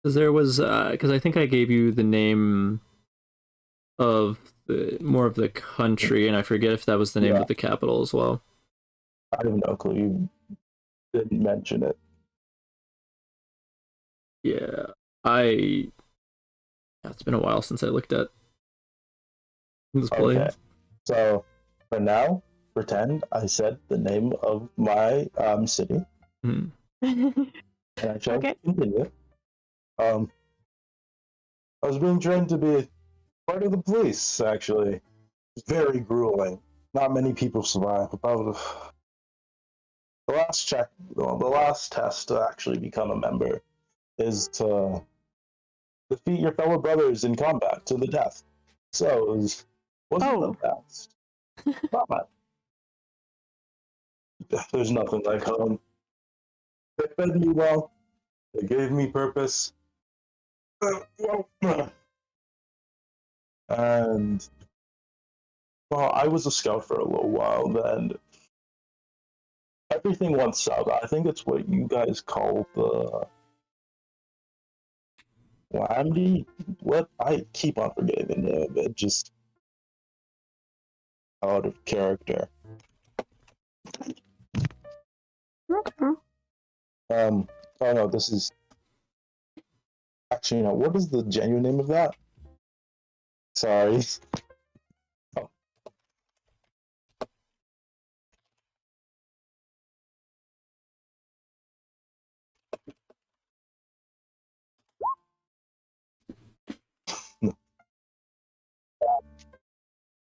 Because I think I gave you the name of more of the country, and I forget if that was the name of the capital as well. I have no clue. You didn't mention it. Yeah, it's been a while since I looked at this play. Okay. So for now, pretend I said the name of my city, Hmm. and I shall continue. I was being trained to be part of the police. Actually, it's very grueling. Not many people survive. About the last test to actually become a member is to defeat your fellow brothers in combat to the death. So it wasn't the best. Not bad. There's nothing like home. They fed me well. They gave me purpose. And well, I was a scout for a little while then. Everything went south. I think it's what you guys call the Landy. What? I keep on forgetting the name of it. Just out of character. Okay. Oh no, this is actually no. What is the genuine name of that? Sorry. Oh.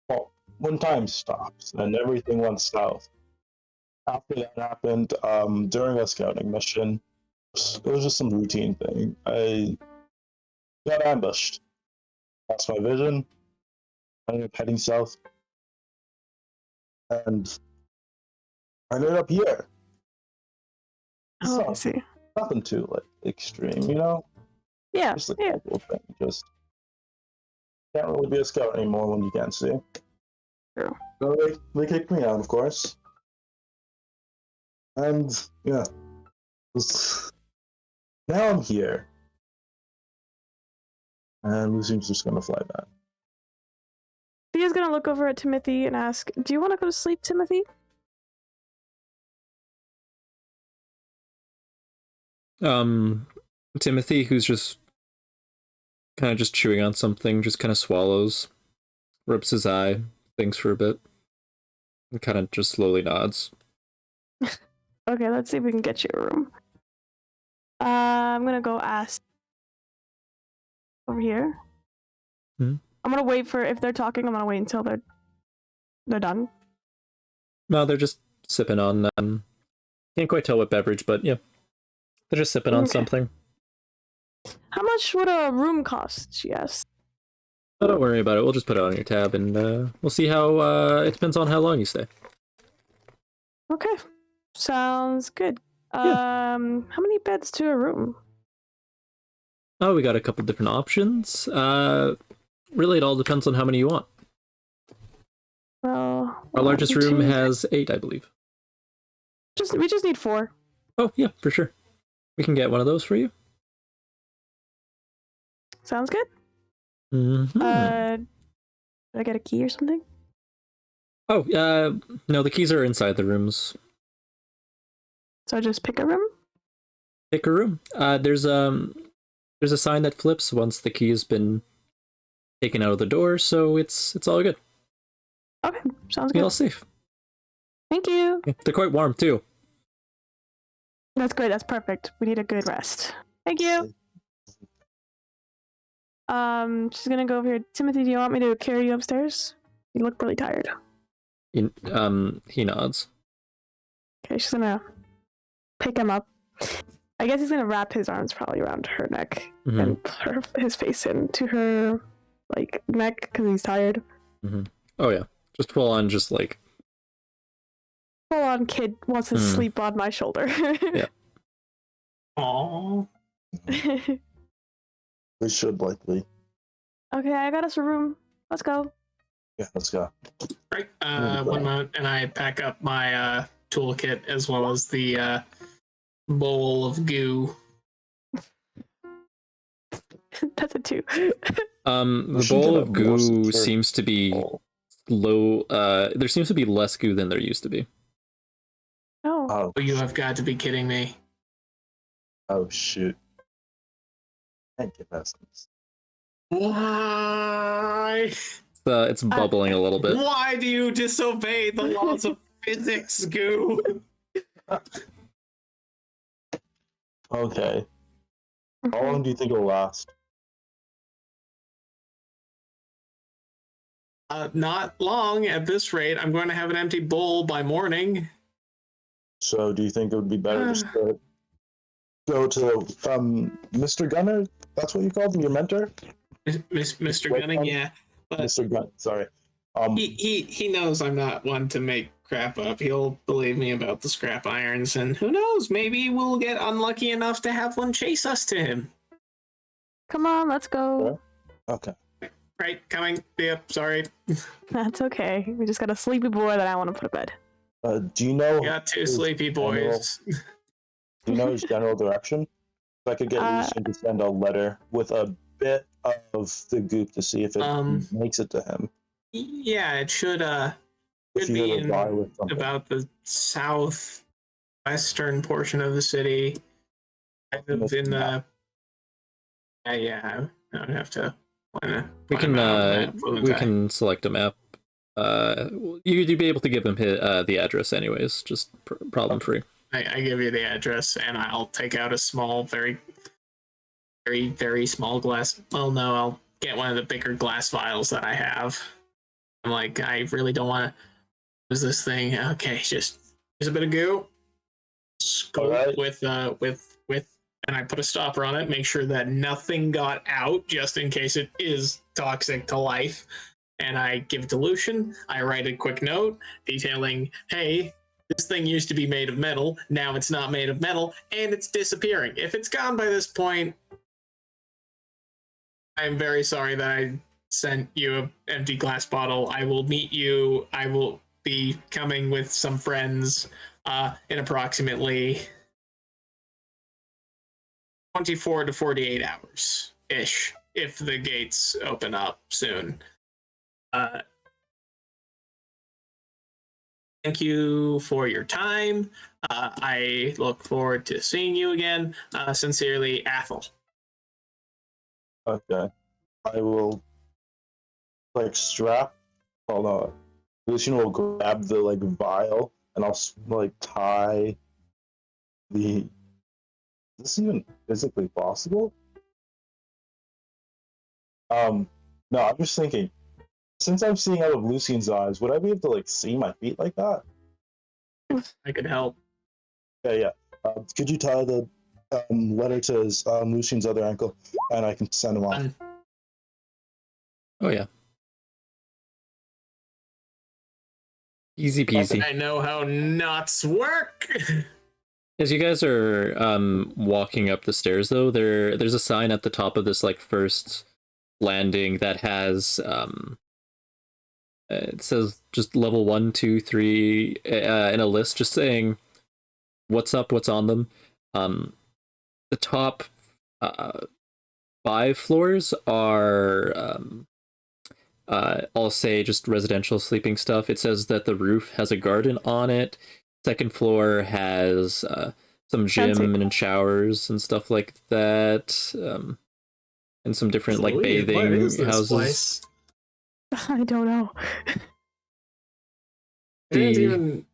Well, when time stops and everything went south, after that happened, during a scouting mission, it was just some routine thing. I got ambushed. Lost my vision. I ended up heading south, and I ended up here. Oh, I So, see. nothing too like extreme, you know. Yeah, Just a yeah. couple thing. Just can't really be a scout anymore when you can't see. True. So they kicked me out, of course. And yeah, now I'm here. And Lucian's just gonna fly back. Thea's gonna look over at Timothy and ask, "Do you want to go to sleep, Timothy?" Timothy, who's just kind of just chewing on something, just kind of swallows, rubs his eye, thinks for a bit, and kind of just slowly nods. Okay, let's see if we can get you a room. I'm gonna go ask over here. Hmm? I'm gonna wait for if they're talking. I'm gonna wait until they're done. No, they're just sipping on. Can't quite tell what beverage, but yeah, they're just sipping on Okay. something. How much would a room cost? She asked. Oh, don't worry about it. We'll just put it on your tab, and we'll see how. It depends on how long you stay. Okay, sounds good. Yeah. How many beds to a room? Oh, we got a couple different options. Really, it all depends on how many you want. Well, Our largest room 2. has 8, I believe. We just need 4. Oh, yeah, for sure. We can get one of those for you. Sounds good. Mm-hmm. Did I get a key or something? Oh, no, the keys are inside the rooms. So just pick a room? Pick a room. There's a sign that flips once the key has been taken out of the door, so it's all good. Okay, sounds Be good. all safe. Thank you. Yeah, they're quite warm too. That's great. That's perfect. We need a good rest. Thank you. She's gonna go over here. Timothy, do you want me to carry you upstairs? You look really tired. He nods. Okay, she's gonna pick him up. I guess he's gonna wrap his arms probably around her neck Mm-hmm. and put his face into her like neck because he's tired. Mm-hmm. Oh yeah, just full on, just like Full on kid wants to sleep on my shoulder. Yeah. Aww. We should likely. Okay, I got us a room. Let's go. Yeah, let's go. Right. One moment, and I pack up my toolkit as well as the bowl of goo. That's a 2. The should bowl get of a more goo secure seems to be bowl. low. There seems to be less goo than there used to be. Oh. Oh, You have got to be kidding me. oh shoot. Can't get past this. Why? It's bubbling a little bit. Why do you disobey the laws of physics, goo? Okay. How long do you think it'll last? Not long at this rate. I'm going to have an empty bowl by morning. So do you think it would be better just to go to Mr. Gunner? That's what you called him, your mentor? Mr. Wait, Gunning, yeah. But Mr. Gunner, sorry. he knows I'm not one to make crap up. He'll believe me about the scrap irons, and who knows, maybe we'll get unlucky enough to have one chase us to him. Come on, let's go. Okay. Right, coming. Yep, sorry. That's okay. We just got a sleepy boy that I want to put to bed. Do you know? Got 2 his sleepy boys. Do you know his general direction? If I could get Lucian to send a letter with a bit of the goop to see if it makes it to him. Yeah, it should If be you in reply with something. about the southwestern portion of the city. Kind of in the yeah, I don't have to. We can select a map. You'd be able to give him the address anyways, just problem free. I give you the address, and I'll take out a small, very, very, very small glass. Well, no, I'll get one of the bigger glass vials that I have. I'm like, I really don't want to use this thing. Okay, just Use a bit of goo. Scope Alright. with, and I put a stopper on it. Make sure that nothing got out, just in case it is toxic to life. And I give dilution. I write a quick note detailing, hey, this thing used to be made of metal. Now it's not made of metal, and it's disappearing. If it's gone by this point, I'm very sorry that I sent you an empty glass bottle. I will meet you. I will be coming with some friends in approximately 24 to 48 hours ish, if the gates open up soon. Thank you for your time. I look forward to seeing you again. Sincerely, Athel. Okay. I will strap. Hold on. Lucian will grab the vial and I'll tie the. Is this even physically possible? No, I'm just thinking. Since I'm seeing out of Lucian's eyes, would I be able to see my feet like that? I could help. Yeah. Could you tie the letter to Lucian's other ankle, and I can send him off? Oh yeah. Easy peasy. I know how knots work. As you guys are walking up the stairs, though, there's a sign at the top of this first landing that has it says just level 1, 2, 3 in a list, just saying what's up, what's on them. The top 5 floors are I'll say just residential sleeping stuff. It says that the roof has a garden on it. Second floor has some gym and showers and stuff like that, and some different bathing houses. Place? I don't know. Didn't even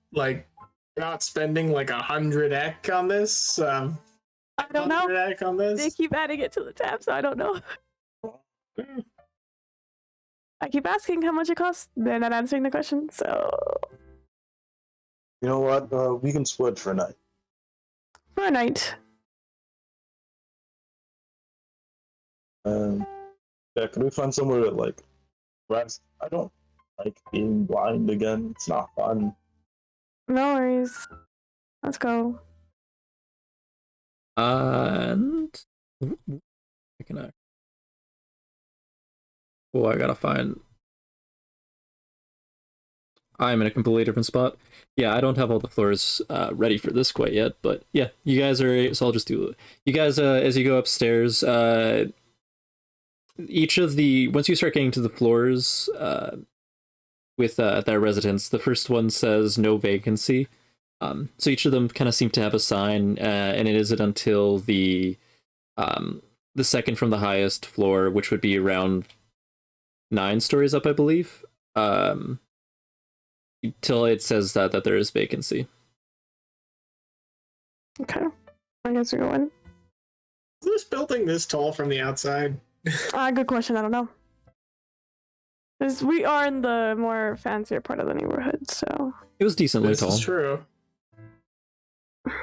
not spending 100 ek on this. I don't know. Ek on this. They keep adding it to the tab, so I don't know. I keep asking how much it costs. They're not answering the question, so. You know what? We can split for a night. For a night. Yeah, can we find somewhere to rest? I don't like being blind again. It's not fun. No worries. Let's go. And I gotta find. I'm in a completely different spot. Yeah, I don't have all the floors ready for this quite yet, but yeah, you guys are. So I'll just do it. You guys, as you go upstairs, each of the once you start getting to the floors with their residents, the first one says no vacancy. So each of them kind of seem to have a sign, and it isn't until the second from the highest floor, which would be around 9 stories up, I believe, till it says that there is vacancy. Okay. I guess we're going. Is this building this tall from the outside? Good question. I don't know. We are in the more fancier part of the neighborhood, so. It was decently tall. This is true.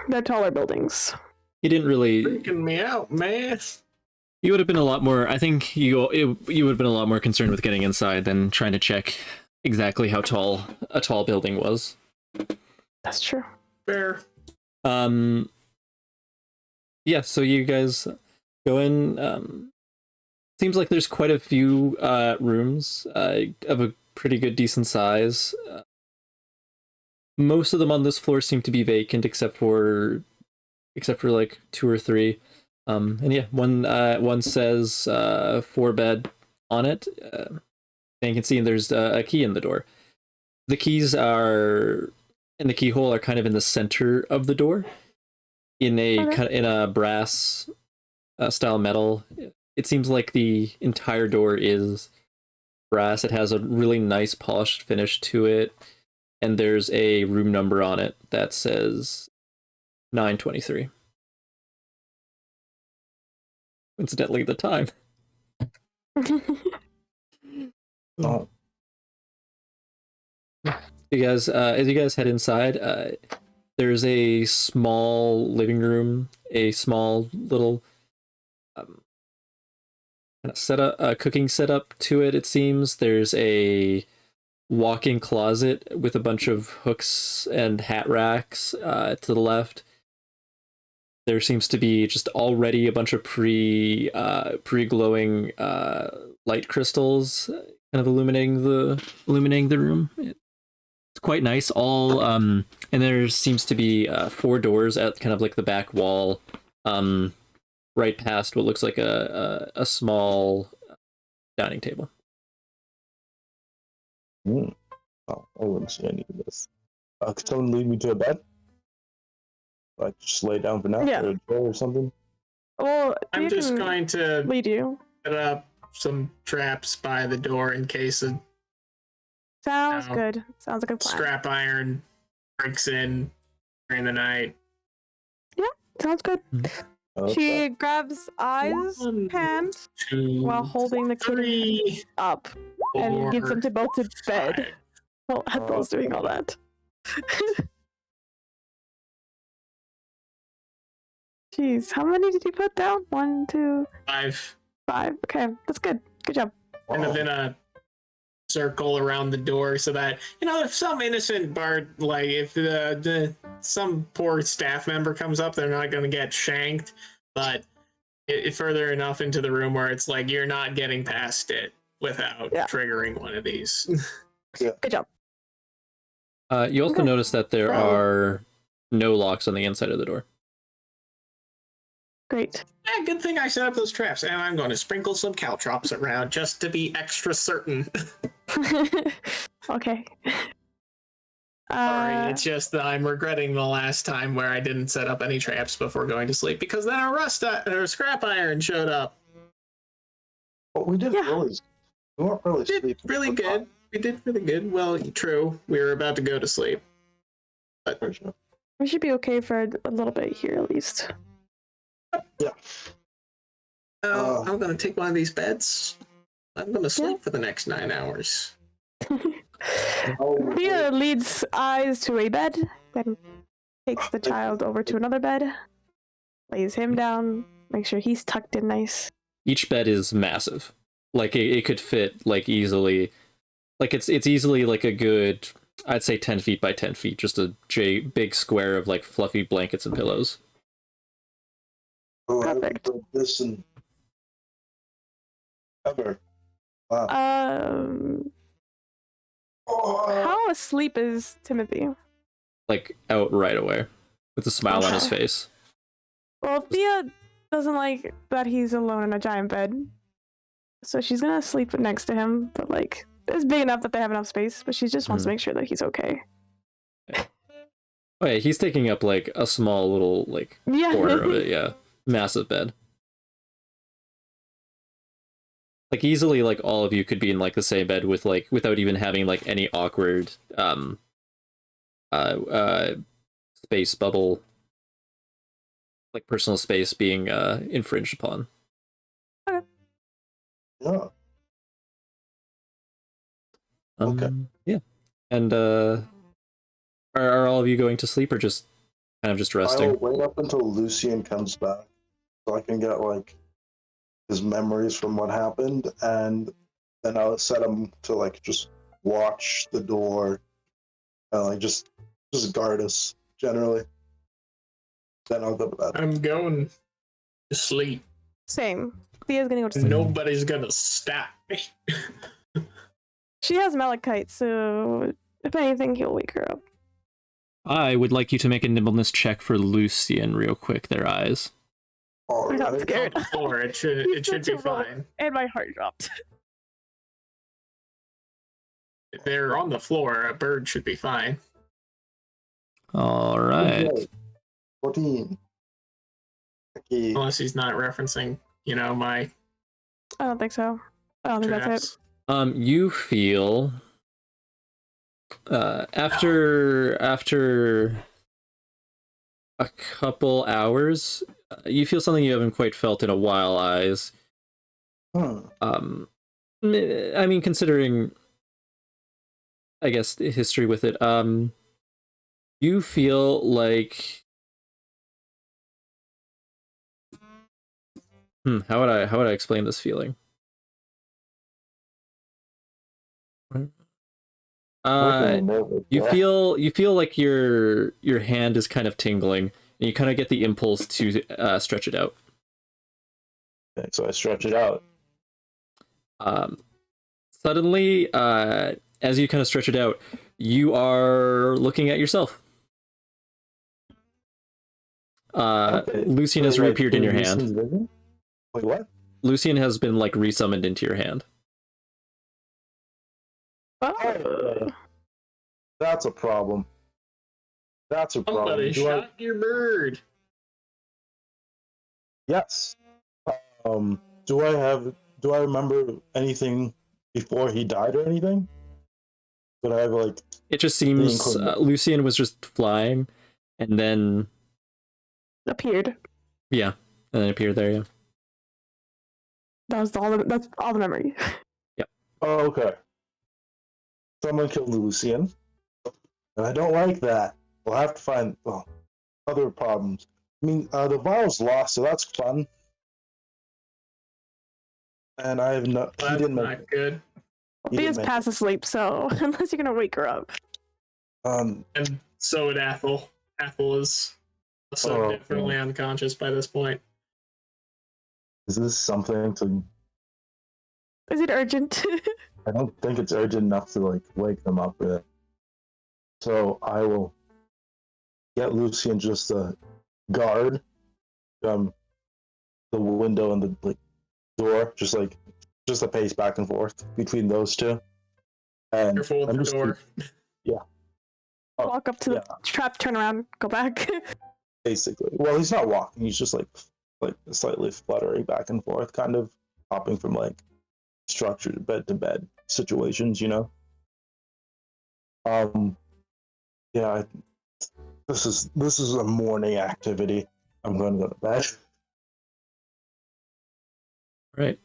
They're taller buildings. You didn't really. Freaking me out, man. You would have been a lot more. I think you would have been a lot more concerned with getting inside than trying to check exactly how tall a tall building was. That's true. Fair. Yeah. So you guys go in. Seems like there's quite a few rooms of a pretty good, decent size. Most of them on this floor seem to be vacant, except for 2 or 3. And yeah, one says 4-bed on it. And you can see there's a key in the door. The keys are in the keyhole are kind of in the center of the door, in a brass style metal. It seems like the entire door is brass. It has a really nice polished finish to it, and there's a room number on it that says 923. Incidentally, the time. Oh. You guys, as you guys head inside, there's a small living room, a small little kind of setup, cooking setup to it. It seems there's a walk-in closet with a bunch of hooks and hat racks to the left. There seems to be just already a bunch of pre-glowing light crystals kind of illuminating the room. It's quite nice. All and there seems to be 4 doors at kind of like the back wall, right past what looks like a small dining table. Oh, I wouldn't say any of this. Could someone lead me to a bed? Like, just lay down for now, Yeah. or a chair or something? Well, I'm just going to lead you. set up some traps by the door in case a Sounds No. good. Sounds like a plan. scrap iron breaks in during the night. Sounds good. Okay. She grabs Eyes' One, hand 2, while holding the kid 3, up and gets 4, them to both to bed 5. while Ethel's doing all that. Jeez, how many did you put down? 1, 2, 5. 5. Okay, that's good. Good job. Kind of in a circle around the door so that, if some innocent bard, like if some poor staff member comes up, they're not going to get shanked, but further enough into the room where it's like you're not getting past it without triggering one of these. Good job. You also Okay. notice that there are no locks on the inside of the door. Great. Yeah, good thing I set up those traps, and I'm going to sprinkle some caltrops around just to be extra certain. Okay. Sorry, it's just that I'm regretting the last time where I didn't set up any traps before going to sleep because then a scrap iron showed up. But we didn't Yeah. we weren't really We did sleeping. really good. We did really good. Well, true. We were about to go to sleep. But We should be okay for a little bit here at least. Yeah. I'm going to take one of these beds. I'm going to sleep for the next 9 hours. Thea leads Eyes to a bed, then takes the child over to another bed, lays him down, make sure he's tucked in nice. Each bed is massive. Like it could fit like easily. Like it's easily like a good, I'd say 10 feet by 10 feet, just a big square of like fluffy blankets and pillows. Perfect. This and ever. Wow. How asleep is Timothy? Like out right away with a smile on his Okay. face. Well, Thea doesn't like that he's alone in a giant bed, so she's gonna sleep next to him, but like it's big enough that they have enough space, but she just wants to make sure that he's okay. Oh yeah, he's taking up like a small little like Yeah. corner of it, yeah. Massive bed. Like easily like all of you could be in like the same bed with like without even having like any awkward space bubble, like personal space being infringed upon. Yeah. Okay. Yeah. And are all of you going to sleep or just kind of just resting? I'll wait up until Lucian comes back so I can get like his memories from what happened, and then I'll set him to like just watch the door and like just guard us generally. Then I'll go to bed. I'm going to sleep. Same. Thea's gonna go to sleep. Nobody's going to stop me. She has malachite, so if anything, he'll wake her up. I would like you to make a nimbleness check for Lucian real quick, their eyes. I'm not Alright. scared. Or it should He's be such a roll. fine. And my heart dropped. If they're on the floor, a bird should be fine. All right. Okay. 14. Okay. Unless he's not referencing, my I don't think so. I don't think that's it. traps. You feel after a couple hours, you feel something you haven't quite felt in a while, Eyes. Hmm. I mean, considering, I guess, the history with it, You feel like how would I explain this feeling? You feel like your hand is kind of tingling, and you kind of get the impulse to stretch it out. Okay, so I stretch it out. Suddenly, as you kind of stretch it out, you are looking at yourself. Okay. Lucian has reappeared in your hand. Wait, what? Lucian has been like resummoned into your hand. Oh. That's a problem. That's a problem. Somebody shot your bird. Yes. Do I remember anything before he died or anything? But I have like. It just seems Lucian was just flying, and then Appeared. yeah, and then appeared there. Yeah. That's all the memory. Oh, okay. Someone killed Lucian, and I don't like that. We'll have to find other problems. I mean, the vial's lost, so that's fun. And I have no. That's He didn't not make good. He is past asleep, so unless you're gonna wake her up. And so would Athel. Athel is also definitely unconscious by this point. Is this something to? Is it urgent? I don't think it's urgent enough to like wake them up with it. So I will get Lucian just to guard the window and the door, just a pace back and forth between those two. And Careful with the door. Walk up to the trap, turn around, go back. Basically. Well, he's not walking, he's just like slightly fluttering back and forth, kind of hopping from like structured bed to bed situations, you know. This is a morning activity. I'm going to go to bed. Right.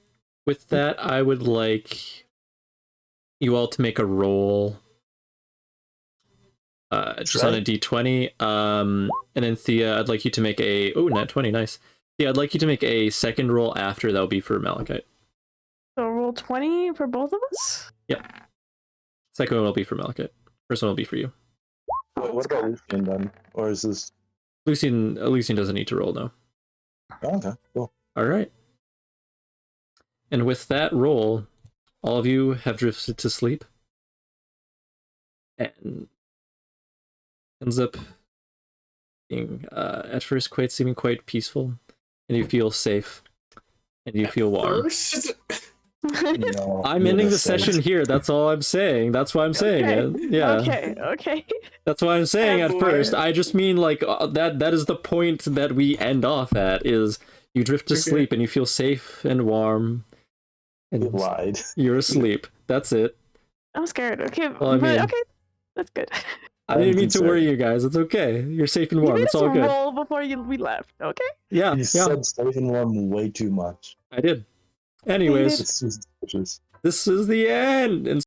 With that, I would like you all to make a roll. Just on a d20. And then Thea, I'd like you to make a nat 20, nice. Thea, I'd like you to make a second roll after. That'll be for Malachite. So roll 20 for both of us? Yep. Second one will be for Malachite. First one will be for you. Wait, what about Lucian then? Or is this Lucian doesn't need to roll now. okay, cool. Alright. And with that roll, all of you have drifted to sleep. And ends up being at first seeming quite peaceful, and you feel safe, and you feel warm. No, I'm ending the session here. That's all I'm saying. That's why I'm saying it. Yeah. Okay. That's why I'm saying at first. I just mean like that is the point that we end off at, is you drift to sleep and you feel safe and warm. And you lied. You're asleep. That's it. I'm scared. Okay, Well, I mean, okay, that's good. I didn't mean to worry you guys. It's okay. You're safe and warm. You made It's us all good. roll before we left. Okay. Yeah. You said safe and warm way too much. I did. Anyways, It's just this is the end. And